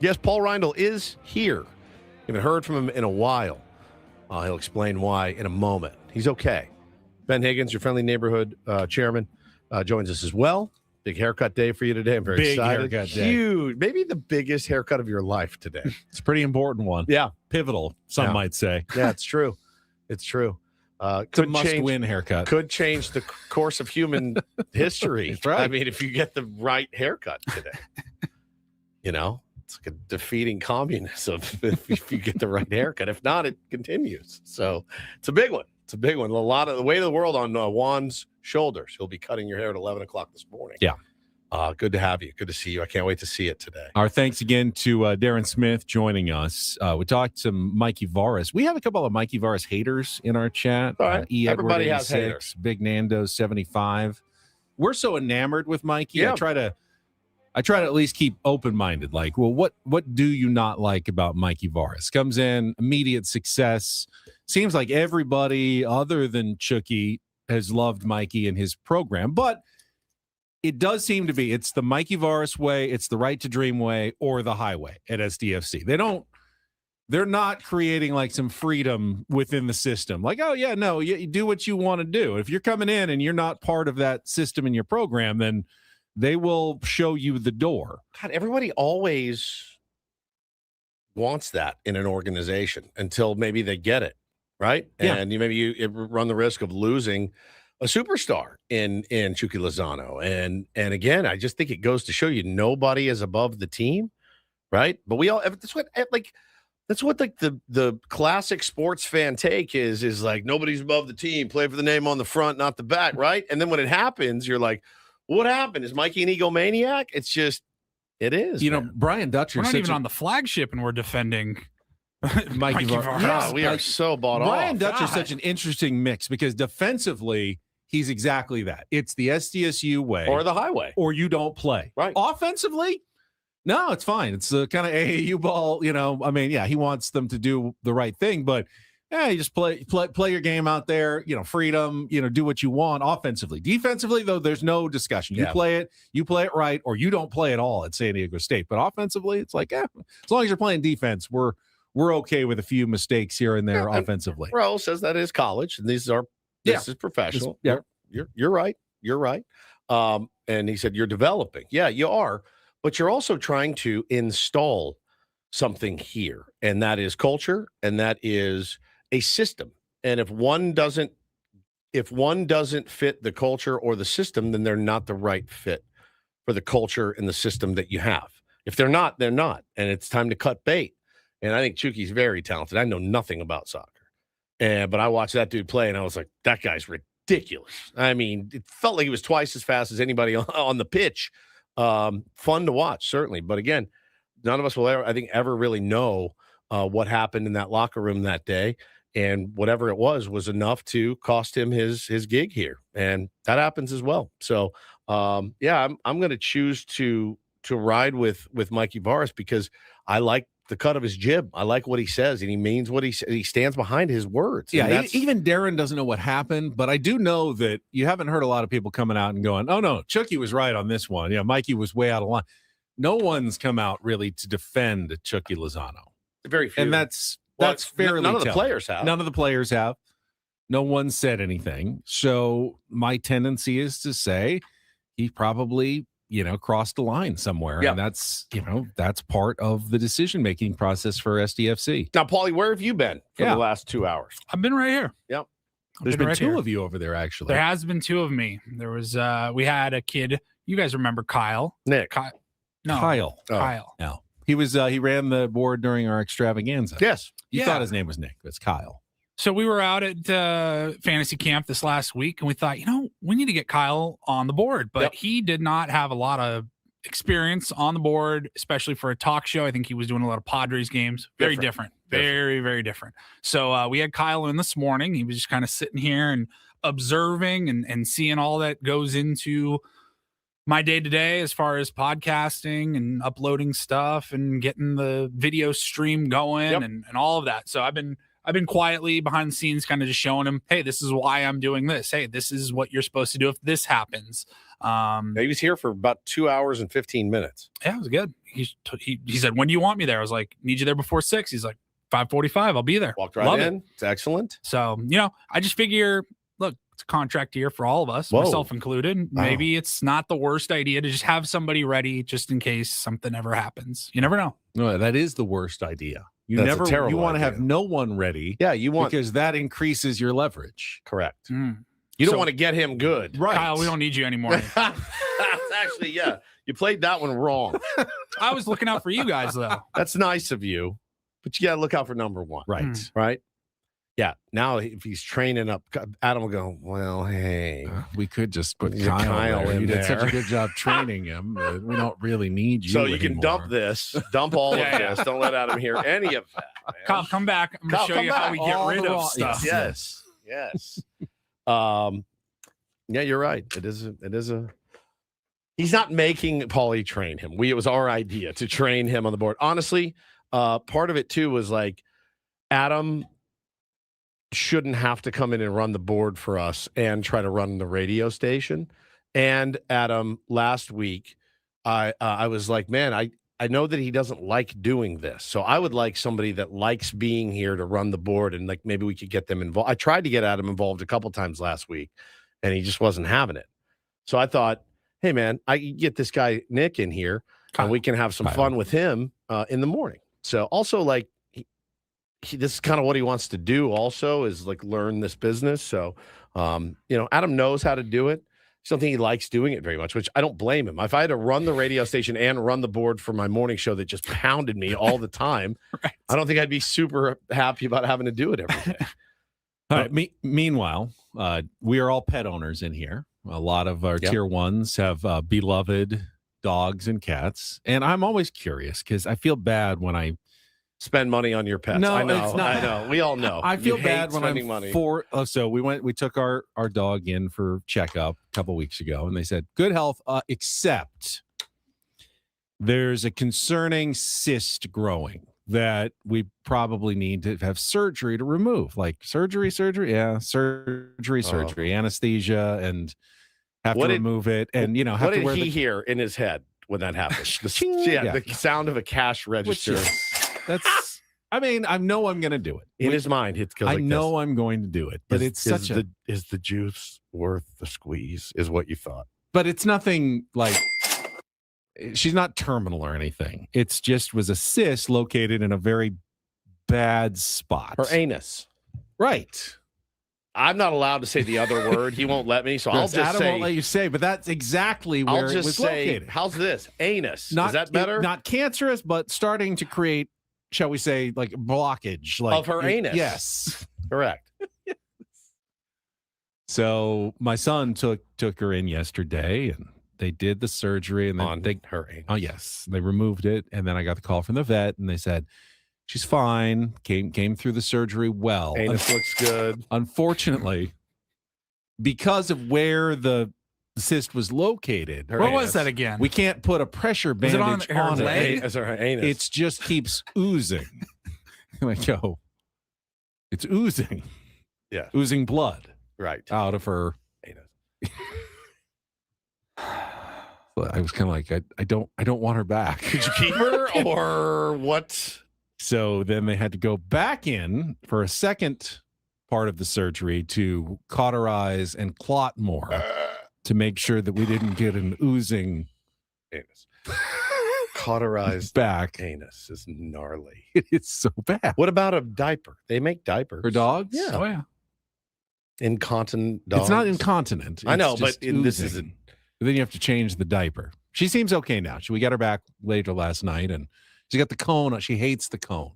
Yes, Paul Reindl is here. Haven't heard from him in a while. He'll explain why in a moment. He's okay. Ben Higgins, your friendly neighborhood chairman, joins us as well. Big haircut day for you today. I'm very excited. Haircut day. Huge. Maybe the biggest haircut of your life today. It's a pretty important one. Yeah. Pivotal, some might say. Yeah, it's true. It's true. It's a must-win haircut. Could change the course of human history. That's right. I mean, if you get the right haircut today. You know, it's like a defeating communism if you get the right haircut. If not, it continues. So it's a big one. It's a big one. A lot of the weight of the world on Juan's shoulders. He'll be cutting your hair at 11 o'clock this morning. Yeah. Good to have you. Good to see you. I can't wait to see it today. Our thanks again to Darren Smith joining us. We talked to Mikey Varas. We have a couple of Mikey Varas haters in our chat. All right. Everybody has haters. Big Nando 75. We're so enamored with Mikey. Yeah. I try to at least keep open-minded. Like, well, what do you not like about Mikey Varas? Comes in, immediate success. Seems like everybody other than Chucky has loved Mikey and his program, but it does seem to be it's the Mikey Varas way, it's the Right to Dream way, or the highway at SDFC. They're not creating like some freedom within the system. Like, oh yeah, no, you do what you want to do. If you're coming in and you're not part of that system in your program, then they will show you the door. God, everybody always wants that in an organization until maybe they get it, right? Yeah. And you run the risk of losing a superstar in Chucky Lozano. And again, I just think it goes to show you nobody is above the team, right? But we all that's what the classic sports fan take is like nobody's above the team, play for the name on the front, not the back, right? And then when it happens, you're like, what happened? Is Mikey an egomaniac? It's just it is. You know, Brian Dutcher. We're not even on the flagship and we're defending Mikey Varas. Yeah, we are so bought off. Brian Dutcher is such an interesting mix because defensively, he's exactly that. It's the SDSU way. Or the highway. Or you don't play. Right. Offensively, no, it's fine. It's the kind of AAU ball, you know. I mean, yeah, he wants them to do the right thing, but you just play your game out there, you know, freedom, you know, do what you want offensively. Defensively, though, there's no discussion. You play it right, or you don't play at all at San Diego State. But offensively, it's like, as long as you're playing defense, we're okay with a few mistakes here and there offensively. Bro says that is college, and this is professional. You're right. You're right. And he said you're developing. Yeah, you are, but you're also trying to install something here, and that is culture, and that is a system. And if one doesn't fit the culture or the system, then they're not the right fit for the culture and the system that you have. If they're not, they're not. And it's time to cut bait. And I think Chucky's very talented. I know nothing about soccer. But I watched that dude play and I was like, that guy's ridiculous. I mean, it felt like he was twice as fast as anybody on the pitch. Fun to watch, certainly. But again, none of us will ever really know what happened in that locker room that day. And whatever it was enough to cost him his gig here. And that happens as well. So, I'm going to choose to ride with Mikey Varas because I like the cut of his jib. I like what he says, and he means what he stands behind his words. Yeah, even Darren doesn't know what happened, but I do know that you haven't heard a lot of people coming out and going, oh, no, Chucky was right on this one. Yeah, Mikey was way out of line. No one's come out really to defend Chucky Lozano. Very few. And that's fairly none of the telling. players have. None of the players have. No one said anything. So my tendency is to say he probably, crossed the line somewhere. Yeah. And that's part of the decision-making process for SDFC. Now, Paulie, where have you been for the last 2 hours? I've been right here. Yep. There's been two of you over there, actually. There has been two of me. There was we had a kid. You guys remember Kyle? Nick. Kyle. No. He was he ran the board during our extravaganza. Yes. You thought his name was Nick. It's Kyle. So we were out at fantasy camp this last week, and we thought, we need to get Kyle on the board. But he did not have a lot of experience on the board, especially for a talk show. I think he was doing a lot of Padres games. Very different. Very, very different. So we had Kyle in this morning. He was just kind of sitting here and observing and seeing all that goes into my day-to-day as far as podcasting and uploading stuff and getting the video stream going and all of that. So I've been I've been quietly behind the scenes, kind of just showing him, hey, this is why I'm doing this. Hey, this is what you're supposed to do if this happens. He was here for about 2 hours and 15 minutes. Yeah, it was good. He said, when do you want me there? I was like, need you there before 6. He's like, 5:45. I'll be there. Walked right Love in. it. It's excellent. So, I just figure, look, it's a contract year for all of us, Whoa. myself included. Wow. Maybe it's not the worst idea to just have somebody ready just in case something ever happens. You never know. No, that is the worst idea. That's a terrible you want to have idea. no one ready. Yeah, you want because that increases your leverage. correct. Mm. You don't So- want to get him good. Right. Kyle, we don't need you anymore. Actually, yeah. You played that one wrong. I was looking out for you guys, though. That's nice of you, but you got to look out for number one. Right. Mm. Right. Yeah. Now, if he's training up, Adam will go, well, hey. We could just put Yeah, Kyle, there. in You did such there. a good job training him. We don't really need you So you can dump anymore. this, dump all Yeah, of yeah. this. Don't let Adam hear any of that. Man. Kyle, come back. I'm going Kyle, to show come you how back. we get All rid the of raw- stuff. Yes. Yes. Yeah, you're right. It is a. He's not making Paulie train him. It was our idea to train him on the board. Honestly, part of it too was like Adam shouldn't have to come in and run the board for us and try to run the radio station. And Adam, last week, I was like, man, I know that he doesn't like doing this. So I would like somebody that likes being here to run the board, and like maybe we could get them involved. I tried to get Adam involved a couple times last week, and he just wasn't having it. So I thought, hey, man, I can get this guy Nick in here, and we can have some fun with him in the morning. So also, like, this is kind of what he wants to do also is, like, learn this business. So, Adam knows how to do it. I don't think he likes doing it very much, which I don't blame him. If I had to run the radio station and run the board for my morning show that just pounded me all the time, Right. I don't think I'd be super happy about having to do it every day. All right. Meanwhile, we are all pet owners in here. A lot of our Yep. tier ones have beloved dogs and cats. And I'm always curious because I feel bad when I Spend money on your pets. No, I know. it's not. I know. We all know. I feel You bad hate when spending I'm money. so we took our dog in for checkup a couple weeks ago, and they said good health, except there's a concerning cyst growing that we probably need to have surgery to remove. Like surgery, anesthesia, and have What to did- remove it, and have What to did wear he the hear in his head when that happened? Yeah. The sound of a cash which register that's. I mean, I know I'm going to do it. in his mind. It goes I like know I'm going to do it, but it's such a. is the juice worth the squeeze? Is what you thought? But it's nothing like she's not terminal or anything. It's just was a cyst located in a very bad spot. Her anus. Right. I'm not allowed to say the other word. He won't let me, so I'll Yes, just Adam say. won't let you say, but that's exactly where I'll it just was say. located. How's this? Anus. Not, Is that better? Not cancerous, but starting to create, shall we say, like blockage, like Of her anus. Yes. Correct. So my son took her in yesterday, and they did the surgery, and then On they her anus. Oh, yes. They removed it. And then I got the call from the vet, and they said, she's fine. Came through the surgery well. Anus looks good. Unfortunately, because of where the cyst was located, Her What anus. was that again? we can't put a pressure Was it on bandage her on it. leg? As her anus. It just keeps oozing. Like, yo, it's oozing. Yeah. Oozing blood right. out of her. Anus. But I was kind of like, I don't want her back. Did you keep her or what? So then they had to go back in for a second part of the surgery to cauterize and clot more to make sure that we didn't get an oozing Anus. Cauterized back. anus is gnarly. It's so bad. What about a diaper? They make diapers For dogs? Yeah. Oh, yeah. Incontinent dogs. It's not incontinent. I know, It's but just this oozing. isn't. But then you have to change the diaper. She seems okay now. We got her back later last night, and she got the cone. She hates the cone.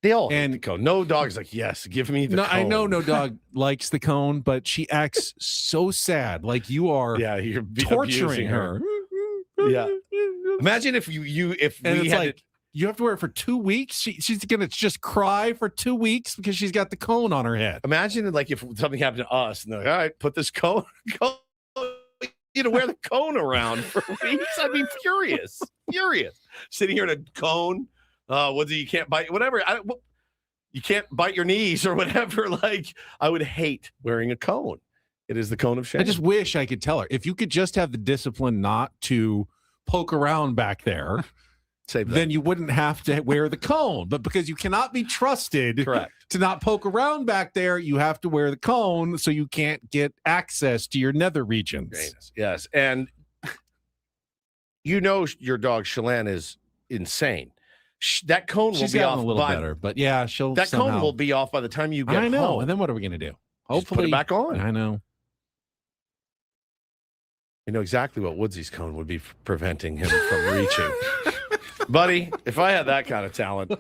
They all hate And- the cone. No dog's like, yes, give me the No, cone. I know no dog likes the cone, but she acts so sad. Like you are Yeah, you're torturing abusing her. Yeah. Imagine if if And we it's had like, you have to wear it for 2 weeks. She's going to just cry for 2 weeks because she's got the cone on her head. imagine like if something happened to us and they're like, all right, put this cone you to wear the cone around for weeks. I'd be furious. Sitting here in a cone. You can't bite whatever. you can't bite your knees or whatever. Like, I would hate wearing a cone. It is the cone of shame. I just wish I could tell her, if you could just have the discipline not to poke around back there, then you wouldn't have to wear the cone. But because you cannot be trusted to not poke around back there, you have to wear the cone so you can't get access to your nether regions. Yes. And you know your dog Shalane is insane. That cone will be off a little better, but yeah, that cone will be off by the time you get I know. home. And then what are we going to do? Hopefully just put it back on. I know. You know exactly what Woodsy's cone would be preventing him from reaching. Buddy, if I had that kind of talent,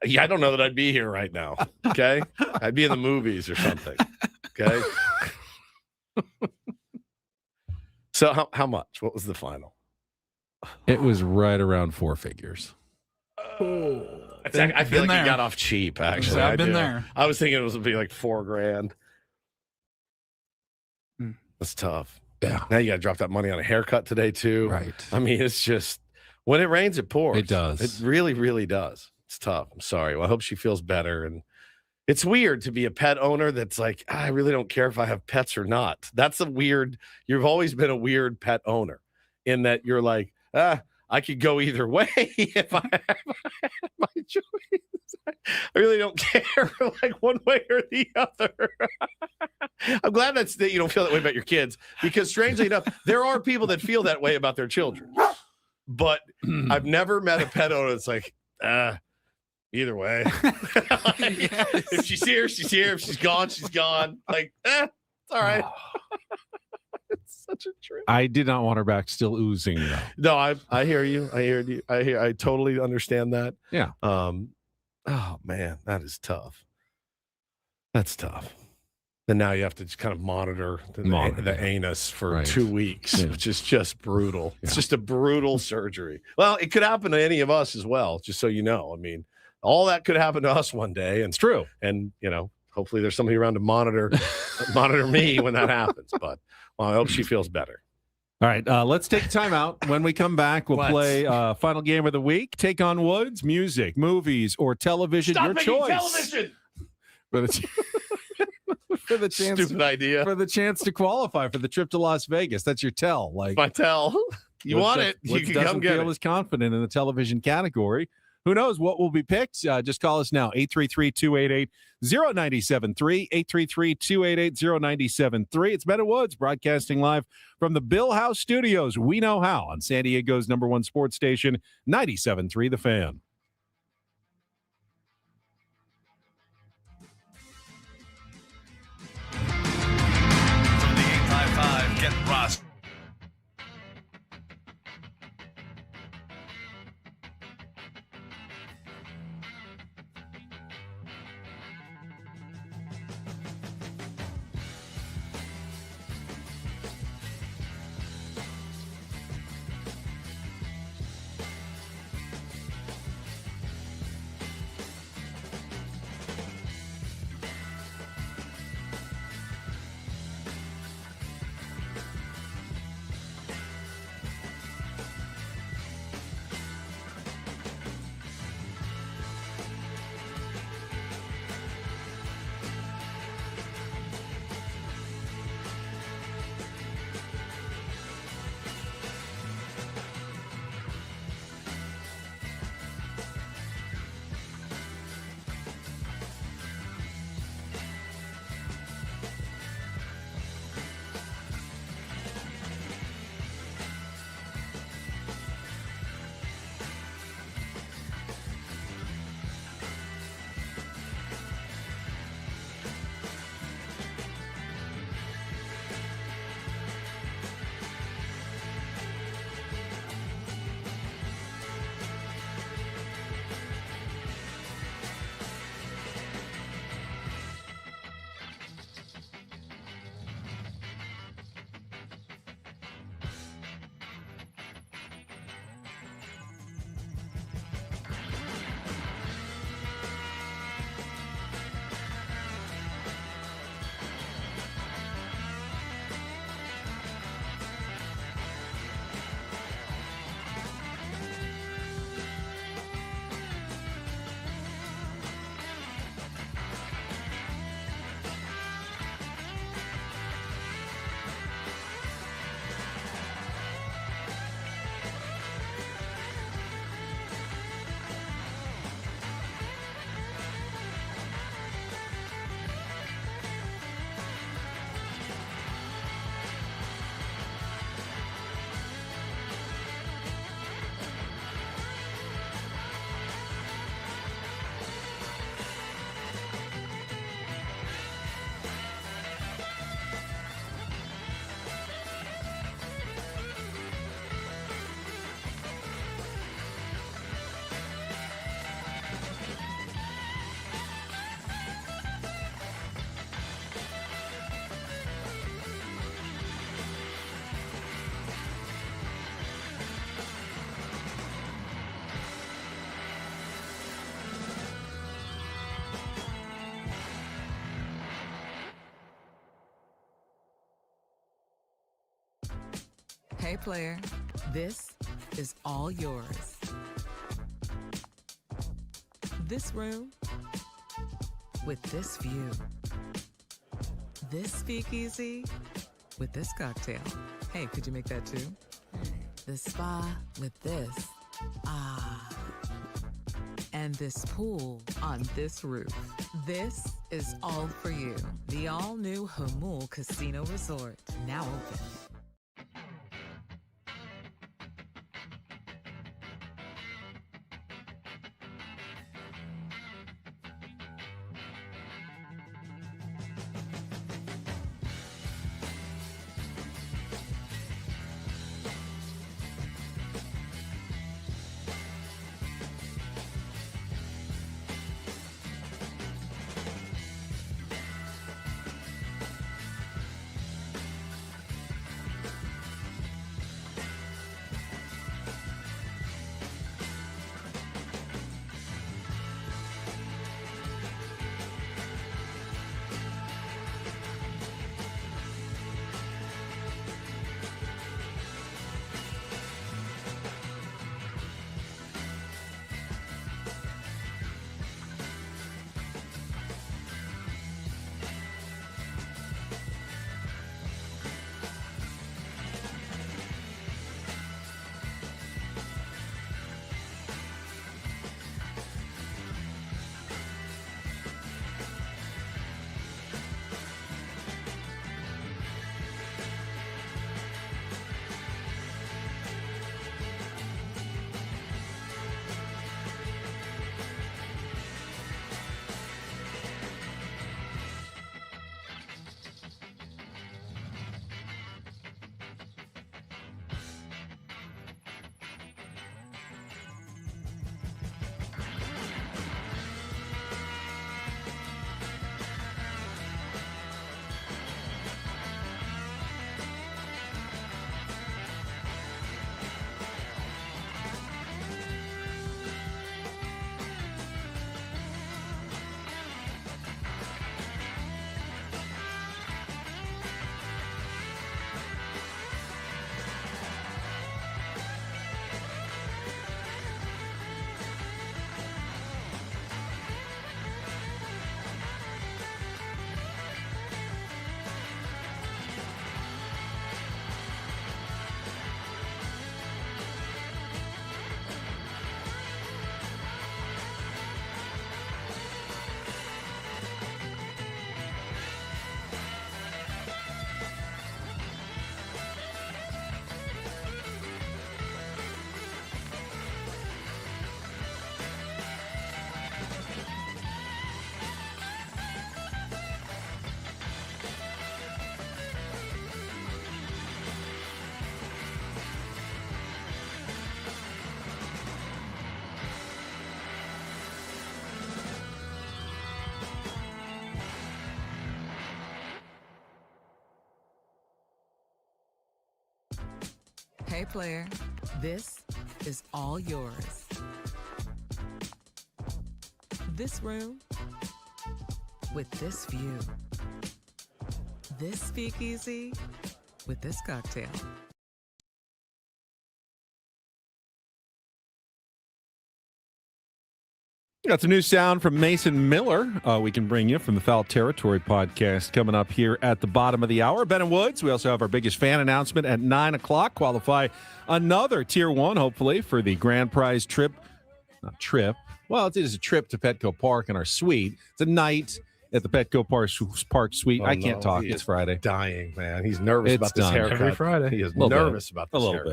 I don't know that I'd be here right now. Okay? I'd be in the movies or something. Okay? So how much? What was the final? It was right around 4 figures. I feel like you got off cheap, actually. I've been there. I was thinking it was going to be like $4,000. That's tough. Yeah. Now you got to drop that money on a haircut today, too. Right. I mean, it's just, when it rains, it pours. It does. It really, really does. It's tough. I'm sorry. Well, I hope she feels better. And it's weird to be a pet owner that's like, I really don't care if I have pets or not. That's you've always been a weird pet owner in that you're like, I could go either way if I have my choice. I really don't care, like one way or the other. I'm glad that you don't feel that way about your kids, because strangely enough, there are people that feel that way about their children. But I've never met a pet owner that's like, either way. If she's here, she's here. If she's gone, she's gone. Like, it's all right. It's such a trip. I did not want her back still oozing, though. No, I hear you. I totally understand that. Yeah. Oh man, that is tough. That's tough. And now you have to just kind of monitor the anus for 2 weeks, which is just brutal. It's just a brutal surgery. Well, it could happen to any of us as well, just so you know. I mean, all that could happen to us one day. And it's true. And, hopefully there's somebody around to monitor me when that happens. But I hope she feels better. All right, let's take time out. When we come back, we'll play final game of the week. Take on Woods, music, movies, or television. Stop your making choice. television. For the chance, stupid idea. For the chance to qualify for the trip to Las Vegas. That's your tell. Like my tell. You want it? You can come get it. Feel as confident in the television category. Who knows what will be picked? Just call us now, 833-288-0973, 833-288-0973. It's Ben and Woods broadcasting live from the Bill House Studios. We know how on San Diego's #1 sports station, 97.3 The Fan. From the 855, get Ross. Hey, player, this is all yours. This room with this view. This speakeasy with this cocktail. Hey, could you make that too? The spa with this. Ah. And this pool on this roof. This is all for you. The all-new Hamul Casino Resort, now open. Hey, player, this is all yours. This room with this view. This speakeasy with this cocktail. Got some new sound from Mason Miller. We can bring you from the Foul Territory podcast coming up here at the bottom of the hour. Ben and Woods. We also have our biggest fan announcement at 9 o'clock. Qualify another Tier 1, hopefully, for the grand prize trip. Not trip. Well, it is a trip to Petco Park in our suite. It's a night at the Petco Park suite. I can't talk. It's Friday. Dying, man. He's nervous It's about this done. haircut. Every Friday. He is Little nervous bit. about A this little bit.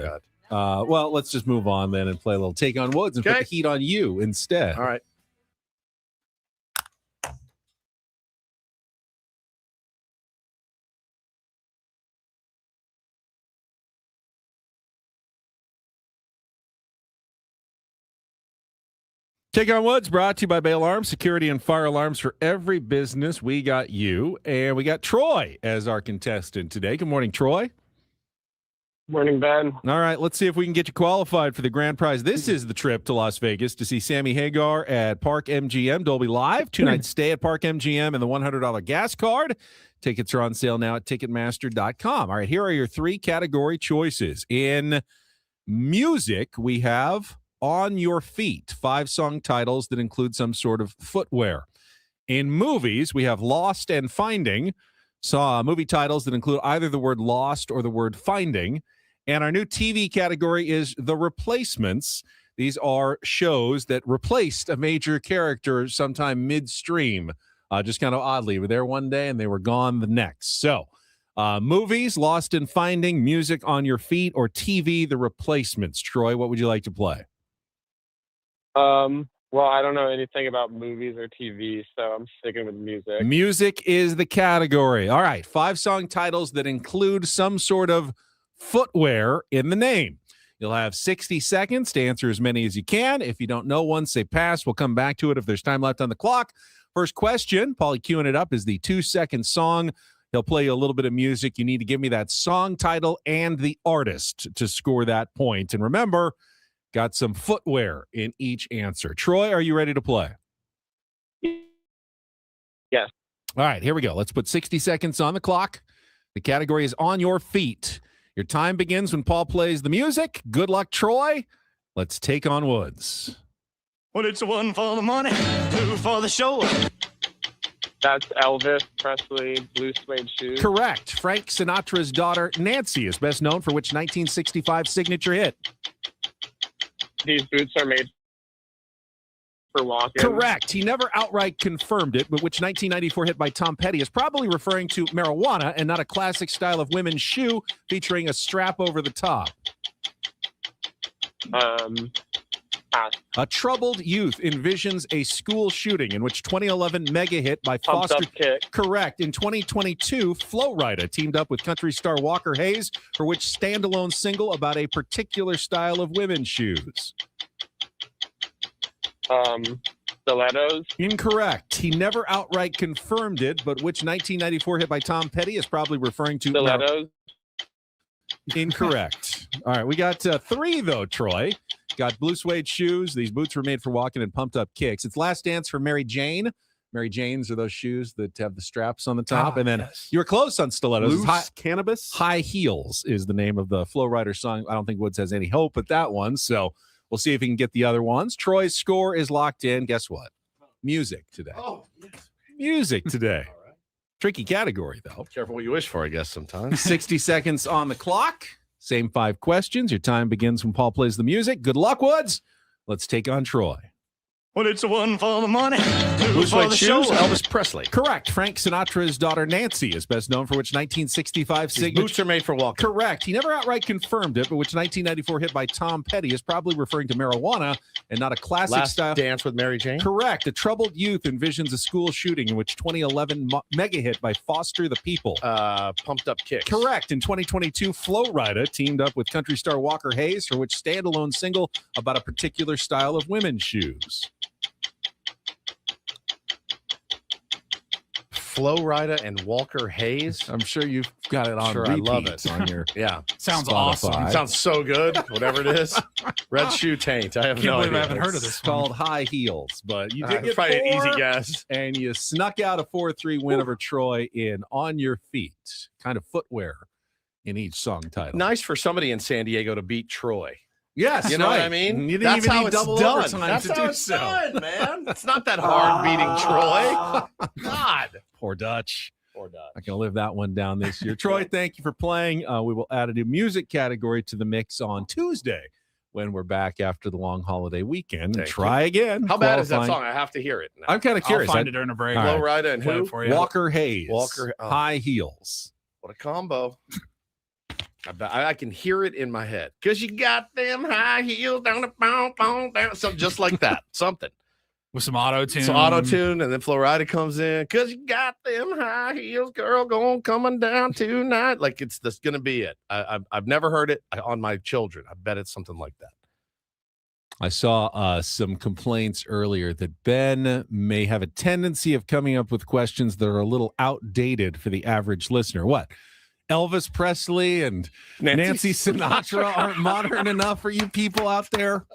haircut. Well, let's just move on then and play a little Take on Woods and put Okay. the heat on you instead. All right. Take on Woods brought to you by Bay Alarms, security and fire alarms for every business. We got you, and we got Troy as our contestant today. Good morning, Troy. Morning, Ben. All right, let's see if we can get you qualified for the grand prize. This is the trip to Las Vegas to see Sammy Hagar at Park MGM, Dolby Live, 2-night stay at Park MGM, and the $100 gas card. Tickets are on sale now at Ticketmaster.com. All right, here are your 3 category choices. In music, we have On Your Feet, 5 song titles that include some sort of footwear. In movies, we have Lost and Finding, movie titles that include either the word lost or the word finding. And our new TV category is The Replacements. These are shows that replaced a major character sometime midstream. Just kind of oddly, we were there one day and they were gone the next. So movies, Lost and Finding, music, On Your Feet, or TV, The Replacements. Troy, what would you like to play? Well, I don't know anything about movies or TV, so I'm sticking with music. Music is the category. All right, 5 song titles that include some sort of footwear in the name. You'll have 60 seconds to answer as many as you can. If you don't know one, say pass. We'll come back to it if there's time left on the clock. First question, Paulie queuing it up, is the 2-second song. He'll play you a little bit of music. You need to give me that song title and the artist to score that point. And remember, got some footwear in each answer. Troy, are you ready to play? Yes. All right, here we go. Let's put 60 seconds on the clock. The category is On Your Feet. Your time begins when Paul plays the music. Good luck, Troy. Let's take on Woods. Well, it's 1 for the money, 2 for the show. That's Elvis Presley, Blue Suede Shoes. Correct. Frank Sinatra's daughter, Nancy, is best known for which 1965 signature hit? These boots are made for walking. Correct. He never outright confirmed it, but which 1994 hit by Tom Petty is probably referring to marijuana and not a classic style of women's shoe featuring a strap over the top. Pass. A troubled youth envisions a school shooting in which 2011 mega hit by Pumped Foster. Up Kick. Correct. In 2022, Flo Rida teamed up with country star Walker Hayes for which standalone single about a particular style of women's shoes? Stilettos. Incorrect. He never outright confirmed it, but which 1994 hit by Tom Petty is probably referring to Stilettos. Incorrect. All right, we got 3 though, Troy. Got Blue Suede Shoes. These boots were made for walking, and Pumped Up Kicks. It's Last Dance for Mary Jane. Mary Jane's are those shoes that have the straps on the top. And then you were close on stilettos. Loose Cannabis. High Heels is the name of the Flo Rida song. I don't think Woods has any hope at that one, so we'll see if he can get the other ones. Troy's score is locked in. Guess what? Music today. Oh, yes. Music today. Tricky category, though. Careful what you wish for, I guess, sometimes. 60 seconds on the clock. Same 5 questions. Your time begins when Paul plays the music. Good luck, Woods. Let's take on Troy. Well, it's 1 for the money, 2 Blue for Suede the show. Shoes, Elvis Presley. Correct. Frank Sinatra's daughter, Nancy, is best known for which 1965 His signature. boots are made for walking. Correct. He never outright confirmed it, but which 1994 hit by Tom Petty is probably referring to marijuana and not a classic Last style. Dance with Mary Jane. Correct. A troubled youth envisions a school shooting in which 2011 mega hit by Foster the People. Pumped Up Kicks. Correct. In 2022, Flo Rida teamed up with country star Walker Hayes for which standalone single about a particular style of women's shoes. Flo Rida and Walker Hayes. I'm sure you've got it on Sure, I repeat love it. on your Yeah. Sounds Spotify. awesome. Sounds so good. Whatever it is. Red Shoe Taint. I have Can't no believe idea. I haven't heard of It's this one. called High Heels, but you did It's get probably an 4, easy guess. and you snuck out a 4-3 win over Troy in On Your Feet. Kind of footwear in each song title. Nice for somebody in San Diego to beat Troy. Yes, You know what right. I mean? You didn't That's even how need it's double done. overtime That's to how do it's so. done, man. It's not that hard beating Troy. God. Poor Dutch. Poor Dutch. Not going to live that one down this year. Troy, thank you for playing. We will add a new music category to the mix on Tuesday when we're back after the long holiday weekend. Thank Try again. How bad is that Qualifying. song? I have to hear it now. I'm kind of I'll curious. find it during a break. All Flo right. Rida and Play who? it for you. Walker Hayes. Walker- oh. High Heels. What a combo. I can hear it in my head. Because you got them high heels down the boom, boom, down. Something just like that. Something. With some auto tune. So auto tune, and then Flo Rida comes in. Because you got them high heels, girl, going coming down tonight. Like it's that's going to be it. I've never heard it on my children. I bet it's something like that. I saw some complaints earlier that Ben may have a tendency of coming up with questions that are a little outdated for the average listener. What? Elvis Presley and Nancy Sinatra aren't modern enough for you people out there?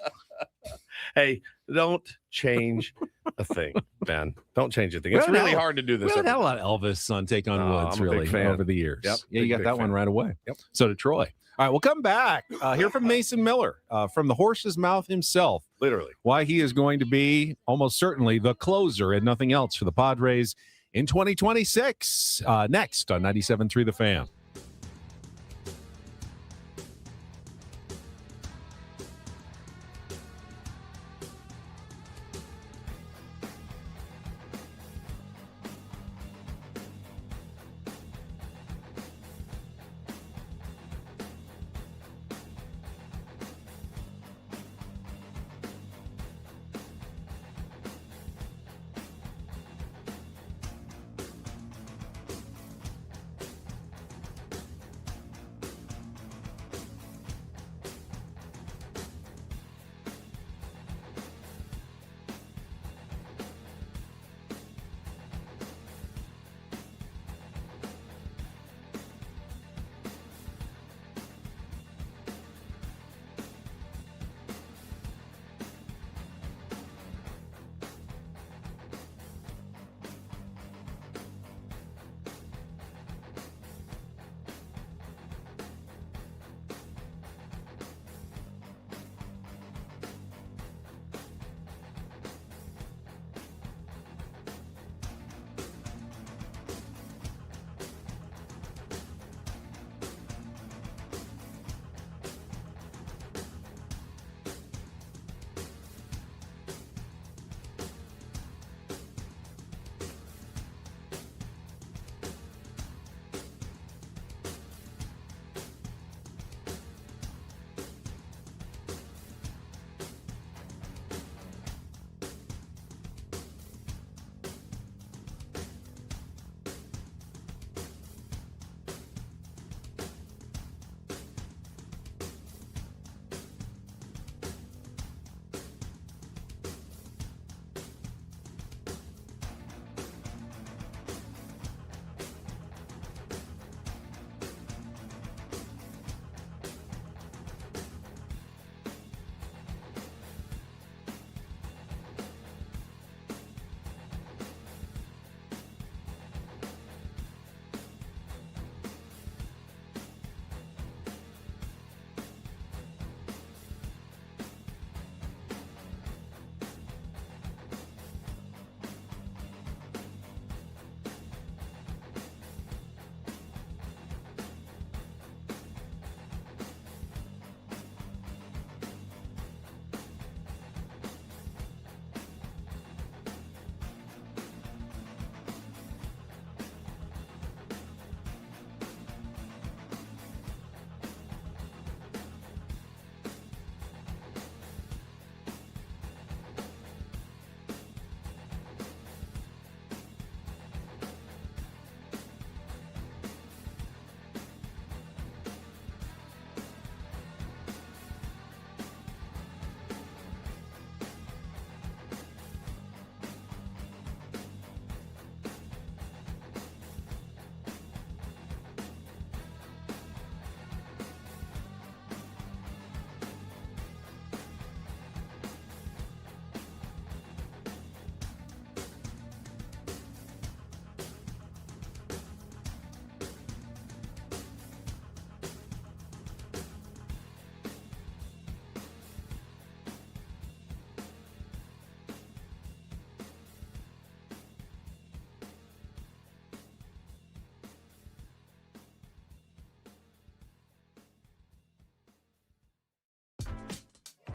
Hey, Don't change a thing, Ben. Don't change a thing. It's really hard to do this. We haven't had a lot of Elvis on Take on Woods, I'm a big really, fan. over the years. Yep. Yeah, you got that one right away. Yep. So did Troy. All right, we'll come back. Hear from Mason Miller, from the horse's mouth himself. Literally. Why he is going to be almost certainly the closer and nothing else for the Padres in 2026. Next on 97.3 The Fan.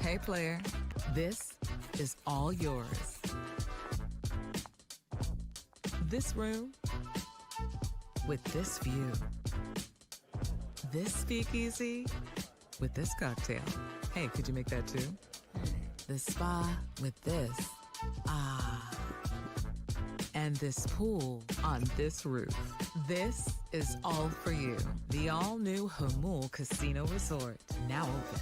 Hey, player, this is all yours. This room with this view. This speakeasy with this cocktail. Hey, could you make that too? This spa with this. Ah. And this pool on this roof. This is all for you. The all-new Hamul Casino Resort, now open.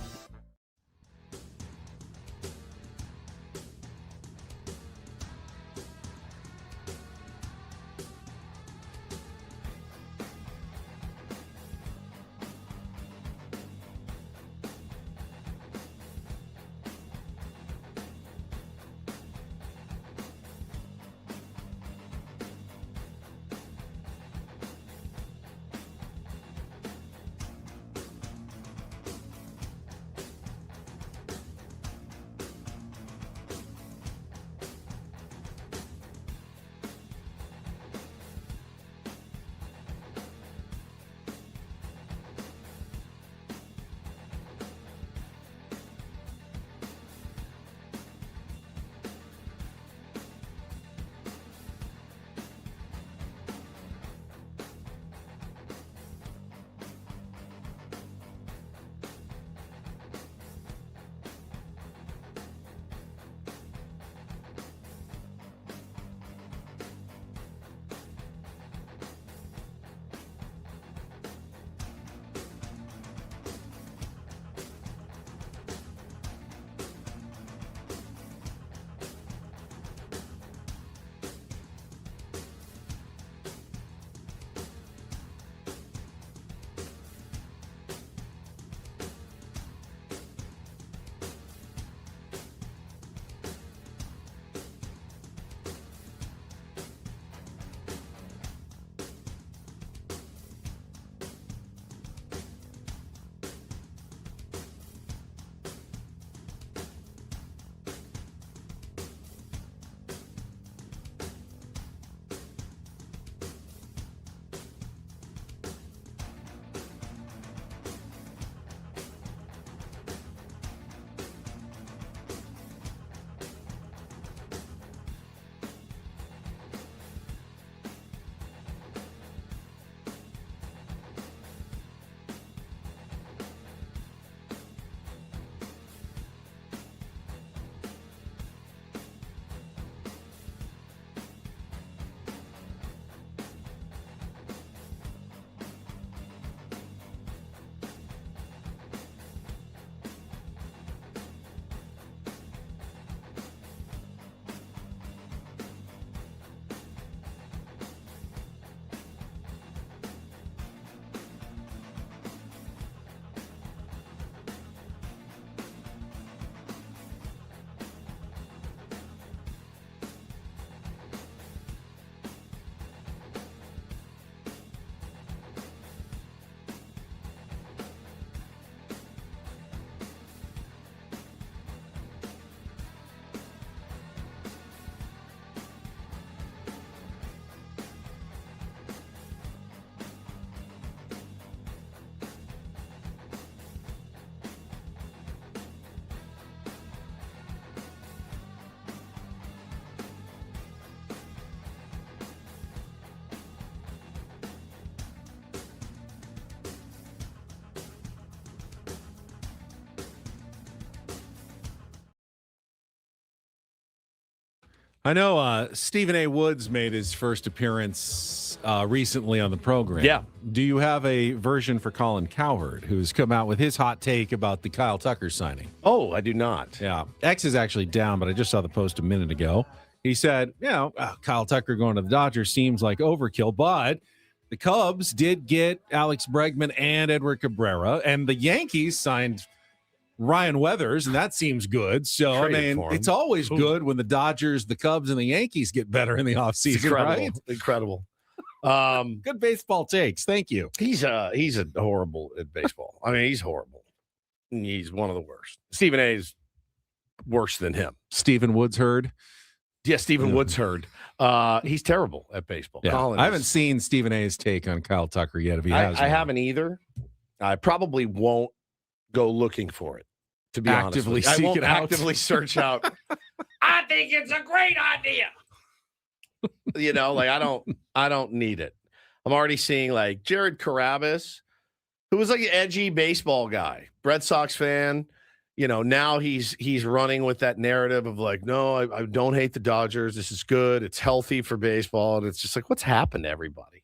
I know Stephen A. Woods made his first appearance recently on the program. Yeah. Do you have a version for Colin Cowherd, who's come out with his hot take about the Kyle Tucker signing? Oh, I do not. Yeah. X is actually down, but I just saw the post a minute ago. He said, Kyle Tucker going to the Dodgers seems like overkill, but the Cubs did get Alex Bregman and Edward Cabrera, and the Yankees signed Ryan Weathers, and that seems good. So, it's always good when the Dodgers, the Cubs, and the Yankees get better in the offseason, right? Incredible. Good baseball takes. Thank you. He's horrible at baseball. I mean, he's horrible. He's one of the worst. Stephen A. is worse than him. Stephen Woods heard. Yeah, Stephen Woods heard. He's terrible at baseball. Yeah. Colin I haven't seen Stephen A.'s take on Kyle Tucker yet. If he has, I haven't either. I probably won't go looking for it. To be actively honest, seek I won't it out. actively search out. I think it's a great idea. I don't need it. I'm already seeing like Jared Carrabis, who was like an edgy baseball guy, Red Sox fan. Now he's running with that narrative of like, no, I don't hate the Dodgers. This is good. It's healthy for baseball. And it's just like, what's happened to everybody?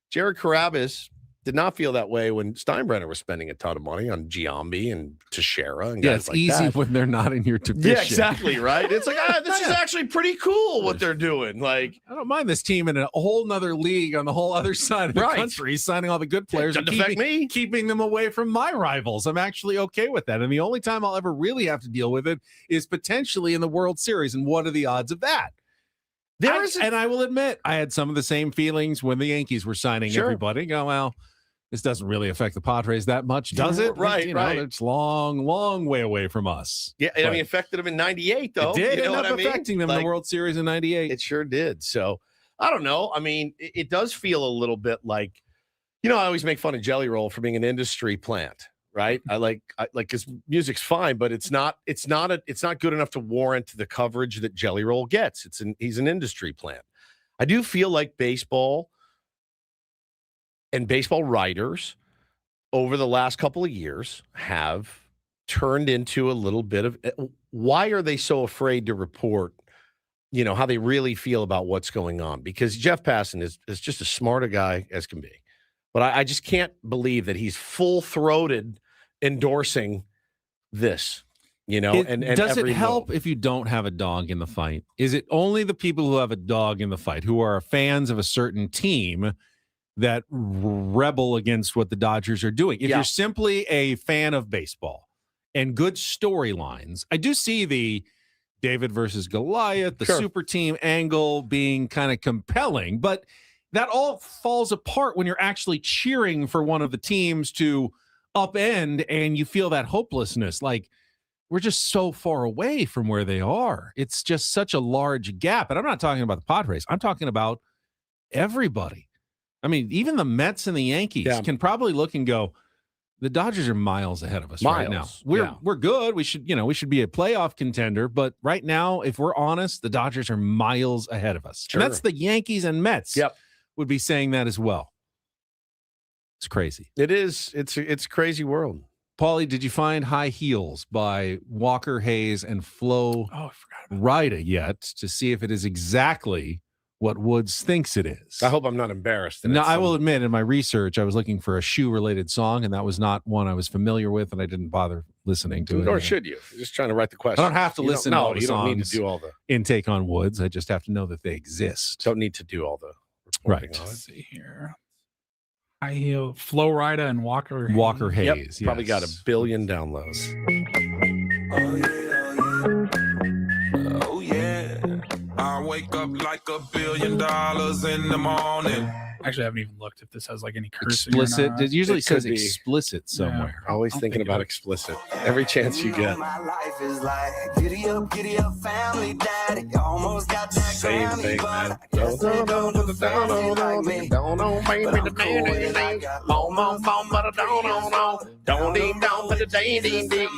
Jared Carrabis did not feel that way when Steinbrenner was spending a ton of money on Giambi and Teixeira and guys it's like easy that. when they're not in your division. Yeah, exactly, right? It's like, this is actually pretty cool what they're doing. Like, I don't mind this team in a whole nother league on the whole other side of the country, signing all the good players and keeping them away from my rivals. I'm actually okay with that. And the only time I'll ever really have to deal with it is potentially in the World Series. And what are the odds of that? And I will admit, I had some of the same feelings when the Yankees were signing everybody. Go, well, this doesn't really affect the Padres that much, does it? Right. It's long way away from us. Yeah, I mean, it affected them in 98, though. It did end up affecting them in the World Series in 98. It sure did. So, I don't know. I mean, it does feel a little bit like, I always make fun of Jelly Roll for being an industry plant, right? I like his music's fine, but it's not good enough to warrant the coverage that Jelly Roll gets. He's an industry plant. I do feel like baseball and baseball writers over the last couple of years have turned into a little bit of, why are they so afraid to report, how they really feel about what's going on? Because Jeff Passan is just as smart a guy as can be. But I just can't believe that he's full-throated endorsing this, and does it help if you don't have a dog in the fight? Is it only the people who have a dog in the fight, who are fans of a certain team, that rebel against what the Dodgers are doing? If you're simply a fan of baseball and good storylines, I do see the David versus Goliath, the super team angle being kind of compelling, but that all falls apart when you're actually cheering for one of the teams to upend and you feel that hopelessness. Like, we're just so far away from where they are. It's just such a large gap. And I'm not talking about the Padres. I'm talking about everybody. I mean, even the Mets and the Yankees can probably look and go, the Dodgers are miles ahead of us right now. We're good. We should be a playoff contender. But right now, if we're honest, the Dodgers are miles ahead of us. Sure. And that's the Yankees and Mets would be saying that as well. It's crazy. It is. It's a crazy world. Paulie, did you find High Heels by Walker Hayes and Flo Rida yet to see if it is exactly what Woods thinks it is? I hope I'm not embarrassed. No, I will admit, in my research, I was looking for a shoe-related song, and that was not one I was familiar with, and I didn't bother listening to it. Nor should you. You're just trying to write the question. I don't have to listen to all the songs. You don't need to do all the intake on Woods. I just have to know that they exist. Don't need to do all the reporting on it. Let's see here. High Heel, Flo Rida and Walker Hayes. Probably got 1 billion downloads. Oh yeah. I wake up like $1 billion in the morning. Actually, I haven't even looked if this has like any cursing. Explicit. It usually says be explicit somewhere. Always thinking about explicit. Every chance you get. My life is like giddy up, family daddy. Almost got that Same Grammy, thing, but man. I guess they don't do fancy like me. But I'm cool with it. I got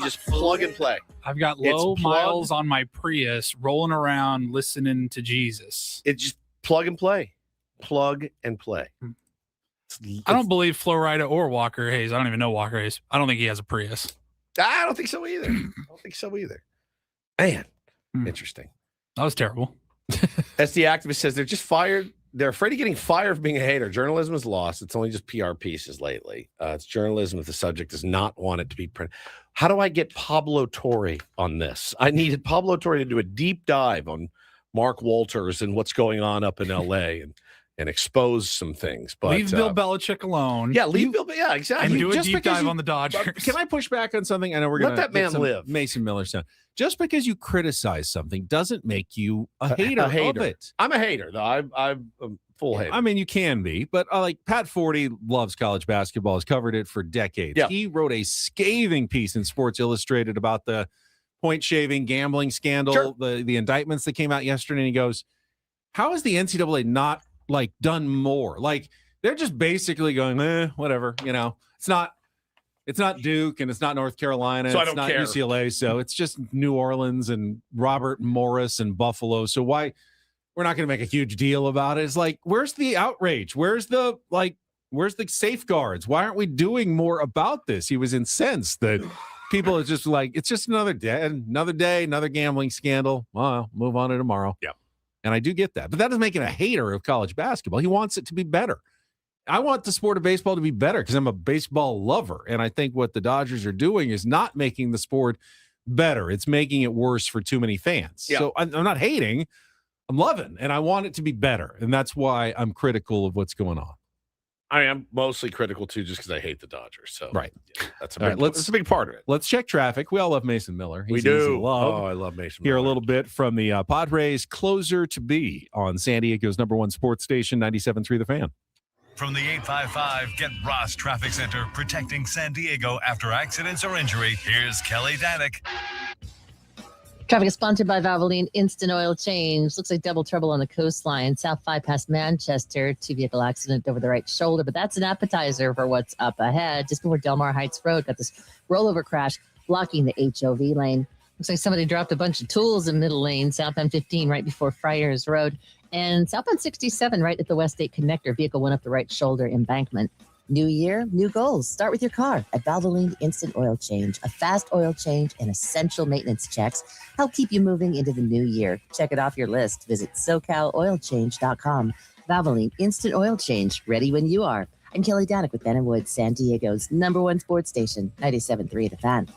Just plug and play. I've got low miles on my Prius rolling around listening to Jesus. It's just plug and play. Plug and play. I don't believe Flo Rida or Walker Hayes. I don't even know Walker Hayes. I don't think he has a Prius. I don't think so either. Man, interesting. That was terrible. SD Activist says they're just fired. They're afraid of getting fired for being a hater. Journalism is lost. It's only just PR pieces lately. It's journalism if the subject does not want it to be printed. How do I get Pablo Torre on this? I needed Pablo Torre to do a deep dive on Mark Walters and what's going on up in L.A. and expose some things. But leave Bill Belichick alone. Yeah, leave Bill. Yeah, exactly. And do a deep dive on the Dodgers. Can I push back on something? I know we're going to let that man live. Mason Miller sound. Just because you criticize something doesn't make you a hater of it. I'm a hater, though. I'm a full hater. I mean, you can be, but like Pat Forty loves college basketball, has covered it for decades. Yeah. He wrote a scathing piece in Sports Illustrated about the point shaving gambling scandal, Sure. the indictments that came out yesterday. And he goes, how has the NCAA not like done more? Like they're just basically going, whatever, it's not Duke and it's not North Carolina. So it's not care. UCLA. So it's just New Orleans and Robert Morris and Buffalo. So why we're not going to make a huge deal about it? It's like, where's the outrage? Where's the safeguards? Why aren't we doing more about this? He was incensed that people are just like, it's just another day, another gambling scandal. Well, move on to tomorrow. Yeah. And I do get that, but that doesn't make him a hater of college basketball. He wants it to be better. I want the sport of baseball to be better because I'm a baseball lover. And I think what the Dodgers are doing is not making the sport better. It's making it worse for too many fans. Yeah. So I'm not hating. I'm loving, and I want it to be better. And that's why I'm critical of what's going on. I am mostly critical, too, just because I hate the Dodgers. So Right. yeah, that's That's a big part of it. Let's check traffic. We all love Mason Miller. He's We easy do. to love. Oh, I love Mason Hear Miller. a little bit from the Padres closer to be on San Diego's #1 sports station, 97.3 The Fan. From the 855 Get Ross Traffic Center, protecting San Diego after accidents or injury, here's Kelly Danick. Traffic is sponsored by Valvoline Instant Oil Change. Looks like double trouble on the coastline. South 5 past Manchester. 2-vehicle accident over the right shoulder. But that's an appetizer for what's up ahead. Just before Delmar Heights Road. Got this rollover crash blocking the HOV lane. Looks like somebody dropped a bunch of tools in middle lane. Southbound 15 right before Friars Road. And southbound 67 right at the West 8 connector. Vehicle went up the right shoulder embankment. New year, new goals. Start with your car at Valvoline Instant Oil Change. A fast oil change and essential maintenance checks help keep you moving into the new year. Check it off your list. Visit SoCalOilChange.com. Valvoline Instant Oil Change. Ready when you are. I'm Kelly Danick with Ben & Wood, San Diego's #1 sports station, 97.3 The Fan.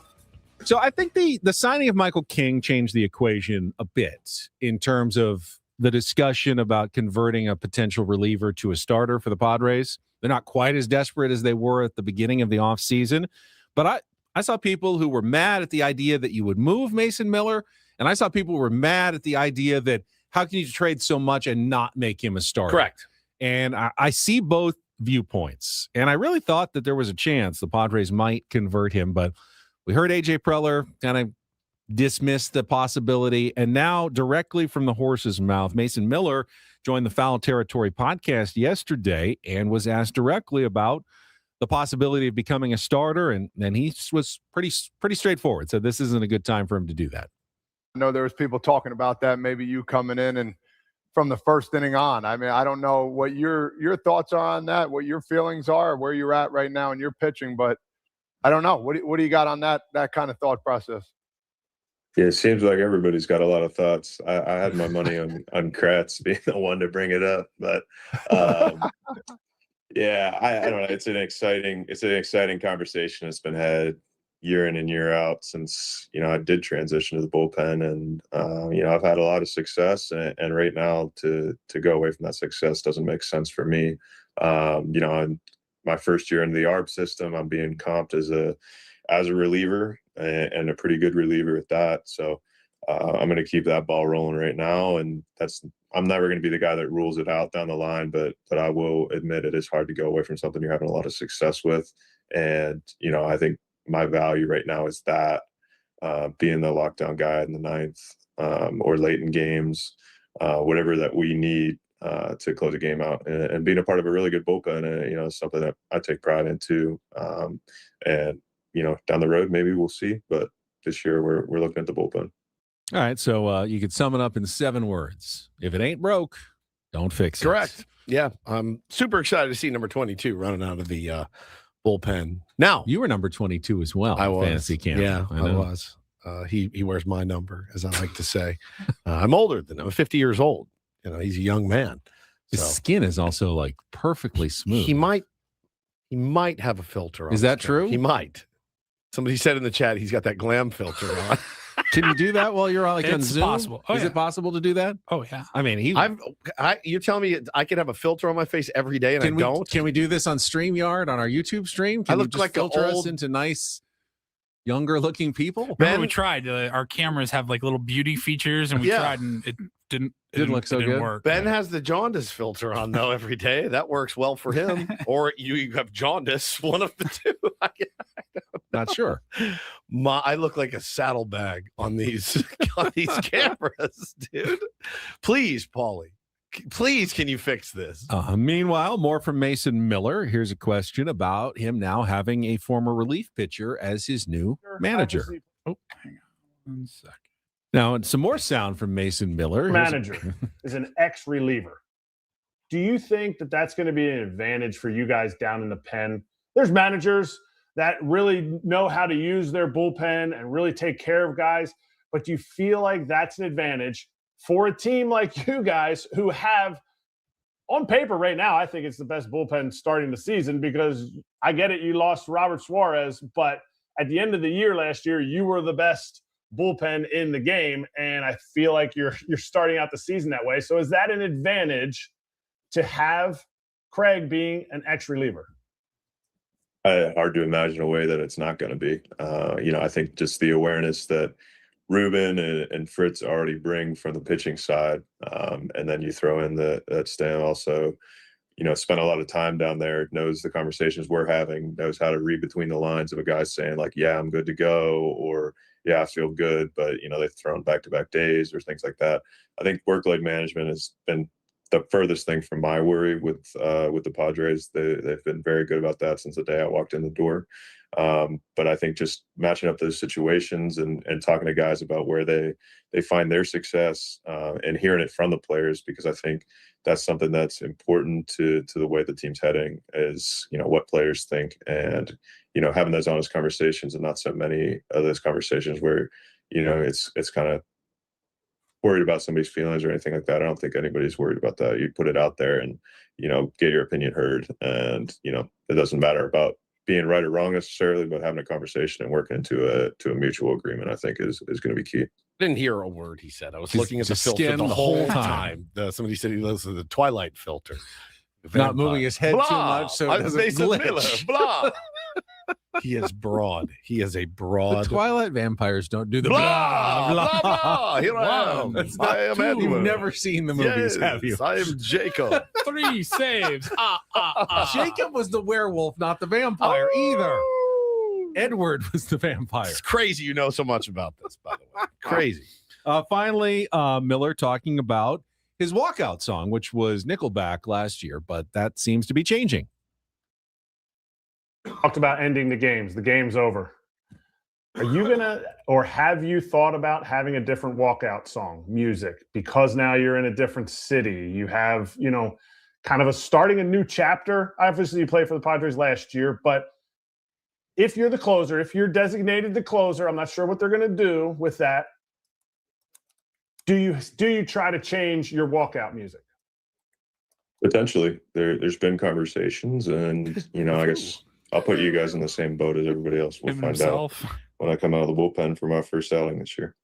So I think the signing of Michael King changed the equation a bit in terms of the discussion about converting a potential reliever to a starter for the Padres. They're not quite as desperate as they were at the beginning of the offseason. But I saw people who were mad at the idea that you would move Mason Miller, and I saw people who were mad at the idea that how can you trade so much and not make him a starter? Correct. And I see both viewpoints. And I really thought that there was a chance the Padres might convert him, but we heard A.J. Preller kind of dismiss the possibility. And now directly from the horse's mouth, Mason Miller joined the Foul Territory podcast yesterday and was asked directly about the possibility of becoming a starter. And he was pretty straightforward. So this isn't a good time for him to do that. I know there was people talking about that, maybe you coming in and from the first inning on. I mean, I don't know what your thoughts are on that, what your feelings are, where you're at right now in your pitching, but I don't know. What do you got on that kind of thought process? Yeah, it seems like everybody's got a lot of thoughts. I had my money on Kratz being the one to bring it up, but yeah, I don't know. It's an exciting conversation that's been had year in and year out since I did transition to the bullpen, and I've had a lot of success, and right now to go away from that success doesn't make sense for me. In my first year in the ARB system, I'm being comped as a reliever, and a pretty good reliever at that. So I'm going to keep that ball rolling right now, and I'm never going to be the guy that rules it out down the line, but I will admit it is hard to go away from something you're having a lot of success with, and I think my value right now is that being the lockdown guy in the ninth or late in games, whatever that we need to close a game out, and being a part of a really good bullpen, something that I take pride in too. And down the road, maybe we'll see, but this year we're looking at the bullpen. All right. So you could sum it up in 7 words. If it ain't broke, don't fix it. Correct. Yeah. I'm super excited to see number 22 running out of the bullpen. Now, you were number 22 as well. I was. Fantasy camp. Yeah, I was. He wears my number, as I like to say. I'm older than him. I'm 50 years old. He's a young man. His skin is also like perfectly smooth. He might have a filter on. Is that true? He might. Somebody said in the chat he's got that glam filter on. Can you do that while you're on Zoom? Possible. Oh, Is it possible to do that? Oh yeah. I mean, you're telling me I could have a filter on my face every day and I don't? Can we do this on StreamYard on our YouTube stream? Can I look like filter us into nice, younger looking people? Remember we tried. Our cameras have like little beauty features, and we tried, and it didn't look so good. Work. Ben has the jaundice filter on though every day. That works well for him. Or you have jaundice, one of the two. Not sure. I look like a saddlebag on these cameras, dude. Please, Paulie. Please, can you fix this? Meanwhile, more from Mason Miller. Here's a question about him now having a former relief pitcher as his new manager. Oh, hang on 1 second. Now, and some more sound from Mason Miller. Manager is an ex-reliever. Do you think that that's going to be an advantage for you guys down in the pen? There's managers that really know how to use their bullpen and really take care of guys, but do you feel like that's an advantage for a team like you guys who have, on paper right now, I think it's the best bullpen starting the season because I get it, you lost Robert Suarez, but at the end of the year last year, you were the best bullpen in the game, and I feel like you're starting out the season that way. So is that an advantage to have Craig being an ex-reliever? Hard to imagine a way that it's not going to be. I think just the awareness that Ruben and Fritz already bring from the pitching side, and then you throw in that Stan also, spent a lot of time down there, knows the conversations we're having, knows how to read between the lines of a guy saying like, yeah, I'm good to go, or yeah, I feel good, but they've thrown back-to-back days or things like that. I think workload management has been the furthest thing from my worry with the Padres. They've been very good about that since the day I walked in the door. But I think just matching up those situations and talking to guys about where they find their success and hearing it from the players, because I think that's something that's important to the way the team's heading is, what players think and, having those honest conversations and not so many of those conversations where, it's kind of worried about somebody's feelings or anything like that. I don't think anybody's worried about that. You put it out there and, get your opinion heard. And, it doesn't matter about being right or wrong necessarily, but having a conversation and working to a mutual agreement, I think is going to be key. Didn't hear a word he said. I was looking at the filter the whole time. Somebody said he lives with the Twilight filter. Not moving his head too much, so it doesn't glitch. Blah. He is broad. He is a broad. The Twilight vampires don't do the blah, blah, blah. Here I am. I am Edward. You've never seen the movies, have you? I am Jacob. 3 saves. Jacob was the werewolf, not the vampire either. Edward was the vampire. It's crazy you know so much about this, by the way. Crazy. Finally, Miller talking about his walkout song, which was Nickelback last year, but that seems to be changing. Talked about ending the games. The game's over. Are you gonna, or have you thought about having a different walkout song, music? Because now you're in a different city. You have, kind of starting a new chapter. Obviously, you played for the Padres last year, but if you're the closer, if you're designated the closer, I'm not sure what they're going to do with that. Do you try to change your walkout music? Potentially. There's been conversations, and I guess I'll put you guys in the same boat as everybody else. We'll find out when I come out of the bullpen for my first outing this year.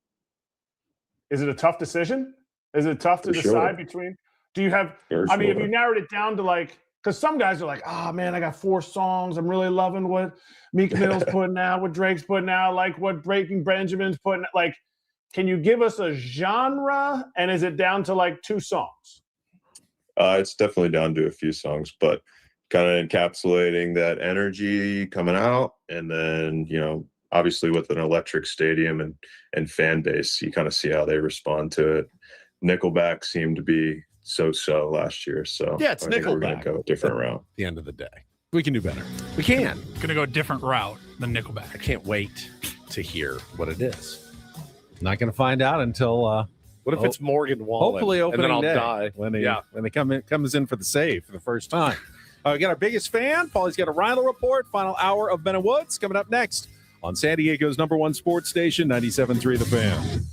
Is it a tough decision? Is it tough to decide between? Do you have? Have you narrowed it down to because some guys are like, oh man, I got 4 songs. I'm really loving what Meek Mill's putting out, what Drake's putting out, like what Breaking Benjamin's putting out. Can you give us a genre? And is it down to 2 songs? It's definitely down to a few songs, but kind of encapsulating that energy coming out. And then, obviously with an electric stadium and fan base, you kind of see how they respond to it. Nickelback seemed to be so last year. So yeah, it's Nickelback. We're going to go a different route. At the end of the day. We can do better. We can. Gonna go a different route than Nickelback. I can't wait to hear what it is. Not going to find out until what if it's Morgan Wallen? Hopefully opening and then I'll day die when he comes in for the save for the first time. We got our biggest fan. Paulie's got a Reindl Report. Final hour of Ben and Woods coming up next on San Diego's #1 sports station, 97.3 The Fan.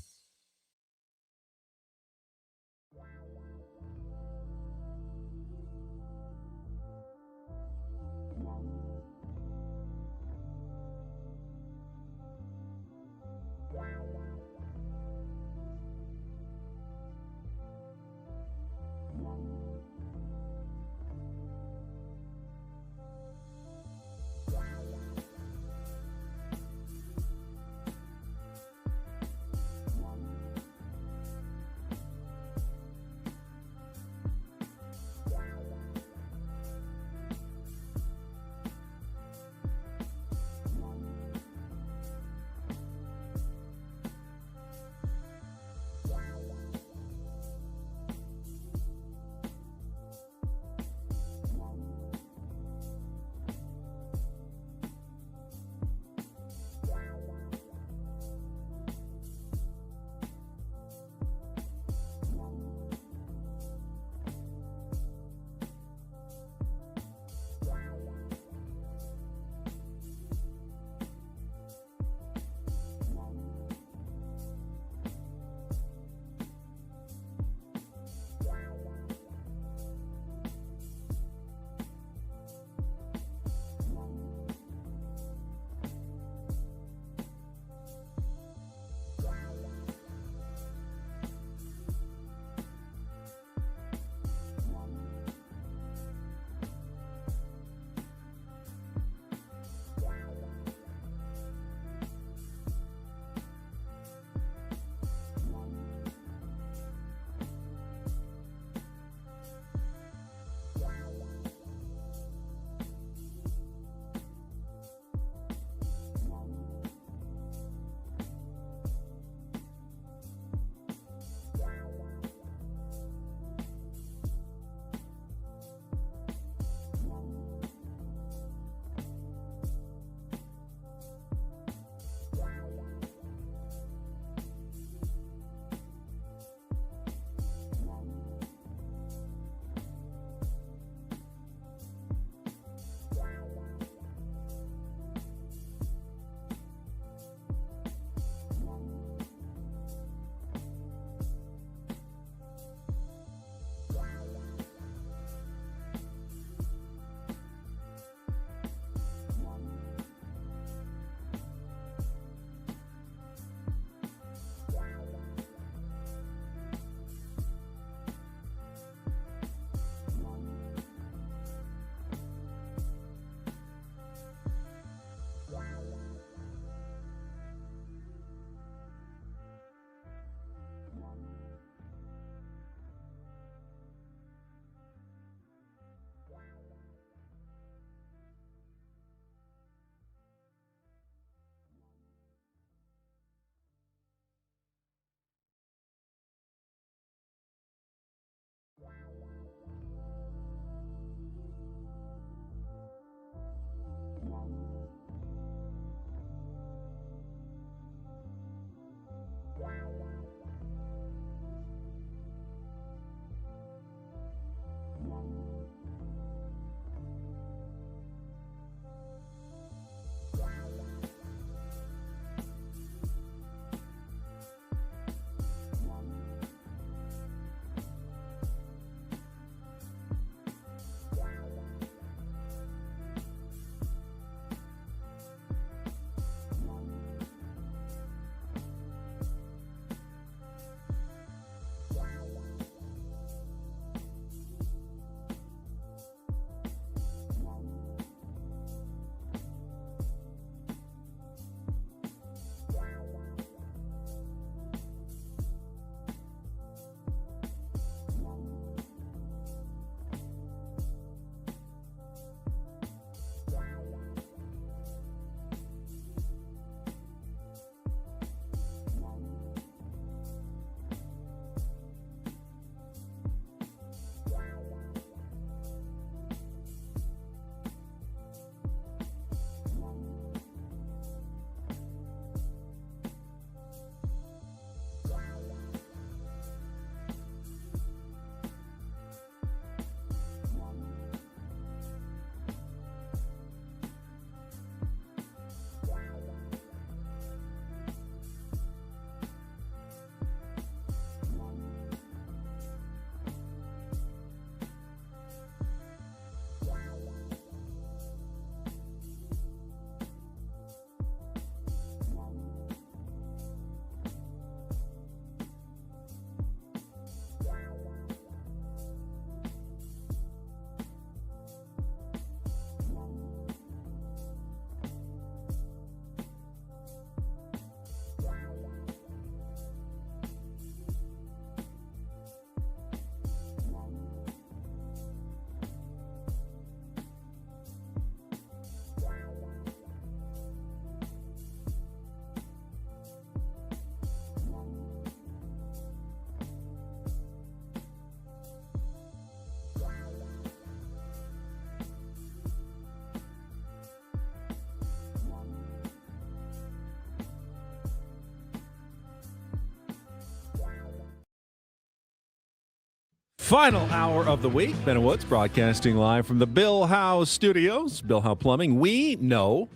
Final hour of the week. Ben Woods broadcasting live from the Bill Howe Studios. Bill Howe Plumbing. We know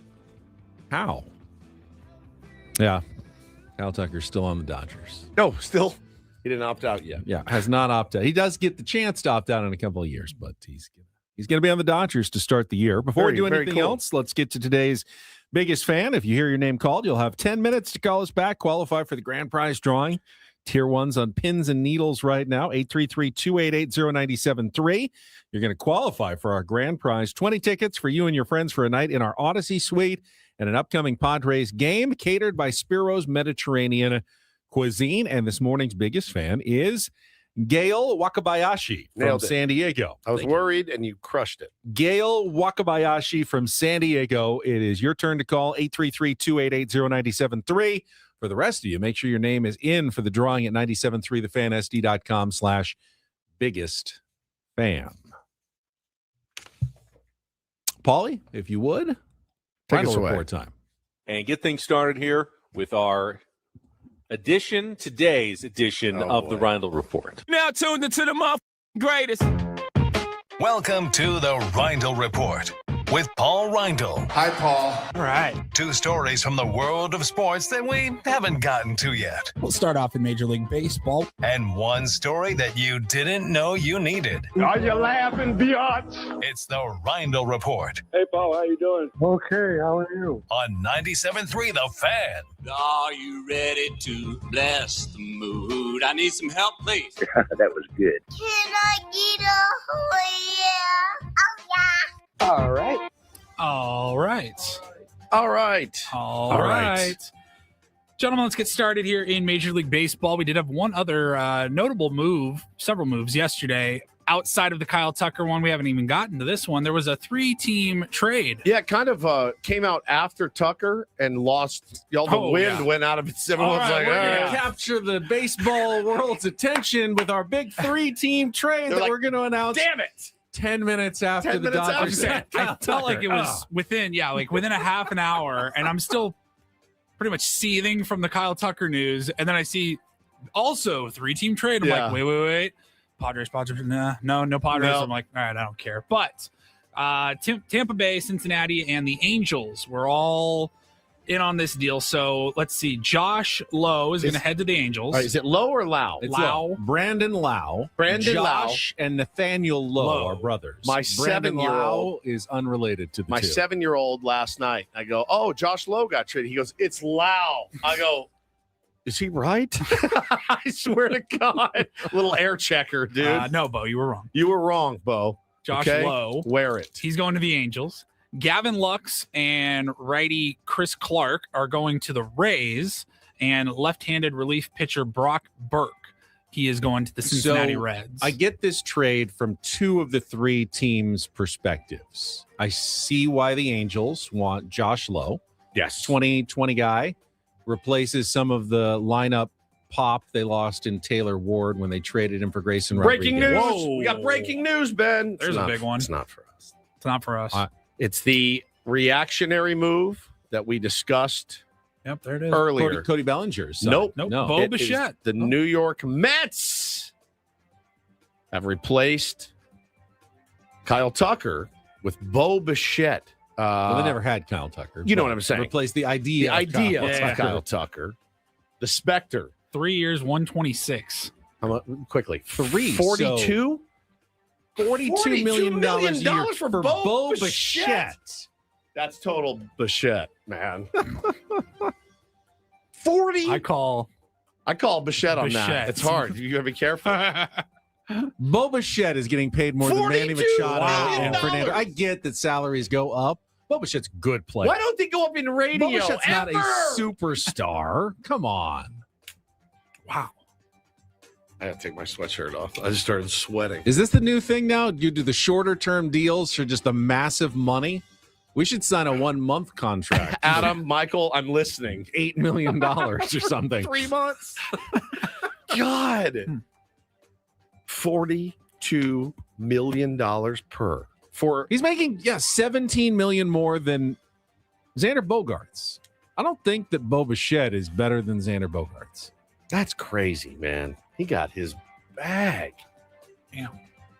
how. Yeah. Kyle Tucker's still on the Dodgers. No, still. He didn't opt out yet. Yeah, has not opted out. He does get the chance to opt out in a couple of years, but he's going to be on the Dodgers to start the year. Before we do anything else, let's get to today's biggest fan. If you hear your name called, you'll have 10 minutes to call us back, qualify for the grand prize drawing. Tier 1s on pins and needles right now, 833-288-0973. You're going to qualify for our grand prize, 20 tickets for you and your friends for a night in our Odyssey suite and an upcoming Padres game catered by Spiro's Mediterranean Cuisine. And this morning's biggest fan is Gail Wakabayashi from San Diego. I was worried, and you crushed it. Gail Wakabayashi from San Diego. It is your turn to call, 833-288-0973. For the rest of you, make sure your name is in for the drawing at 973thefansd.com/biggest fan. Paulie, if you would, Reindl Report time. And get things started here with our today's edition of the Reindl Report. Now tuned into the greatest. Welcome to the Reindl Report with Paul Reindl. Hi, Paul. All right. 2 stories from the world of sports that we haven't gotten to yet. We'll start off in Major League Baseball. And 1 story that you didn't know you needed. Are you laughing, biatch? It's the Reindl Report Hey, Paul, how you doing? Okay, how are you? on 97.3 The Fan. Are you ready to bless the mood? I need some help, please. That was good. Can I get a yeah? Oh, yeah. All right. All right. All right. All right. Gentlemen, let's get started here in Major League Baseball. We did have one other notable move, several moves yesterday. Outside of the Kyle Tucker one, we haven't even gotten to this one. There was a 3-team trade. Yeah, it kind of came out after Tucker and lost. The wind went out of it. Everyone's like, we're going to capture the baseball world's attention with our big 3-team trade that we're going to announce. Damn it. 10 minutes after the Dodgers. I felt like it was within a half an hour, and I'm still pretty much seething from the Kyle Tucker news. And then I see also 3-team trade. I'm like, wait. Padres, no Padres. No. I'm like, all right, I don't care. But Tampa Bay, Cincinnati, and the Angels were all in on this deal. So let's see. Josh Lowe is going to head to the Angels. Is it Lowe or Lau? It's Lau. Brandon Lau. Josh and Nathaniel Lowe are brothers. My Brandon 7-year-old Lau is unrelated to the My two. 7-year-old last night, I go, oh, Josh Lowe got traded. He goes, it's Lau. I go, is he right? I swear to God. Little air checker, dude. No, Bo, you were wrong. You were wrong, Bo. Josh Okay? Lowe. Wear it. He's going to the Angels. Gavin Lux and righty Chris Clark are going to the Rays, and left-handed relief pitcher Brock Burke, he is going to the Cincinnati Reds. I get this trade from 2 of the 3 teams' perspectives. I see why the Angels want Josh Lowe. Yes. 2020 guy, replaces some of the lineup pop they lost in Taylor Ward when they traded him for Grayson Breaking Rodriguez. news. We got breaking news, Ben. There's a big one. It's not for us. It's not for us. It's the reactionary move that we discussed Yep, there it is. earlier. Cody Bellinger's son. Nope. Nope. No. Bo It is Bichette. The New York Mets have replaced Kyle Tucker with Bo Bichette. Well, they never had Kyle Tucker. You know but what I'm saying. Replace the idea. The idea Of of Kyle Tucker. The Spectre. 3 years, 126. Quickly. 3. 42? $42 million a year for Bo Bichette. Bichette. That's total Bichette, man. 40? I call Bichette on Bichette. that. It's hard. You gotta be careful. Bo Bichette is getting paid more than Manny Machado and Fernando. I get that salaries go up. Bo Bichette's a good player. Why don't they go up in radio? Bo Bichette's not a ever? superstar. Come on. Wow. I gotta take my sweatshirt off. I just started sweating. Is this the new thing now? You do the shorter term deals for just the massive money? We should sign a 1-month contract. Adam, Michael, I'm listening. $8 million or something. 3 months. God. $42 million per. He's making $17 million more than Xander Bogaerts. I don't think that Bo Bichette is better than Xander Bogaerts. That's crazy, man. He got his bag. Damn.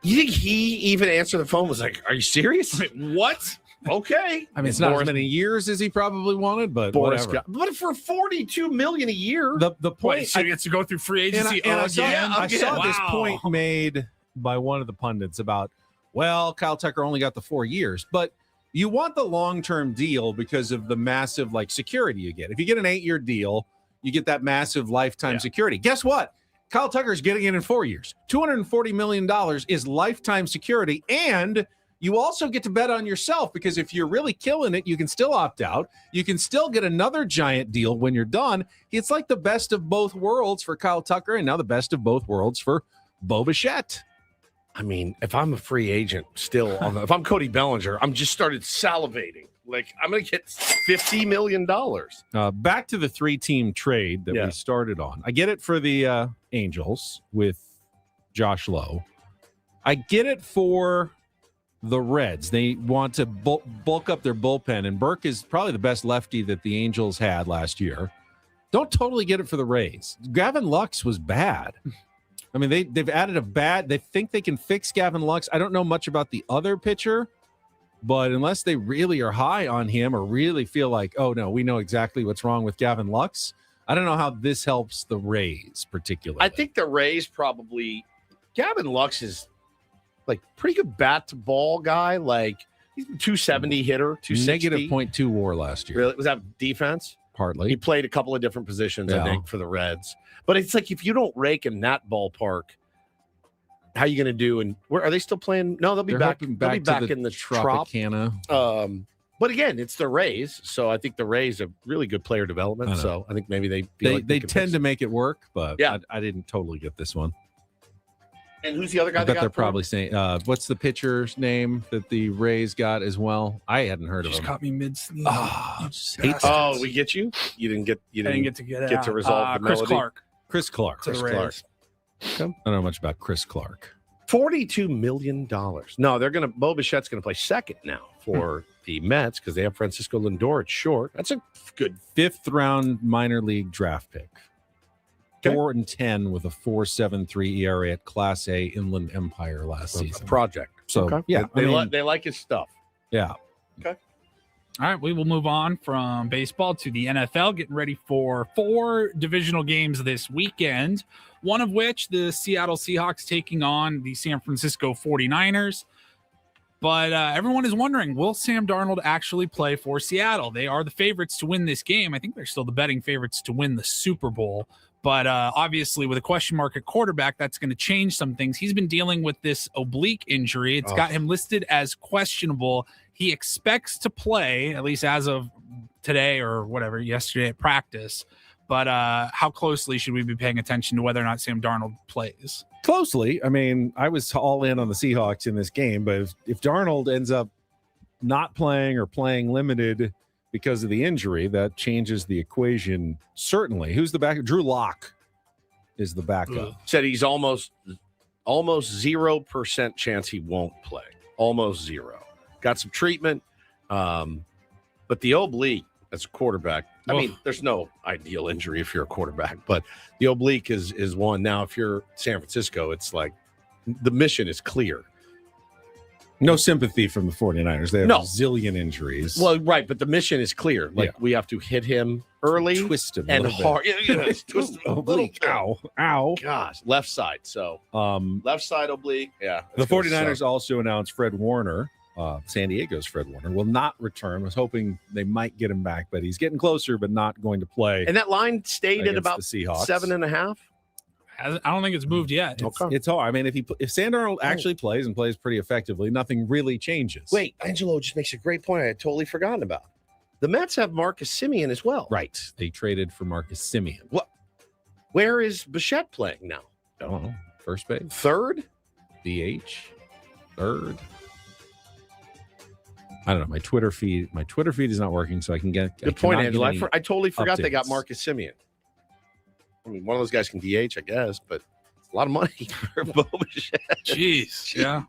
You think he even answered the phone? Was like, "Are you serious? Wait, what? Okay." I mean, it's not as many years as he probably wanted, but Boris whatever. but for $42 million a year, The point Wait, so he gets to go through free agency I saw, again? I saw this Wow. point made by one of the pundits about, well, Kyle Tucker only got the 4 years, but you want the long-term deal because of the massive security you get. If you get an 8-year deal, you get that massive lifetime security. Guess what? Kyle Tucker's getting it in 4 years. $240 million is lifetime security, and you also get to bet on yourself because if you're really killing it, you can still opt out. You can still get another giant deal when you're done. It's like the best of both worlds for Kyle Tucker, and now the best of both worlds for Bo Bichette. I mean, if I'm a free agent still, if I'm Cody Bellinger, I'm just started salivating. Like, I'm going to get $50 million. Back to the 3-team trade that we started on. I get it for the Angels with Josh Lowe. I get it for the Reds. They want to bulk up their bullpen, and Burke is probably the best lefty that the Angels had last year. Don't totally get it for the Rays. Gavin Lux was bad. I mean, they've added they think they can fix Gavin Lux. I don't know much about the other pitcher, but unless they really are high on him or really feel like, oh, no, we know exactly what's wrong with Gavin Lux, I don't know how this helps the Rays particularly. I think the Rays probably – Gavin Lux is pretty good bat to ball guy. He's a 270 hitter, 260. -0.2 WAR last year. Really? Was that defense? Partly. He played a couple of different positions, I think, for the Reds. But it's like if you don't rake in that ballpark, how are you going to do? And where are they still playing? No, they'll be back. They'll be back in the Tropicana. But again, it's the Rays, so I think the Rays have really good player development. So I think maybe they tend to make it work, but I didn't totally get this one. And who's the other guy? I bet they're probably saying, what's the pitcher's name that the Rays got as well? I hadn't heard of him. Just caught me mid-sneeze. We get you. You didn't get to resolve the Chris melody. Clark. Chris Clark. To the Rays. I don't know much about Chris Clark. $42 million. No, Bo Bichette's going to play second now for the Mets because they have Francisco Lindor at short. That's a good 5th round minor league draft pick. 4-10 with a 4.73 ERA at Class A Inland Empire last season. Project. So they like his stuff. Yeah. Okay. All right, we will move on from baseball to the NFL, getting ready for 4 divisional games this weekend, one of which the Seattle Seahawks taking on the San Francisco 49ers. But everyone is wondering, will Sam Darnold actually play for Seattle? They are the favorites to win this game. I think they're still the betting favorites to win the Super Bowl. But obviously, with a question mark at quarterback, that's going to change some things. He's been dealing with this oblique injury. It's got him listed as questionable. He expects to play, at least as of today or whatever, yesterday at practice. But how closely should we be paying attention to whether or not Sam Darnold plays? Closely. I mean, I was all in on the Seahawks in this game, but if Darnold ends up not playing or playing limited because of the injury, that changes the equation. Certainly. Who's the backup? Drew Lock is the backup. Said he's almost 0% chance he won't play. Almost 0. Got some treatment. But the oblique as a quarterback, I mean, there's no ideal injury if you're a quarterback, but the oblique is one. Now, if you're San Francisco, it's like the mission is clear. No sympathy from the 49ers. They have a zillion injuries. Well, right, but the mission is clear. We have to hit him early, twist him and hard. Twist him oblique. Ow. Gosh, left side. So, left side oblique. Yeah. The 49ers also announced Fred Warner, San Diego's Fred Warner, will not return. I was hoping they might get him back, but he's getting closer, but not going to play. And that line stayed at about 7.5. I don't think it's moved yet. It's hard. I mean, if Sam Darnold actually plays and plays pretty effectively, nothing really changes. Wait, Angelo just makes a great point I had totally forgotten about. The Mets have Marcus Semien as well. Right. They traded for Marcus Semien. What? Where is Bichette playing now? I don't know. First base. Third? DH. Third. I don't know. My Twitter feed is not working, so I can get. Good point, Angelo. I totally forgot updates. They got Marcus Semien. I mean, one of those guys can DH, I guess, but it's a lot of money for Bo Bichette. Jeez. Yeah.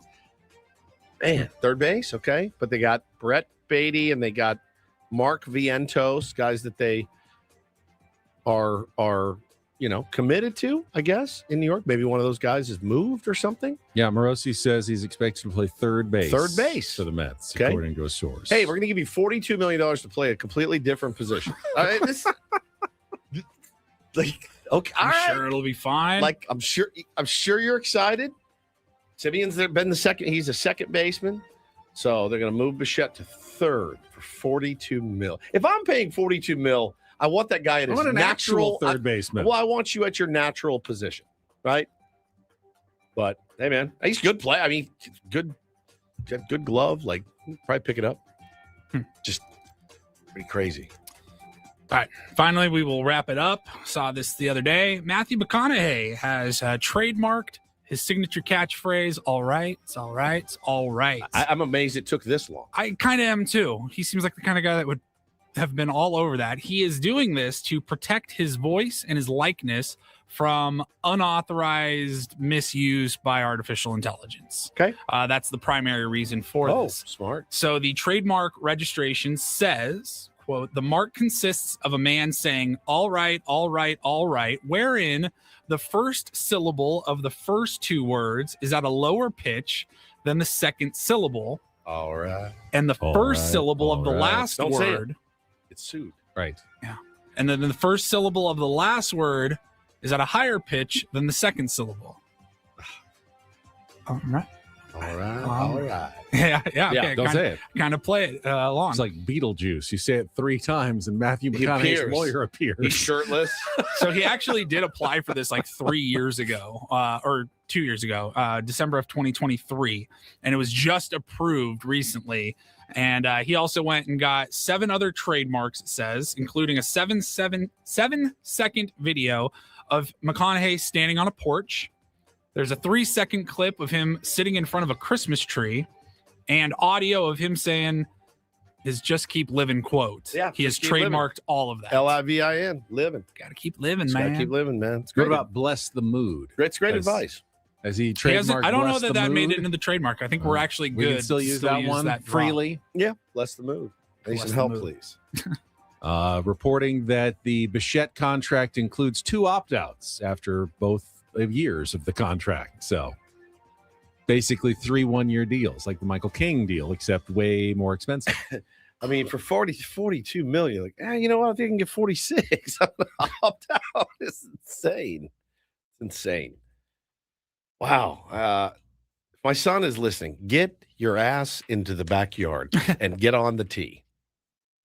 Man, third base, okay. But they got Brett Beatty and they got Mark Vientos, guys that they are committed to, I guess, in New York. Maybe one of those guys has moved or something. Yeah, Morosi says he's expected to play third base. Third base for the Mets, Okay. according to a source. Hey, we're going to give you $42 million to play a completely different position. Okay, all right. Sure it'll be fine. Like, I'm sure you're excited. Simeon's been he's a second baseman. So they're going to move Bichette to third for $42 million. If I'm paying $42 million, I want that guy at his natural third baseman. Well, I want you at your natural position, right? But hey, man, he's a good play. I mean, good glove. Like, probably pick it up. Just pretty crazy. All right. Finally, we will wrap it up. Saw this the other day. Matthew McConaughey has trademarked his signature catchphrase, all right, it's all right, it's all right. I'm amazed it took this long. I kind of am too. He seems like the kind of guy that would have been all over that. He is doing this to protect his voice and his likeness from unauthorized misuse by artificial intelligence. Okay. That's the primary reason for this. Smart. So the trademark registration says, quote, the mark consists of a man saying, all right, all right, all right, wherein the first syllable of the first two words is at a lower pitch than the second syllable. All right. And the first syllable of the last Don't say it. word. It's sued. Right. Yeah. And then the first syllable of the last word is at a higher pitch than the second syllable. All right. All right. All right. Yeah. Yeah, don't say it. Kind of play it along. It's like Beetlejuice. You say it 3 times, and Matthew He McConaughey's appears. lawyer appears. He's shirtless. So he actually did apply for this like 3 years ago, or 2 years ago, December of 2023, and it was just approved recently. And he also went and got 7 other trademarks, it says, including a 7-second video of McConaughey standing on a porch. There's a 3-second clip of him sitting in front of a Christmas tree, and audio of him saying his "Just Keep Living" quote. Yeah, he has just keep living. trademarked all of that. LIVIN, living. Got to keep living, Just man. gotta keep living, man. It's What great. about bless the mood? It's great Has- advice. Has he He hasn't- trademarked I don't know bless that the that made it mood? into the trademark. I think we're actually good. We can still use that one drop. freely. Yeah, bless the mood. I need Bless some the help, mood. please. Reporting that the Bichette contract includes 2 opt-outs after both years of the contract. So basically 3 one-year deals, like the Michael King deal, except way more expensive. I mean, for 42 million, like, you know what? I think I can get 46. I'm gonna opt out. It's insane. It's insane. Wow. If my son is listening, get your ass into the backyard and get on the tee.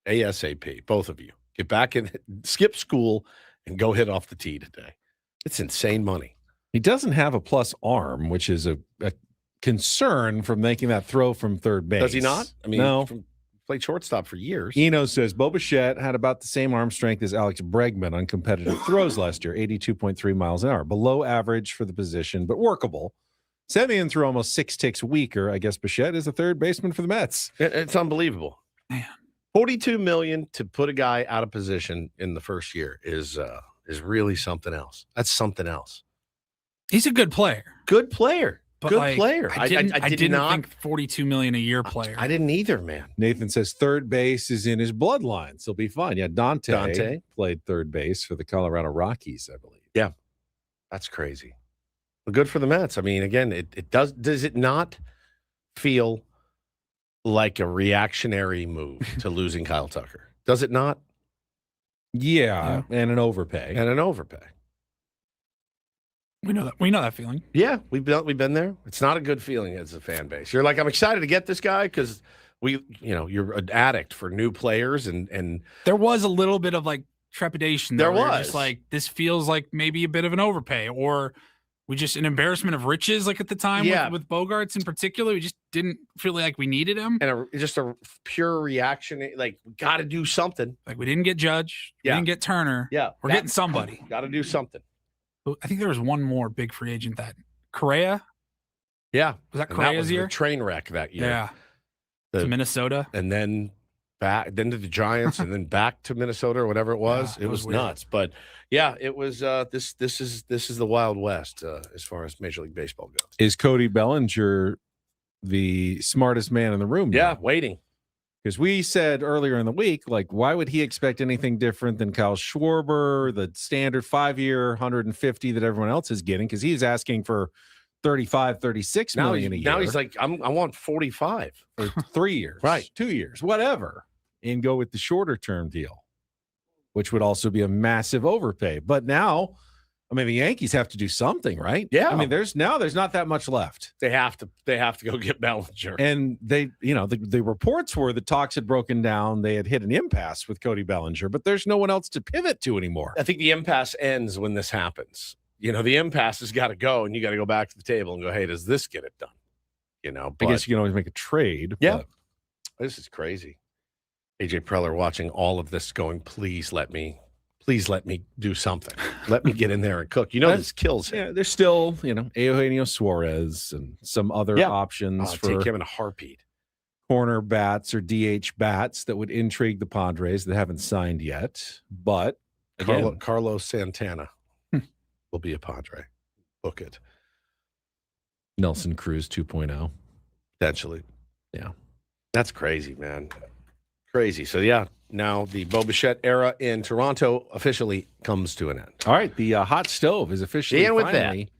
ASAP, both of you. Get back in, skip school, and go hit off the tee today. It's insane money. He doesn't have a plus arm, which is a concern from making that throw from third base. Does he not? I mean, no. Played shortstop for years. Eno says Bo Bichette had about the same arm strength as Alex Bregman on competitive throws last year, 82.3 miles an hour. Below average for the position, but workable. Semien threw almost 6 ticks weaker. I guess Bichette is a third baseman for the Mets. It's unbelievable. Man. $42 million to put a guy out of position in the first year is really something else. That's something else. He's a good player. Good player. But Good like, player. I didn't not think 42 million a year player. I didn't either, man. Nathan says third base is in his bloodline, so he'll be fine. Yeah, Dante played third base for the Colorado Rockies, I believe. Yeah, that's crazy. Well, good for the Mets. I mean, again, it does it not feel like a reactionary move to losing Kyle Tucker? Does it not? Yeah, and an overpay. We know that feeling. Yeah, we've been there. It's not a good feeling as a fan base. You're like, I'm excited to get this guy because you're an addict for new players, and there was a little bit of like trepidation. There where was. just like this feels like maybe a bit of an overpay, or we just an embarrassment of riches. Like at the time, with Bogarts in particular, we just didn't feel like we needed him, and just a pure reaction. Like we got to do something. Like we didn't get Judge, we didn't get Turner. Yeah, we're getting somebody. Got to do something. I think there was one more big free agent that Correa. Yeah, was that And Correa's the year? train wreck that year. Yeah, to Minnesota, and then back, then to the Giants, and then back to Minnesota or whatever it was. Yeah, it was weird. nuts, but yeah, it was. This is the Wild West as far as Major League Baseball goes. Is Cody Bellinger the smartest man in the room? Yeah, now? waiting. Because we said earlier in the week, like, why would he expect anything different than Kyle Schwarber, the standard 5-year 150 that everyone else is getting? Because he's asking for 35, 36 million a year. Now he's like, I want 45 for 3 years, right? 2 years, whatever, and go with the shorter term deal, which would also be a massive overpay. But now, I mean, the Yankees have to do something, right? Yeah. I mean, there's not that much left. They have to go get Bellinger. And they, the reports were the talks had broken down. They had hit an impasse with Cody Bellinger, but there's no one else to pivot to anymore. I think the impasse ends when this happens. The impasse has got to go, and you got to go back to the table and go, hey, does this get it done? I guess you can always make a trade. Yeah. This is crazy. AJ Preller watching all of this going, please let me do something. Let me get in there and cook. This kills him. Yeah, there's still, Eugenio Suarez and some other options for take him in a heartbeat. Corner bats or DH bats that would intrigue the Padres that haven't signed yet. But again, Carlos Santana will be a Padre. Book it. Nelson Cruz 2.0. Potentially. Yeah. That's crazy, man. Crazy. So, yeah, now the Bo Bichette era in Toronto officially comes to an end. All right. The hot stove is officially finally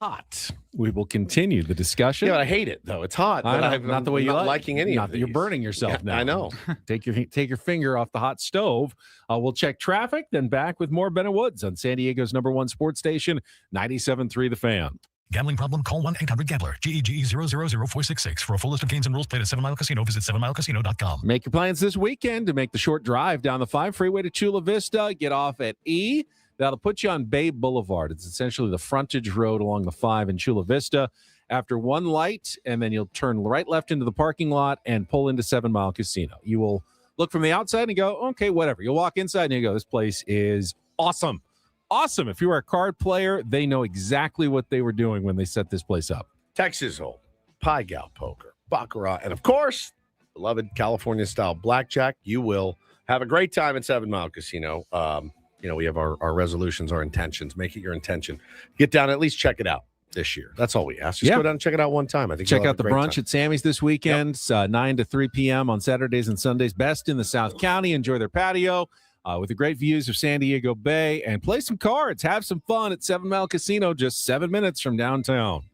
hot. We will continue the discussion. Yeah, but I hate it, though. It's hot. I'm not the way you like. Liking any of these. You're burning yourself now. I know. Take your finger off the hot stove. We'll check traffic, then back with more Bennett Woods on San Diego's #1 sports station, 97.3 The Fan. Gambling problem? Call 1-800-GAMBLER. GEGE 000-466. For a full list of games and rules, play at 7 Mile Casino. Visit 7milecasino.com. Make your plans this weekend to make the short drive down the 5 freeway to Chula Vista. Get off at E. That'll put you on Bay Boulevard. It's essentially the frontage road along the 5 in Chula Vista. After one light, and then you'll turn right left into the parking lot and pull into 7 Mile Casino. You will look from the outside and go, okay, whatever. You'll walk inside and you go, this place is awesome. Awesome. If you are a card player, they know exactly what they were doing when they set this place up. Texas Hold'em, Pai Gow Poker, Baccarat, and of course, beloved California-style blackjack. You will have a great time at 7 Mile Casino. We have our resolutions, our intentions. Make it your intention. Get down, at least check it out this year. That's all we ask. Just go down and check it out one time. I think check out the brunch at Sammy's this weekend. It's 9 to 3 p.m. on Saturdays and Sundays. Best in the South County. Enjoy their patio. With the great views of San Diego Bay, and play some cards. Have some fun at 7 Mile Casino, just 7 minutes from downtown.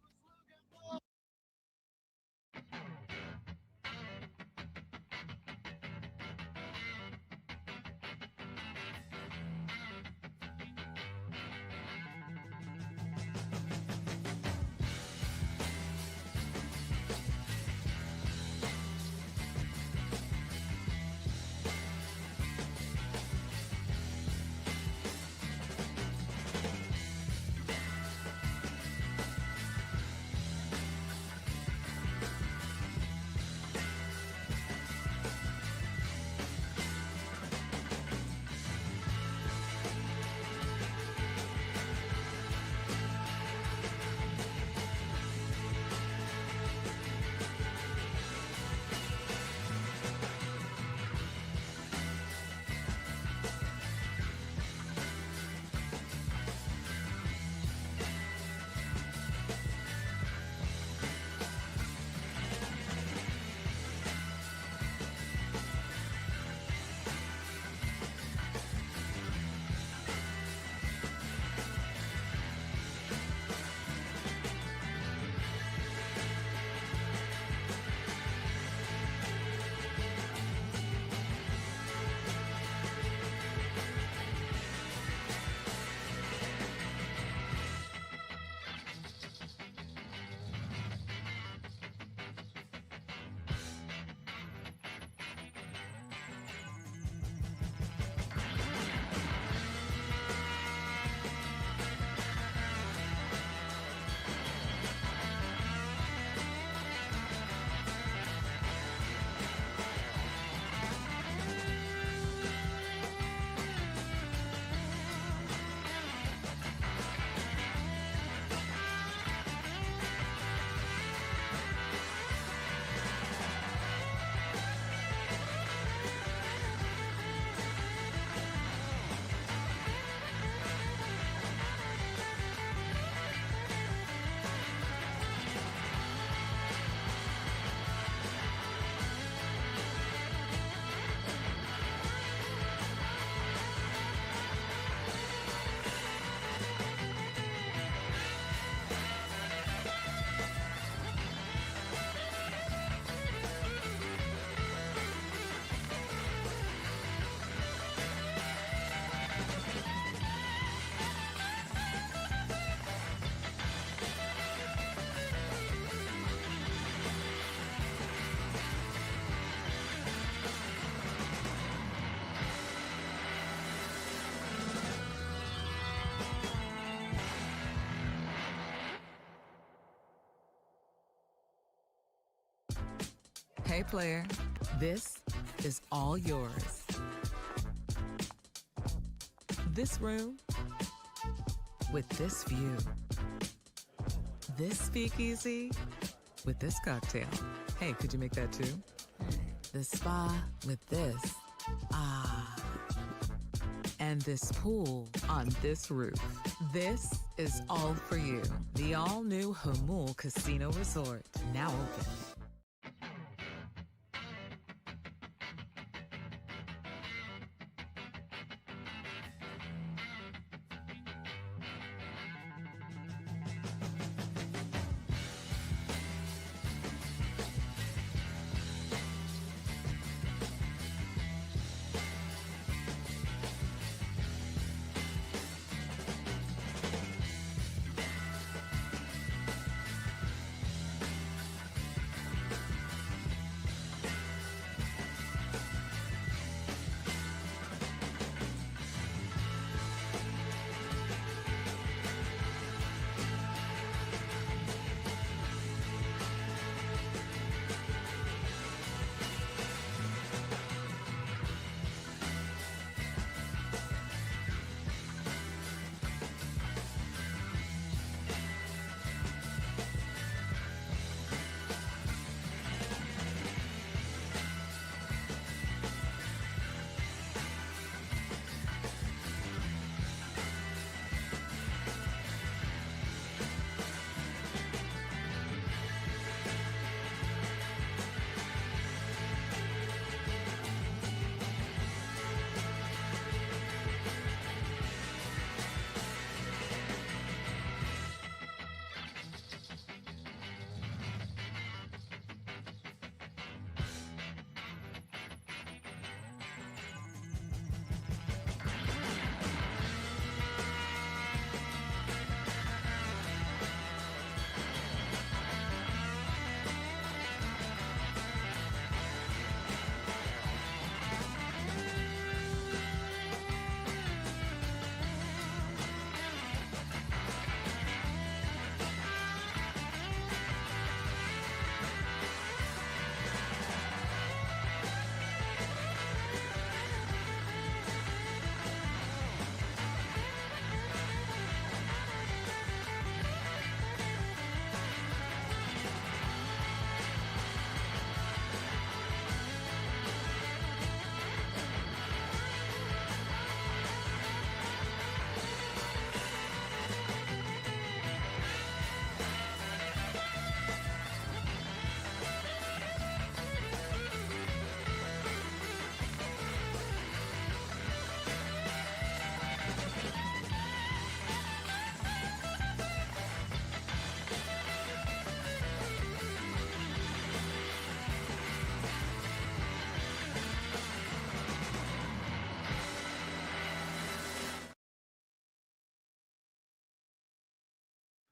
Hey, player, this is all yours. This room with this view. This speakeasy with this cocktail. Hey, could you make that too? The spa with this. Ah. And this pool on this roof. This is all for you. The all-new Hamul Casino Resort, now open.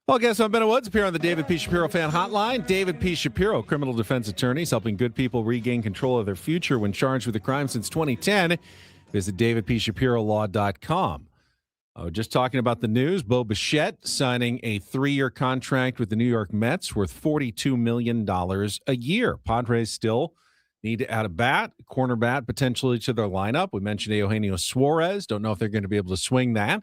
Well, guess I'm Ben Woods, appear on the David P. Shapiro Fan Hotline. David P. Shapiro, criminal defense attorneys, helping good people regain control of their future when charged with a crime since 2010. Visit davidpshapirolaw.com. Just talking about the news, Bo Bichette signing a 3-year contract with the New York Mets worth $42 million a year. Padres still need to add a corner bat, potentially to their lineup. We mentioned Eugenio Suarez. Don't know if they're going to be able to swing that.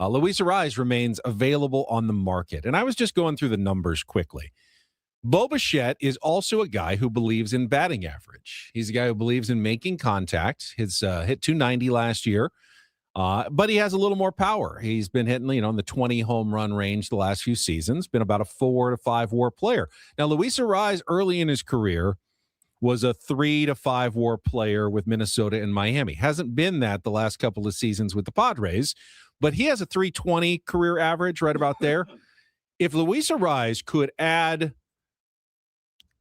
Luis Arraez remains available on the market. And I was just going through the numbers quickly. Bo Bichette is also a guy who believes in batting average. He's a guy who believes in making contact. His hit 290 last year, but he has a little more power. He's been hitting, in the 20 home run range the last few seasons, been about a 4 to 5 WAR player. Now, Luis Arraez early in his career was a 3 to 5 WAR player with Minnesota and Miami. Hasn't been that the last couple of seasons with the Padres, but he has a 320 career average right about there. If Luis Arraez could add,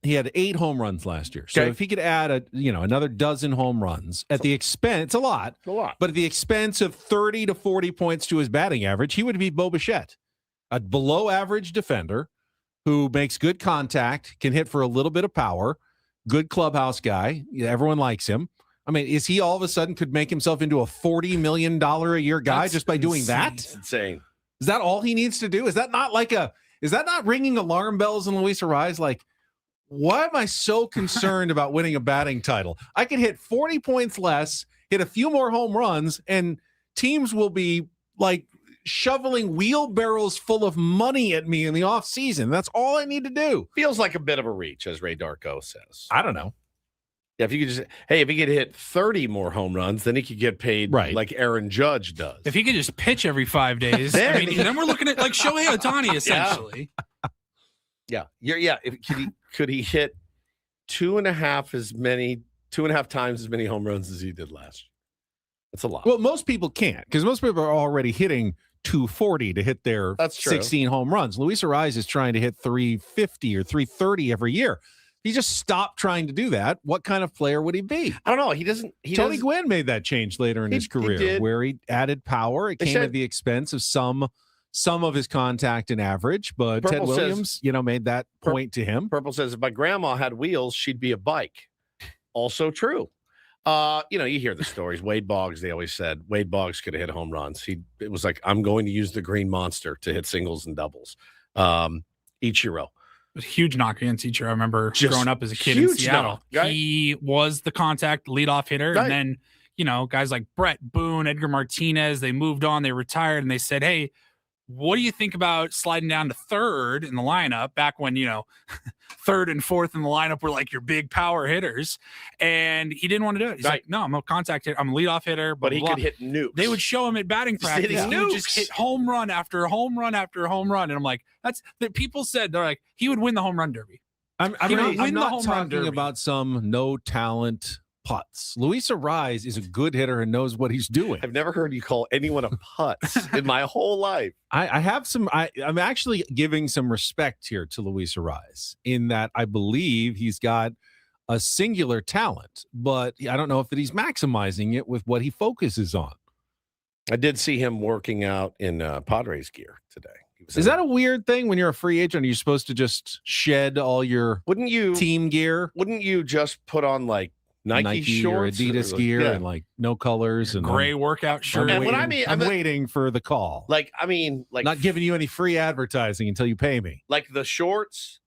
he had 8 home runs last year. So if he could add another dozen home runs at the expense, it's a lot, but at the expense of 30 to 40 points to his batting average, he would be Bo Bichette, a below average defender who makes good contact, can hit for a little bit of power, good clubhouse guy. Everyone likes him. I mean, is he all of a sudden could make himself into a $40 million a year guy just by doing that? That's insane. Is that all he needs to do? Is that not ringing alarm bells in Luis Arraez? Like, why am I so concerned about winning a batting title? I could hit 40 points less, hit a few more home runs, and teams will be like shoveling wheelbarrows full of money at me in the offseason. That's all I need to do. Feels like a bit of a reach, as Ray Darko says. I don't know. Yeah, if you could if he could hit 30 more home runs, then he could get paid like Aaron Judge does. If he could just pitch every 5 days, then we're looking at like Shohei Ohtani, essentially. Yeah. Could he hit 2.5 times as many home runs as he did last year? That's a lot. Well, most people can't, because most people are already hitting 240 to hit their 16 home runs. Luis Arraez is trying to hit 350 or 330 every year. He just stopped trying to do that. What kind of player would he be? I don't know. He doesn't. Tony Gwynn made that change later in his career, where he added power. It came at the expense of some of his contact and average, but Ted Williams, made that point to him. Purple says, if my grandma had wheels, she'd be a bike. Also true. You hear the stories. Wade Boggs, they always said Wade Boggs could have hit home runs. It was like, I'm going to use the green monster to hit singles and doubles. Ichiro. Huge knock against Ichiro. I remember growing up as a kid in Seattle. Right? He was the contact leadoff hitter. Right. And then, guys like Brett Boone, Edgar Martinez, they moved on, they retired, and they said, hey, what do you think about sliding down to third in the lineup back when, third and fourth in the lineup were like your big power hitters? And he didn't want to do it. He's like, no, I'm a contact hitter. I'm a leadoff hitter. But he could hit nukes. They would show him at batting practice. He would just hit home run after home run after home run. And I'm like, that's that people said, they're like, he would win the home run derby. I'm not talking about some no talent putts. Luis Arraez is a good hitter and knows what he's doing. I've never heard you call anyone a putz in my whole life. I'm actually giving some respect here to Luis Arraez in that I believe he's got a singular talent, but I don't know if that he's maximizing it with what he focuses on. I did see him working out in Padres gear today. Is that a weird thing when you're a free agent? Are you supposed to just shed all your team gear? Wouldn't you just put on like Nike shorts or Adidas gear and like no colors and gray workout shirt? I'm waiting for the call. Like not giving you any free advertising until you pay me. Like the shorts,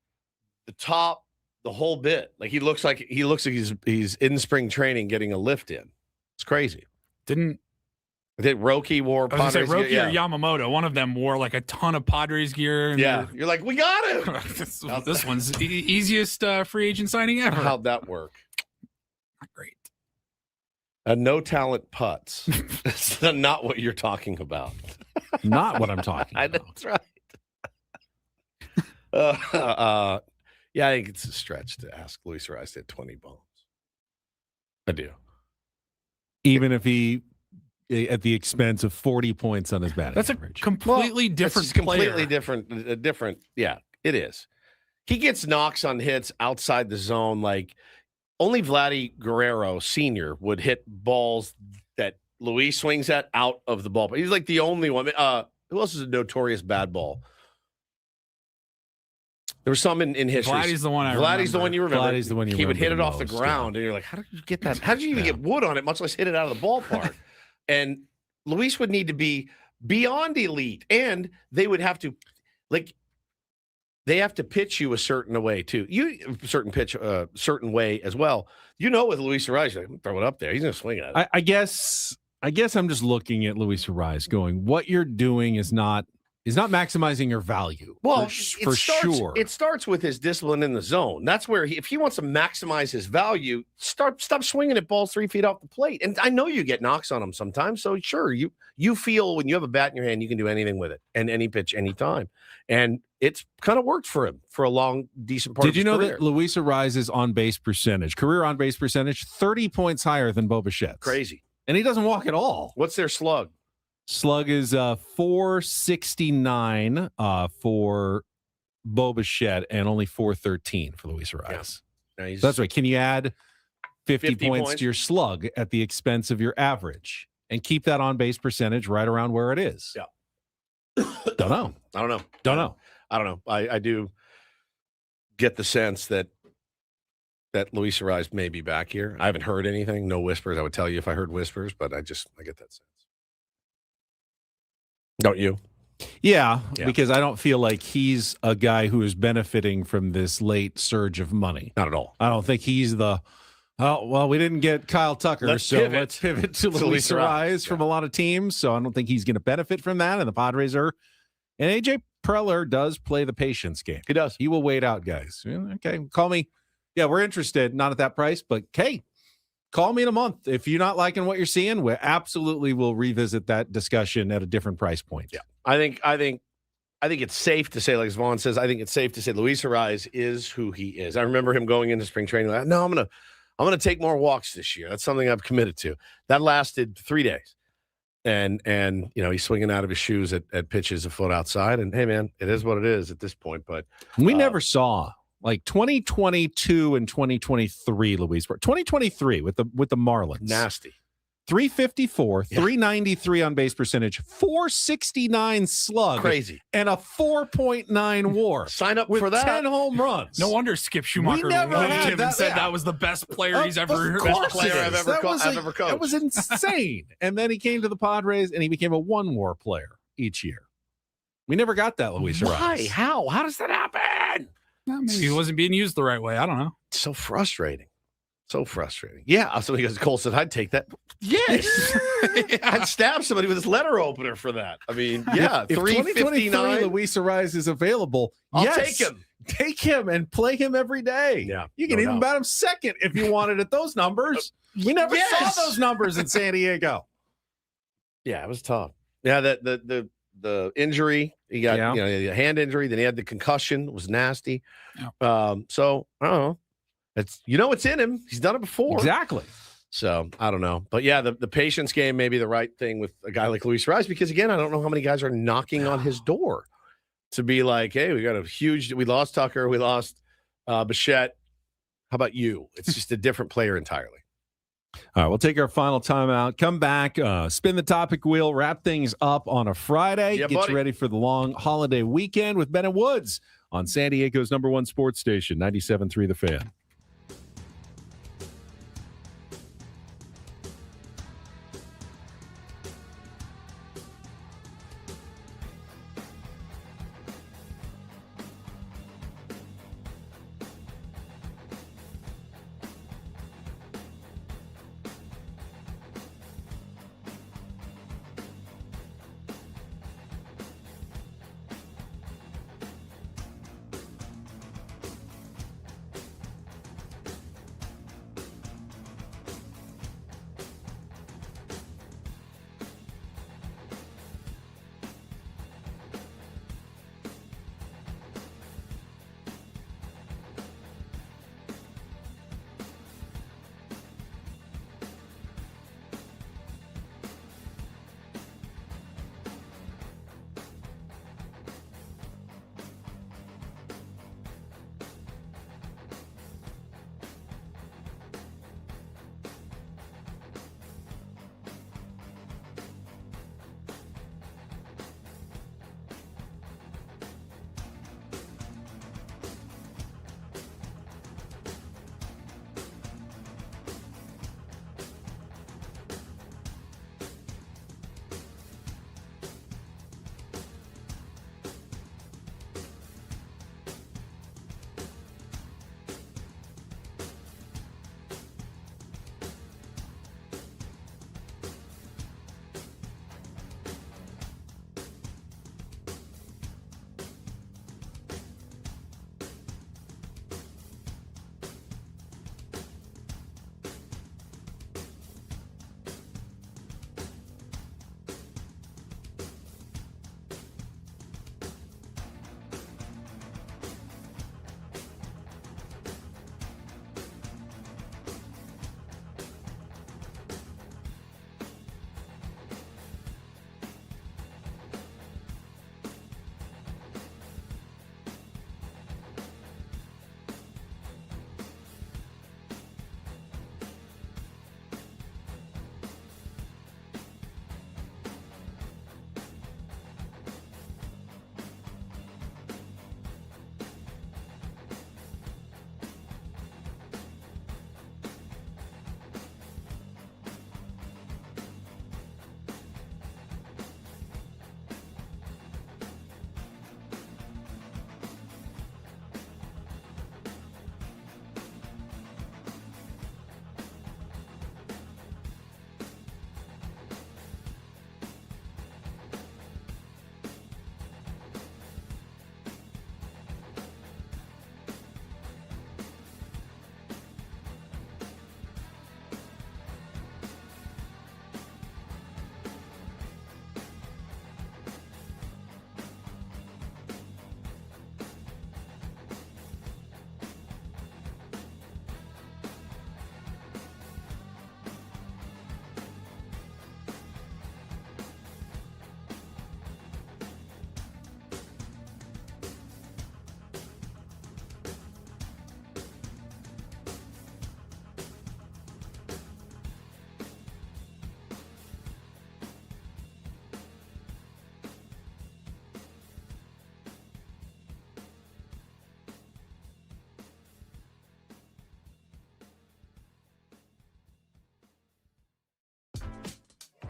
the top, the whole bit. Like he looks like he's in spring training getting a lift in. It's crazy. Did Roki wore Padres gear? Roki gear? or Yamamoto. One of them wore like a ton of Padres gear. And you're like, we got him. this one's the easiest free agent signing ever. How'd that work? Not great. No talent putts. That's not what you're talking about. Not what I'm talking about. That's right. Yeah, I think it's a stretch to ask Luis Arraez to hit 20 bombs. I do. Even if he at the expense of 40 points on his batting That's average. A completely different completely player. different. Yeah, it is. He gets knocks on hits outside the zone. Like only Vladdy Guerrero Sr. would hit balls that Luis swings at out of the ball. But he's like the only one. Who else is a notorious bad ball? There was some in history. Vladdy's the one the one you remember. Vladdy's the one you He would hit it remember off the most, ground, and you're like, how did you get that? How did you even get wood on it, much less hit it out of the ballpark? And Luis would need to be beyond elite, and they would have to, they have to pitch you a certain way too. Certain way as well. With Luis Arraez, like, throw it up there. He's gonna swing at it. I guess I'm just looking at Luis Arraez, going, what you're doing is not maximizing your value. Well, for sure. It starts with his discipline in the zone. That's where if he wants to maximize his value, stop swinging at balls 3 feet off the plate. And I know you get knocks on them sometimes. So sure, you feel when you have a bat in your hand, you can do anything with it and any pitch, anytime. And it's kind of worked for him for a long, decent part of his career. Did you know that Luis Arraez's on-base percentage, career on-base percentage, 30 points higher than Bo Bichette's? Crazy. And he doesn't walk at all. What's their slug? Slug is 469 for Bo Bichette and only 413 for Luis Arraez. Yeah. That's right. Can you add 50 points points to your slug at the expense of your average and keep that on-base percentage right around where it is? Yeah. Don't know. I don't know. I do get the sense that Luis Arraez may be back here. I haven't heard anything. No whispers. I would tell you if I heard whispers, but I get that sense. Don't you? Yeah, because I don't feel like he's a guy who is benefiting from this late surge of money. Not at all. I don't think he's the, oh, well, we didn't get Kyle Tucker, let's pivot to Luis Arraez from a lot of teams. So I don't think he's going to benefit from that. And the Padres are, and AJ Preller does play the patience game. He does. He will wait out, guys. Okay, call me. Yeah, we're interested. Not at that price, but hey, call me in a month. If you're not liking what you're seeing, we absolutely will revisit that discussion at a different price point. Yeah. I think it's safe to say, like Vaughn says, I think it's safe to say Luis Arraez is who he is. I remember him going into spring training like, no, I'm gonna take more walks this year. That's something I've committed to. That lasted 3 days. And he's swinging out of his shoes at pitches a foot outside. And hey, man, it is what it is at this point. But we never saw like 2022 and 2023, Luis. 2023 with the Marlins. Nasty. 354, 393 on base percentage, 469 slug. Crazy. And a 4.9 WAR. Sign up with for that. 10 home runs. No wonder Skip Schumacher never had him and said that was the best player he's ever best player I've ever coached. That was insane. And then he came to the Padres and he became a 1 WAR player each year. We never got that, Luis Arraez. Why? How? How does that happen? Well, maybe he wasn't being used the right way. I don't know. So frustrating. So frustrating. Yeah. So he goes, Cole said, I'd take that. Yes. I'd stab somebody with his letter opener for that. I mean, yeah. If 2023 Luis Arraez is available, I'll take him. Take him and play him every day. Yeah. You can even bat him second if you wanted at those numbers. We never saw those numbers in San Diego. Yeah, it was tough. Yeah, the injury, he got a hand injury, then he had the concussion, it was nasty. Yeah. So I don't know. It's in him. He's done it before. Exactly. So I don't know. But yeah, the patience game may be the right thing with a guy like Luis Arraez, because again, I don't know how many guys are knocking on his door to be like, hey, we lost Tucker, we lost Bichette. How about you? It's just a different player entirely. All right, we'll take our final timeout. Come back, spin the topic wheel, wrap things up on a Friday. Yeah, Get you ready for the long holiday weekend with Ben and Woods on San Diego's #1 sports station, 97.3 The Fan.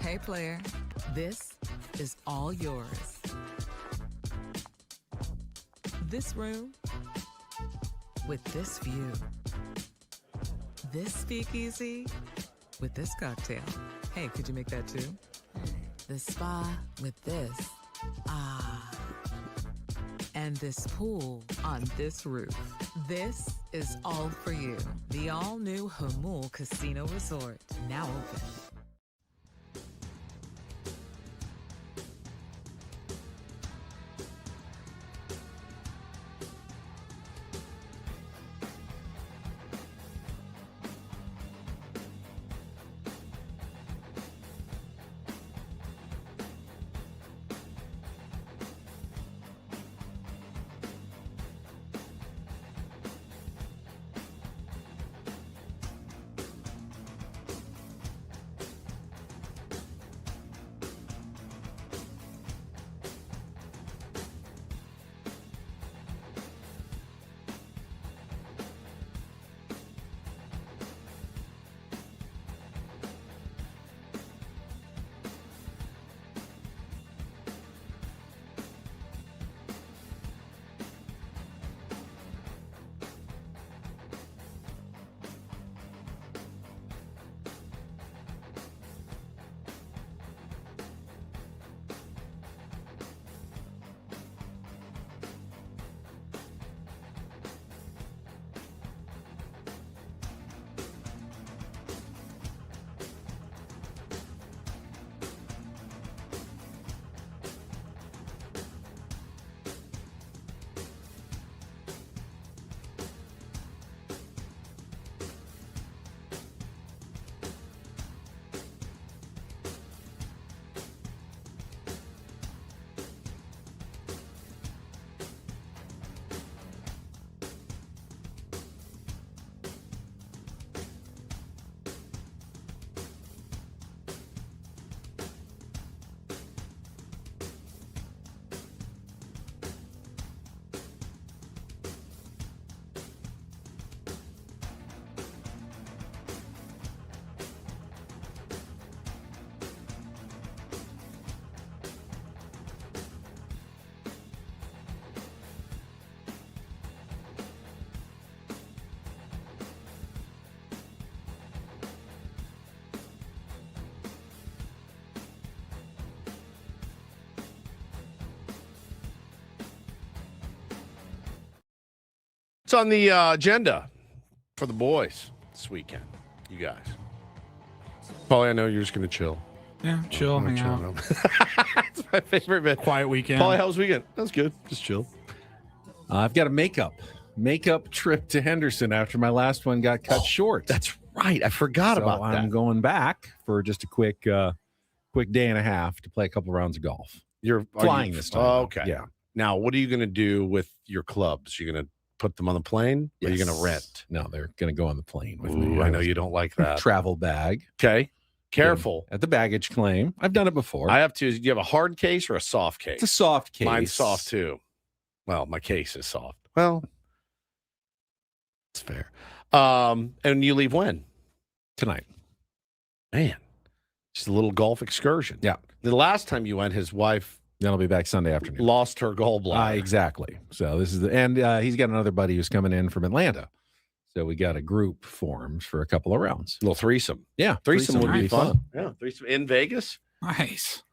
Hey, player, this is all yours. This room with this view. This speakeasy with this cocktail. Hey, could you make that too? The spa with this. Ah. And this pool on this roof. This is all for you. The all-new Hamul Casino Resort, now open. What's on the agenda for the boys this weekend, you guys? Paulie, I know you're just going to chill. Yeah, chill, hang out. That's my favorite bit. Quiet weekend. Paulie, how was the weekend? That was good. Just chill. I've got a makeup trip to Henderson after my last one got cut short. That's right. I forgot about that. I'm going back for just a quick day and a half to play a couple rounds of golf. You're flying this time. Oh, okay. Yeah. Now, what are you going to do with your clubs? You're going to put them on the plane, or are you going to rent? No, they're going to go on the plane with Ooh, me. I know you don't like that. Travel bag. Okay. Careful. At the baggage claim. I've done it before. I have to. Do you have a hard case or a soft case? It's a soft case. Mine's soft too. Well, my case is soft. Well, it's fair. And you leave when? Tonight. Man, just a little golf excursion. Yeah. The last time you went, his wife Then I'll be back Sunday afternoon. lost her gallbladder. Exactly. So this is he's got another buddy who's coming in from Atlanta. So we got a group formed for a couple of rounds. A little threesome. Yeah. Threesome would be be fun. Yeah. Threesome in Vegas. Nice.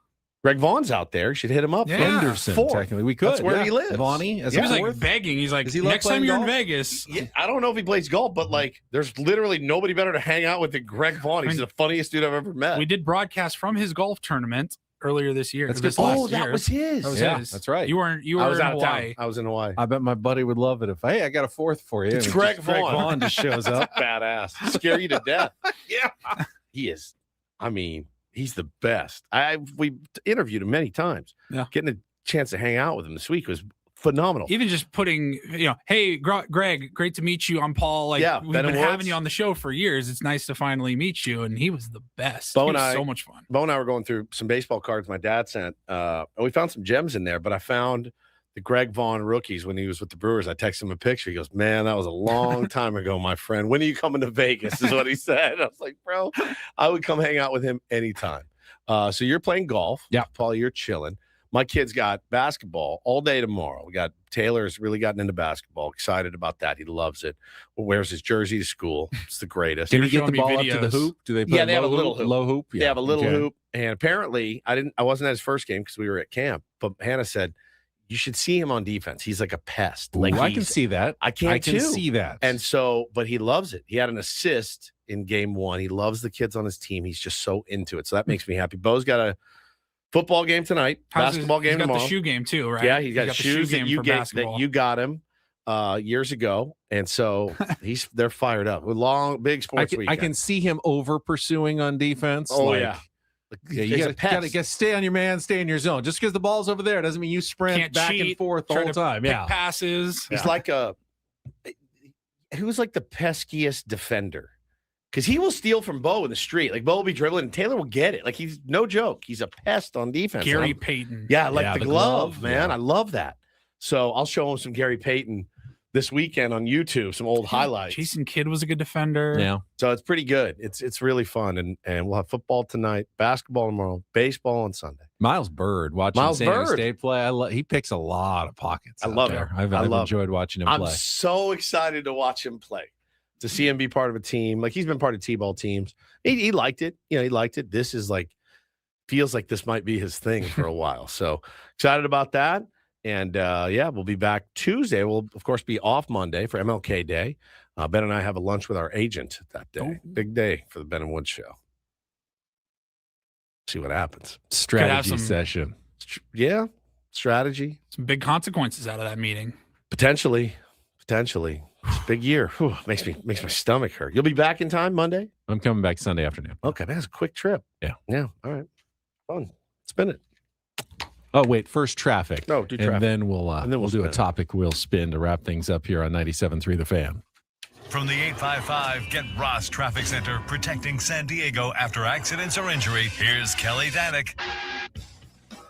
Greg Vaughn's out there. You should hit him up. Yeah. Henderson, Four. technically. We could. That's where he lives. Vonnie, as He a was like fourth? begging. He's like, Does he love next time playing you're in golf? Vegas. Yeah, I don't know if he plays golf, but like, there's literally nobody better to hang out with than Greg Vaughn. He's the funniest dude I've ever met. We did broadcast from his golf tournament earlier this year. That's this good. last Oh, that year. was his. That was Yeah, his. that's right. You were I in was out of Hawaii. town. I was in Hawaii. I bet my buddy would love it if, hey, I got a fourth for you. It's And Greg just Vaughn. Greg Vaughn just shows up. Badass. Scare you to death. Yeah. He is. I mean, he's the best. We interviewed him many times. Yeah. Getting a chance to hang out with him this week was phenomenal. Even just putting, hey, Greg, great to meet you. I'm Paul. Like, Yeah, we've Ben been and having Woods. you on the show for years. It's nice to finally meet you. And he was the best. Bo He and was I- so much fun. Bo and I were going through some baseball cards my dad sent, and we found some gems in there, but I found the Greg Vaughn rookies when he was with the Brewers. I texted him a picture. He goes, man, that was a long time ago, my friend. When are you coming to Vegas is what he said. I was like, bro, I would come hang out with him anytime. So you're playing golf. Yeah. Paul, you're chilling. My kid's got basketball all day tomorrow. We got Taylor's really gotten into basketball. Excited about that. He loves it. Wears his jersey to school. It's the greatest. Can he get the ball up to the hoop? Do they? They have a little hoop. Low hoop. They have a little hoop. And apparently, I wasn't at his first game because we were at camp. But Hannah said you should see him on defense. He's like a pest. Like I can see that. I can see that. And so, but he loves it. He had an assist in game 1. He loves the kids on his team. He's just so into it. So that makes me happy. Bo's got a football game tonight, basketball game tomorrow. He's got the shoe game too, right? Yeah, he's got the shoes shoe that game for basketball. that you got him years ago, and so they're fired up. With long, big sports weekend. I can see him over pursuing on defense. Oh yeah, you got to stay on your man, stay in your zone. Just because the ball's over there doesn't mean you sprint Can't back cheat, and forth the whole time. Pick passes. He's like who's like the peskiest defender. Because he will steal from Bo in the street. Like, Bo will be dribbling, and Taylor will get it. Like, he's no joke. He's a pest on defense. Gary Payton. Yeah, the glove, man. Yeah. I love that. So I'll show him some Gary Payton this weekend on YouTube, some old highlights. Jason Kidd was a good defender. Yeah. So it's pretty good. It's really fun. And we'll have football tonight, basketball tomorrow, baseball on Sunday. Miles Bird, watching San Diego State play. He picks a lot of pockets. I love him. I've enjoyed watching him play. I'm so excited to watch him play. To see him be part of a team. Like, he's been part of T-ball teams. He liked it. He liked it. This is feels like this might be his thing for a while. So excited about that. And we'll be back Tuesday. We'll, of course, be off Monday for MLK Day. Ben and I have a lunch with our agent that day. Big day for the Ben and Wood show. See what happens. Strategy session. Strategy. Some big consequences out of that meeting. Potentially. It's a big year. Whew, makes my stomach hurt. You'll be back in time Monday? I'm coming back Sunday afternoon. Okay, that's a quick trip. Yeah. All right. Fun. Spin it. Oh, wait. First traffic. No, do traffic. And then we'll do a topic wheel spin to wrap things up here on 97.3 The Fan. From the 855 Get Ross Traffic Center, protecting San Diego after accidents or injury, here's Kelly Danick.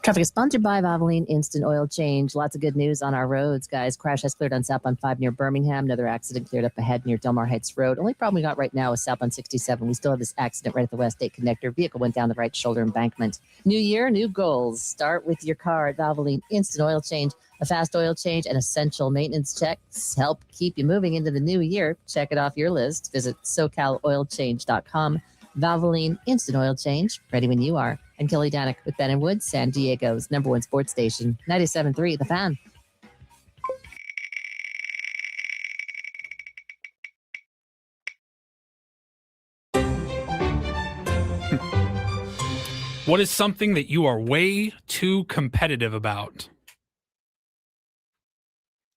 Traffic is sponsored by Valvoline Instant Oil Change. Lots of good news on our roads, guys. Crash has cleared on southbound 5 near Birmingham. Another accident cleared up ahead near Del Mar Heights Road. Only problem we got right now is southbound 67. We still have this accident right at the West 8 connector. Vehicle went down the right shoulder embankment. New year, new goals. Start with your car at Valvoline Instant Oil Change. A fast oil change and essential maintenance checks help keep you moving into the new year. Check it off your list. Visit SoCalOilChange.com. Valvoline Instant Oil Change. Ready when you are. I'm Kelly Danick with Ben and Wood, San Diego's #1 sports station, 97.3 The Fan. What is something that you are way too competitive about?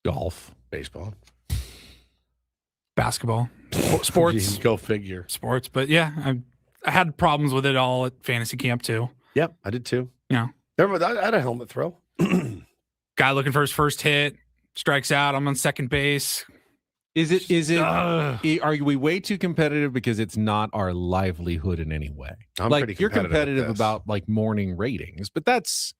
Golf. Baseball. Basketball. Sports. Go figure. Sports. But yeah, I had problems with it all at fantasy camp too. Yep, I did too. Yeah. Remember, I had a helmet throw. Guy looking for his first hit, strikes out. I'm on second base. Is it? Are we way too competitive because it's not our livelihood in any way? I'm like pretty you're competitive competitive about like morning ratings, but that's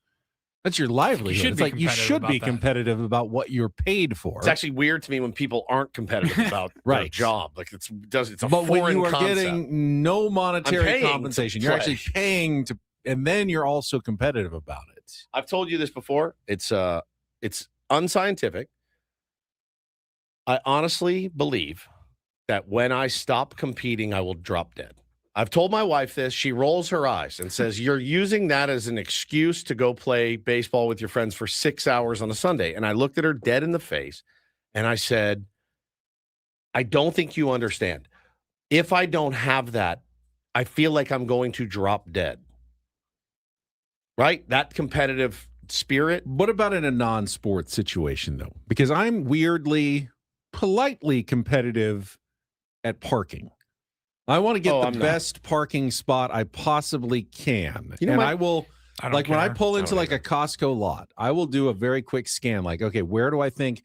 your livelihood. It's like you should be competitive about what you're paid for. It's actually weird to me when people aren't competitive about their job. Like it's a but foreign when you are concept. getting no monetary compensation, you're play. actually paying to, and then you're also competitive about it. I've told you this before. It's unscientific. I honestly believe that when I stop competing, I will drop dead. I've told my wife this. She rolls her eyes and says, you're using that as an excuse to go play baseball with your friends for 6 hours on a Sunday. And I looked at her dead in the face and I said, I don't think you understand. If I don't have that, I feel like I'm going to drop dead. Right? That competitive spirit. What about in a non-sport situation, though? Because I'm weirdly, politely competitive at parking. I want to get the best parking spot I possibly can. You know, and what? I will, like when I pull into like a Costco lot, I will do a very quick scan. Like, okay, where do I think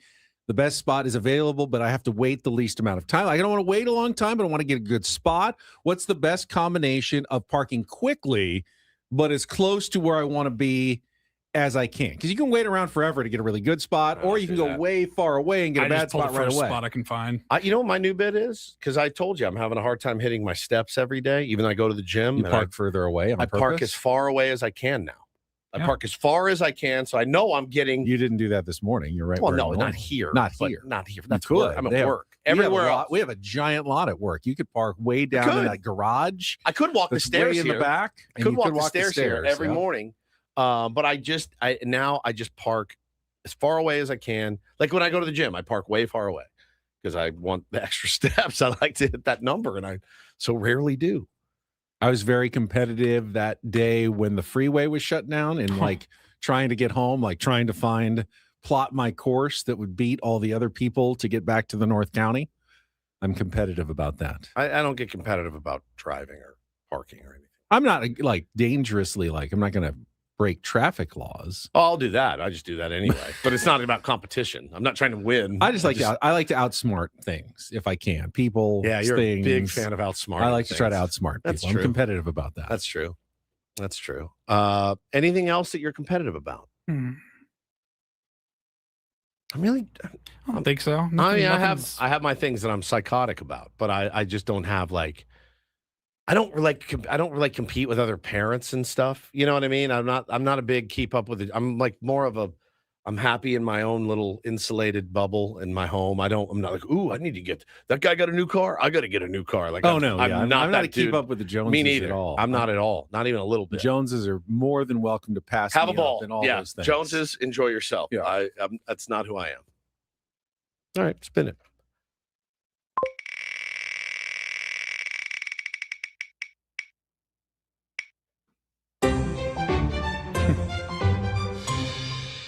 the best spot is available, but I have to wait the least amount of time? Like, I don't want to wait a long time, but I want to get a good spot. What's the best combination of parking quickly, but as close to where I want to be as I can, because you can wait around forever to get a really good spot, or you can go way far away and get a bad spot right away. Spot I can find. You know what my new bit is? Because I told you I'm having a hard time hitting my steps every day, even though I go to the gym. You park further away on I purpose? park as far away as I can now. I park as far as I can, so I know I'm getting. You didn't do that this morning. You're right. Well, no, not here. Not here. Not here. That's good. work. I'm at work. Everywhere else. We have a giant lot at work. You could park way down in that garage. I could walk the stairs way in here. the back. I could walk the stairs here every morning. But I just park as far away as I can. Like when I go to the gym, I park way far away because I want the extra steps. I like to hit that number, and I so rarely do. I was very competitive that day when the freeway was shut down and like trying to get home, like trying to plot my course that would beat all the other people to get back to the North County. I'm competitive about that. I don't get competitive about driving or parking or anything. I'm not like dangerously, I'm not going to break traffic laws. Oh, I'll do that. I just do that anyway. But it's not about competition. I'm not trying to win. I like to outsmart things if I can. People, yeah, you're things. a big fan of outsmarting. I like to try to outsmart That's people. true. I'm competitive about that. That's true. That's true. Anything else that you're competitive about? I don't think so. I have my things that I'm psychotic about, but I just don't have I don't really compete with other parents and stuff. You know what I mean? I'm not a big keep up with it. I'm like more of I'm happy in my own little insulated bubble in my home. I'm not like, ooh, I need to get that guy got a new car. I got to get a new car. Like, I'm not to keep up with the Joneses. Me neither. At all. I'm not at all. Not even a little bit. The Joneses are more than welcome to pass. Have a ball. And all those things. Joneses, enjoy yourself. Yeah. That's not who I am. All right, spin it.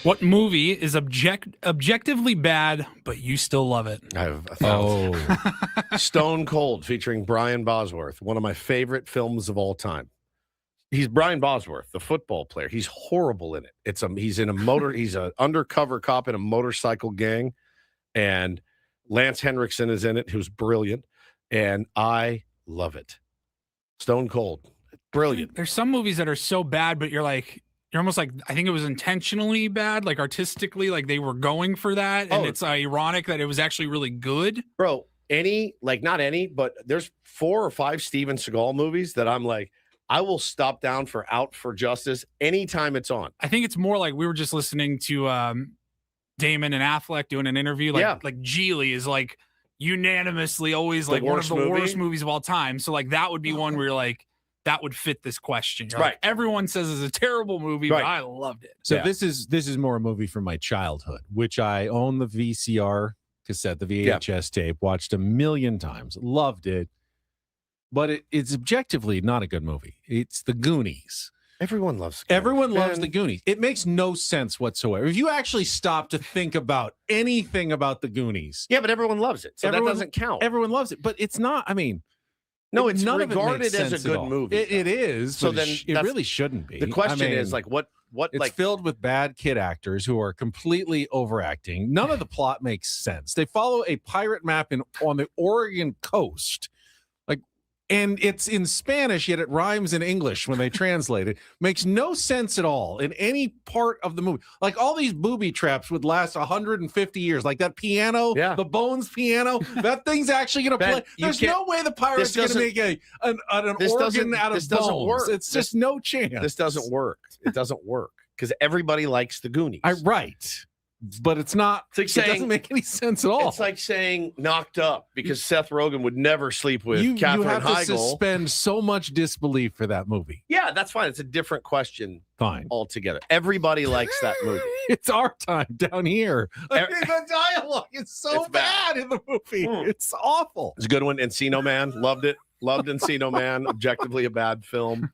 What movie is objectively bad, but you still love it? I have a thousand. Stone Cold, featuring Brian Bosworth, one of my favorite films of all time. He's Brian Bosworth, the football player. He's horrible in it. He's an undercover cop in a motorcycle gang, and Lance Henriksen is in it, who's brilliant, and I love it. Stone Cold, brilliant. There's some movies that are so bad, but you're almost like, I think it was intentionally bad, like artistically, like they were going for that. And it's ironic that it was actually really good. Bro, not any, but there's 4 or 5 Steven Seagal movies that I'm like, I will stop down for Out for Justice anytime it's on. I think it's more like we were just listening to Damon and Affleck doing an interview. Like Geely is like unanimously always like one of the worst movies of all time. So like that would be one where you're like, that would fit this question. You're like, everyone says it's a terrible movie, but I loved it. So this is more a movie from my childhood, which I own the VCR cassette, the VHS tape, watched a million times, loved it. But it's objectively not a good movie. It's The Goonies. Everyone loves The Goonies. It makes no sense whatsoever. If you actually stop to think about anything about The Goonies. Yeah, but everyone loves it. So that doesn't count. Everyone loves it. But it's not, no, it's regarded as a good movie. It is. So then it really shouldn't be. The question is what it's filled with bad kid actors who are completely overacting. None of the plot makes sense. They follow a pirate map on the Oregon coast. And it's in Spanish, yet it rhymes in English when they translate it. Makes no sense at all in any part of the movie. Like all these booby traps would last 150 years. Like that piano, the Bones piano, that thing's actually going to play. There's no way the pirates are going to make an organ out of bones. Work. It's just no chance. This doesn't work. It doesn't work because everybody likes the Goonies. Right. But it's not. It doesn't make any sense at all. It's like saying Knocked Up because Seth Rogen would never sleep with Katherine Heigl. You have to suspend so much disbelief for that movie. Yeah, that's fine. It's a different question. Fine. Altogether. Everybody likes that movie. It's our time down here. The dialogue is so bad in the movie. It's awful. It's a good one. Encino Man. Loved it. Loved Encino Man. Objectively a bad film.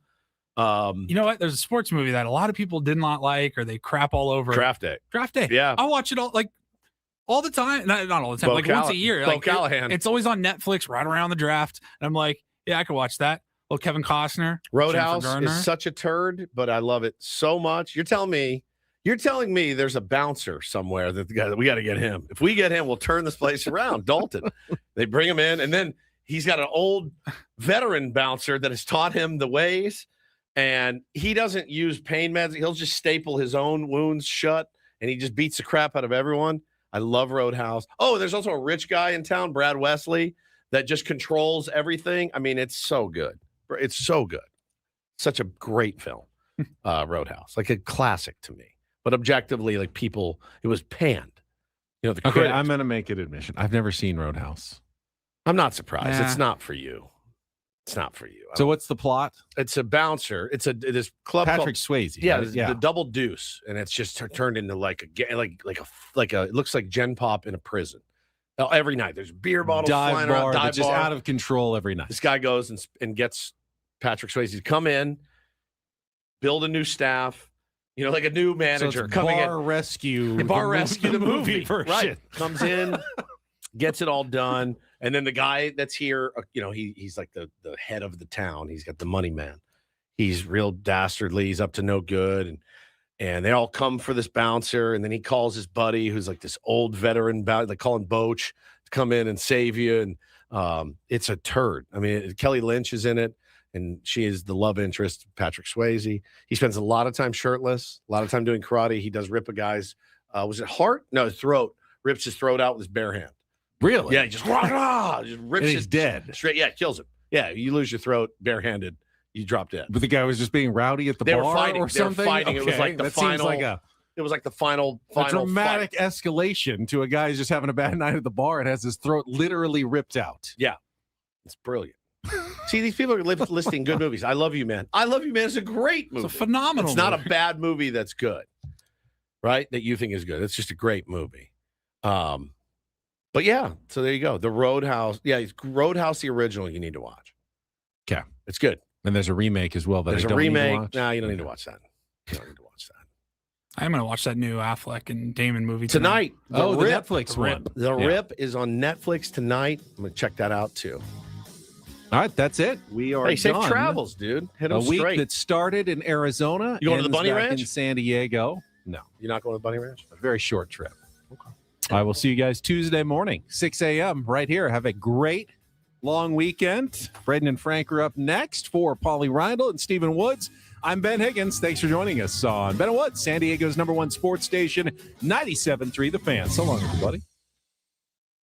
You know what? There's a sports movie that a lot of people did not like or they crap all over. Draft Day. Yeah. I watch it all the time. Not all the time, once a year. Bo Callahan. It's always on Netflix right around the draft. And I'm like, yeah, I could watch that. Little Kevin Costner. Roadhouse is such a turd, but I love it so much. You're telling me there's a bouncer somewhere that we got to get him. If we get him, we'll turn this place around. Dalton. They bring him in, and then he's got an old veteran bouncer that has taught him the ways. And he doesn't use pain meds. He'll just staple his own wounds shut, and he just beats the crap out of everyone. I love Roadhouse. Oh, there's also a rich guy in town, Brad Wesley, that just controls everything. I mean, it's so good. It's so good. Such a great film, Roadhouse. Like a classic to me. But objectively, like people, it was panned. You know, the Okay, critics. I'm going to make an admission. I've never seen Roadhouse. I'm not surprised. Nah. It's not for you. It's not for you. So what's the plot? It's a bouncer. It's this club Patrick called, Swayze. Yeah, right? the Double Deuce, and it's just turned into like a it looks like Gen Pop in a prison. Every night there's beer bottles flying around. Dive just out of control every night. This guy goes and gets Patrick Swayze to come in, build a new staff. You know, like a new manager so it's coming Bar in. Rescue. The movie version. right? Comes in, gets it all done. And then the guy that's here, you know, he's like the head of the town. He's got the money man. He's real dastardly. He's up to no good. And they all come for this bouncer. And then he calls his buddy, who's like this old veteran, they call him Boach, to come in and save you. And it's a turd. I mean, Kelly Lynch is in it, and she is the love interest, Patrick Swayze. He spends a lot of time shirtless, a lot of time doing karate. He does rip a guy's, was it heart? No, his throat. Rips his throat out with his bare hand. Really? Yeah, he just rips and he's dead. Straight. Yeah, kills him. Yeah, you lose your throat barehanded, you drop dead. But the guy was just being rowdy at the bar Were fighting. or something? They were fighting. Okay. It was like the that final. Seems like it was like the final dramatic fight. escalation to a guy who's just having a bad night at the bar and has his throat literally ripped out. Yeah, it's brilliant. See, these people are listing good movies. I Love You, Man. I Love You, Man is a great movie. It's a phenomenal It's not movie. a bad movie that's good, right? That you think is good. It's just a great movie. But yeah, so there you go. The Roadhouse. Yeah, it's Roadhouse, the original, you need to watch. Okay. It's good. And there's a remake as well that There's I a don't need to remake. watch. No, you don't need to watch that. You don't need to watch that. I'm going to watch that new Affleck and Damon movie Tonight. tonight. The Netflix one. The Rip is on Netflix tonight. I'm going to check that out too. All right, that's it. We are Hey, safe done. travels, dude. Hit them A week straight. that started in Arizona. You going to the ends Bunny back Ranch? in San Diego? No, You're not going to the Bunny Ranch? a very short trip. Okay. I will see you guys Tuesday morning, 6 a.m. right here. Have a great long weekend. Braden and Frank are up next for Paulie Reindl and Stephen Woods. I'm Ben Higgins. Thanks for joining us on Ben and Woods, San Diego's #1 sports station, 97.3 The Fan. So long, everybody.